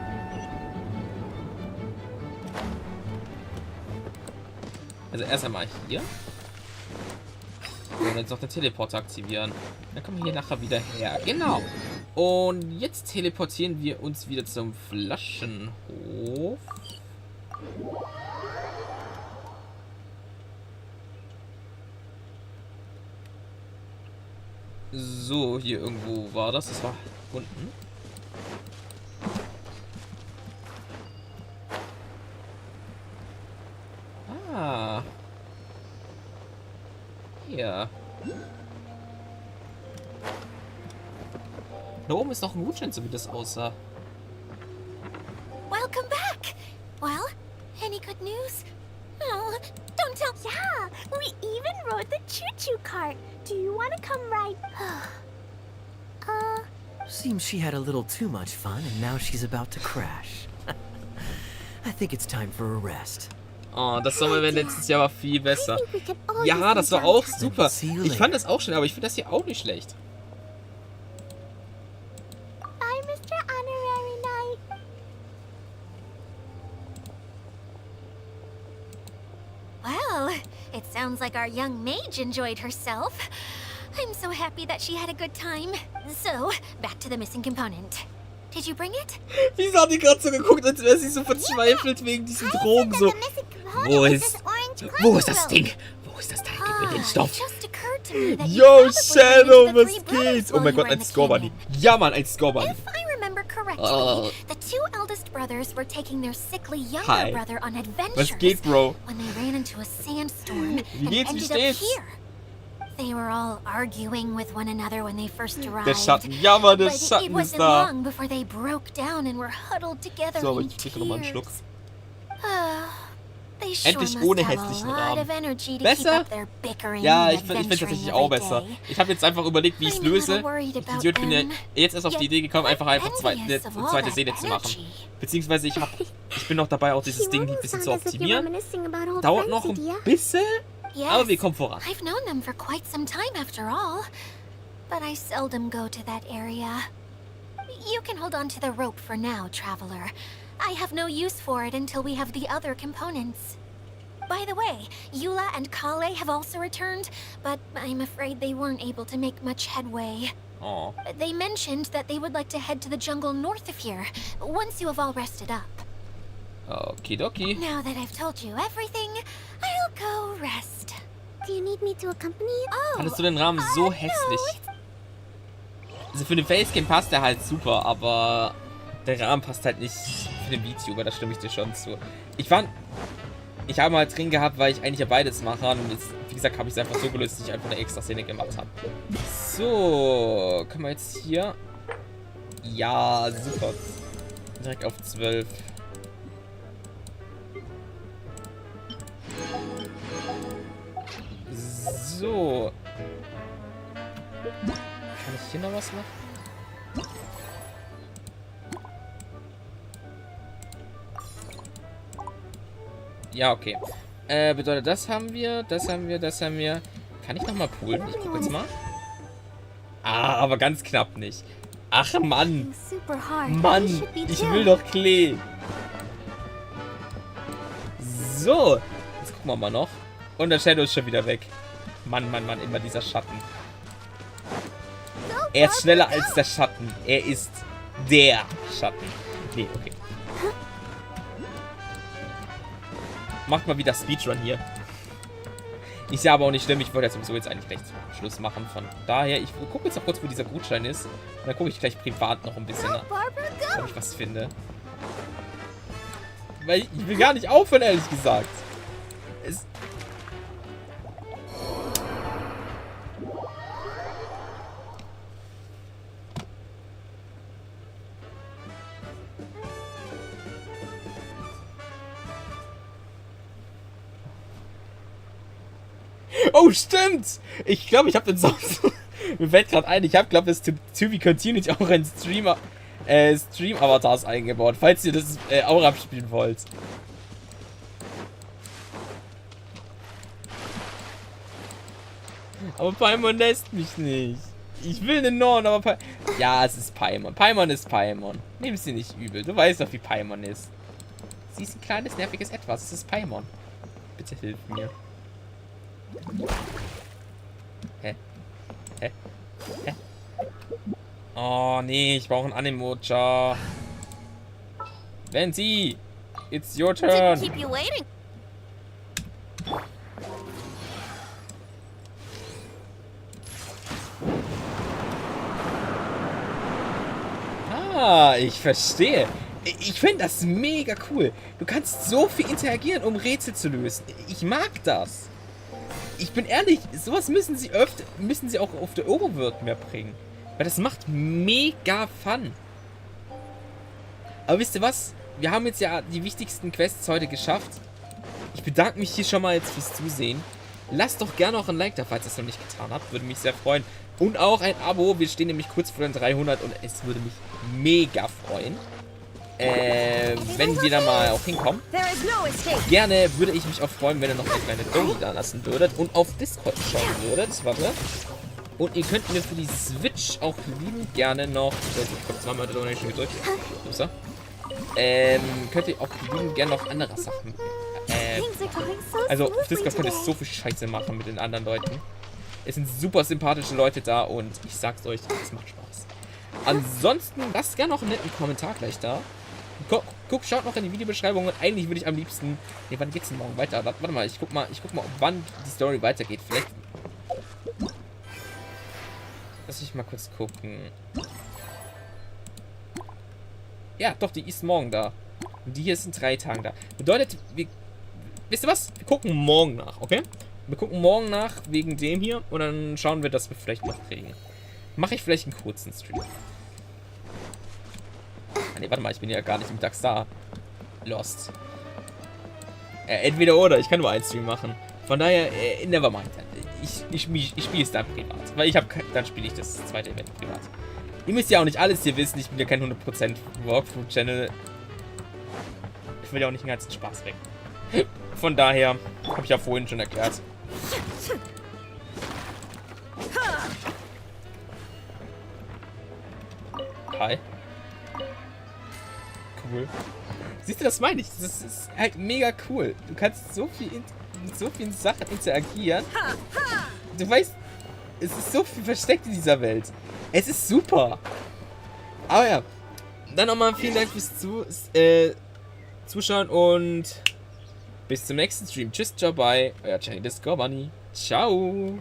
Speaker 1: Also erst einmal hier. Und jetzt noch den Teleporter aktivieren. Dann kommen wir hier nachher wieder her. Genau. Und jetzt teleportieren wir uns wieder zum Flaschenhof. So, hier irgendwo war das. Das war unten. Ah. Ja. Da oben ist noch ein Gutschein, so wie das aussah.
Speaker 6: Welcome back. Well, any good news? Oh, don't tell.
Speaker 2: Yeah, we even rode the choo-choo cart. Do you want to come ride?
Speaker 4: Seems she had a little too much fun and now she's about to crash. I think it's time for a rest.
Speaker 1: Oh, das Sommerevent letztes Jahr war viel besser. Ja, das war auch super. Ich fand das auch schön, aber ich finde das hier auch nicht schlecht.
Speaker 2: Bye, Mr. Honorary Knight.
Speaker 6: It sounds like our young mage enjoyed herself. I'm so happy that she had a good time. So, back to the missing component. Did you bring it?
Speaker 1: Wieso hat die gerade so geguckt, als wäre sie so verzweifelt wegen diesen Drogen? So, wo ist das Ding? Wo ist das Teil? Gib mir den Stoff. Yo, Shadow, was geht? Oh mein Gott, ein Score-Bunny. Ja, Mann, ein Score-Bunny.
Speaker 6: If I remember correctly, the two eldest brothers were taking their sickly younger brother on adventures.
Speaker 1: Was geht, Bro?
Speaker 6: When they ran into a sandstorm
Speaker 1: Wie
Speaker 6: and
Speaker 1: geht's, wie
Speaker 6: ended up
Speaker 1: steht's?
Speaker 6: here. They were all arguing with one another when they first arrived.
Speaker 1: Der Schatten. Ja, Mann, der
Speaker 6: But it
Speaker 1: Schatten ist
Speaker 6: wasn't
Speaker 1: da.
Speaker 6: long before they broke down and were huddled together
Speaker 1: So, aber
Speaker 6: in
Speaker 1: ich trinke nochmal einen Schluck.
Speaker 6: They sure
Speaker 1: Endlich
Speaker 6: must
Speaker 1: ohne
Speaker 6: have
Speaker 1: hässlichen
Speaker 6: a lot
Speaker 1: Rahmen.
Speaker 6: of energy to
Speaker 1: Besser?
Speaker 6: keep up their bickering
Speaker 1: Ja,
Speaker 6: and
Speaker 1: ich finde
Speaker 6: adventuring
Speaker 1: tatsächlich
Speaker 6: every
Speaker 1: auch besser.
Speaker 6: day.
Speaker 1: Ich habe jetzt einfach überlegt, wie ich es
Speaker 6: I'm a little
Speaker 1: löse.
Speaker 6: worried
Speaker 1: Ich
Speaker 6: about
Speaker 1: bin ja
Speaker 6: them.
Speaker 1: jetzt erst auf die Idee gekommen, einfach eine
Speaker 6: Envious of all
Speaker 1: zweite
Speaker 6: that
Speaker 1: Seele zu machen.
Speaker 6: energy.
Speaker 1: Beziehungsweise ich bin noch dabei, auch dieses Ding ein bisschen zu optimieren.
Speaker 7: Dauert
Speaker 1: Dauert noch ein bisschen, aber wir kommen voran.
Speaker 6: I've known them for quite some time after all. But I seldom go to that area. You can hold on to the rope for now, traveler. I have no use for it until we have the other components. By the way, Eula and Klee have also returned, but I'm afraid they weren't able to make much headway.
Speaker 1: Oh.
Speaker 6: They mentioned that they would like to head to the jungle north of here, once you have all rested up.
Speaker 1: Okidoki.
Speaker 6: Now that I've told you everything, I'll go rest.
Speaker 7: Do you need me to accompany you?
Speaker 6: Oh,
Speaker 1: Fandest du den Rahmen so hässlich? Also für den Facecam passt der halt super, aber der Rahmen passt halt nicht für den VTuber, da stimme ich dir schon zu. Ich habe mal drin gehabt, weil ich eigentlich ja beides mache und jetzt, wie gesagt, habe ich es einfach so gelöst, dass ich einfach eine extra Szene gemacht habe. So, können wir jetzt hier... Ja, super. Direkt auf 12. So. Kann ich hier noch was machen? Ja, okay. Bedeutet, das haben wir, das haben wir, das haben wir. Kann ich nochmal poolen? Ich guck jetzt mal. Ah, aber ganz knapp nicht. Ach, Mann. Mann, ich will doch Klee. So. Jetzt gucken wir mal noch. Und der Shadow ist schon wieder weg. Mann, Mann, Mann, immer dieser Schatten. Er ist schneller als der Schatten. Er ist der Schatten. Nee, okay. Macht mal wieder Speedrun hier. Ist ja aber auch nicht schlimm. Ich wollte ja sowieso jetzt eigentlich gleich Schluss machen. Von daher, ich gucke jetzt noch kurz, wo dieser Gutschein ist. Und dann gucke ich gleich privat noch ein bisschen nach, ob ich was finde. Weil ich will gar nicht aufhören, ehrlich gesagt. Oh, stimmt! Ich glaube, ich habe den Song so... Mir fällt gerade ein, ich habe, glaube ich, das To Be Continued auch in Stream-Avatars eingebaut, falls ihr das auch abspielen wollt. Aber Paimon lässt mich nicht. Ich will einen Norn, aber ja, es ist Paimon. Paimon ist Paimon. Nimm sie nicht übel. Du weißt doch, wie Paimon ist. Sie ist ein kleines, nerviges Etwas. Es ist Paimon. Bitte hilf mir. Hä? Hä? Hä? Oh, nee, ich brauche einen Animoja. Wenn sie! It's your turn!
Speaker 6: keep you waiting.
Speaker 1: Ah, ich verstehe. Ich finde das mega cool. Du kannst so viel interagieren, um Rätsel zu lösen. Ich mag das. Ich bin ehrlich, sowas müssen sie auch auf der Overworld mehr bringen. Weil das macht mega Fun. Aber wisst ihr was? Wir haben jetzt ja die wichtigsten Quests heute geschafft. Ich bedanke mich hier schon mal jetzt fürs Zusehen. Lasst doch gerne auch ein Like da, falls ihr es noch nicht getan habt. Würde mich sehr freuen. Und auch ein Abo. Wir stehen nämlich kurz vor den 300 und es würde mich mega freuen. Wenn wir da mal auch hinkommen. Gerne würde ich mich auch freuen, wenn ihr noch eine kleine Doni da lassen würdet und auf Discord schauen würdet. Warte. Und ihr könnt mir für die Switch auch liebend gerne noch... Ich habe zweimal die Donation gedrückt. So. Könnt ihr auch liebend gerne noch andere Sachen
Speaker 6: Things are going so
Speaker 1: Also, auf
Speaker 6: smoothly
Speaker 1: Discord könnt ihr
Speaker 6: today.
Speaker 1: so viel Scheiße machen mit den anderen Leuten. Es sind super sympathische Leute da und ich sag's euch, es macht Spaß. Ansonsten, lasst gerne noch einen netten Kommentar gleich da. Schaut noch in die Videobeschreibung und eigentlich würde ich am liebsten... Ne, wann geht's denn morgen weiter? Warte mal, ich guck mal, wann die Story weitergeht. Vielleicht... Lass mich mal kurz gucken. Ja, doch, die ist morgen da. Und die hier ist in 3 Tagen da. Bedeutet, wisst ihr was? Wir gucken morgen nach, okay? Wir gucken morgen nach wegen dem hier und dann schauen wir, dass wir vielleicht noch kriegen. Mache ich vielleicht einen kurzen Stream. Ah, ne, warte mal, ich bin ja gar nicht mittags da. Lost. Entweder oder, ich kann nur einen Stream machen. Von daher, nevermind. Ich spiele es dann privat. Weil dann spiele ich das zweite Event privat. Ihr müsst ja auch nicht alles hier wissen, ich bin ja kein 100% Walkthrough-Channel. Ich will ja auch nicht den ganzen Spaß weg. Von daher, habe ich ja vorhin schon erklärt. Hi. Cool. Siehst du, das meine ich. Das ist halt mega cool. Du kannst so viel mit so vielen Sachen interagieren. Du weißt, es ist so viel versteckt in dieser Welt. Es ist super. Aber ja, dann nochmal vielen Dank fürs Zuschauen und bis zum nächsten Stream. Tschüss, ciao, bye. Euer Chinese Bunny. Ciao.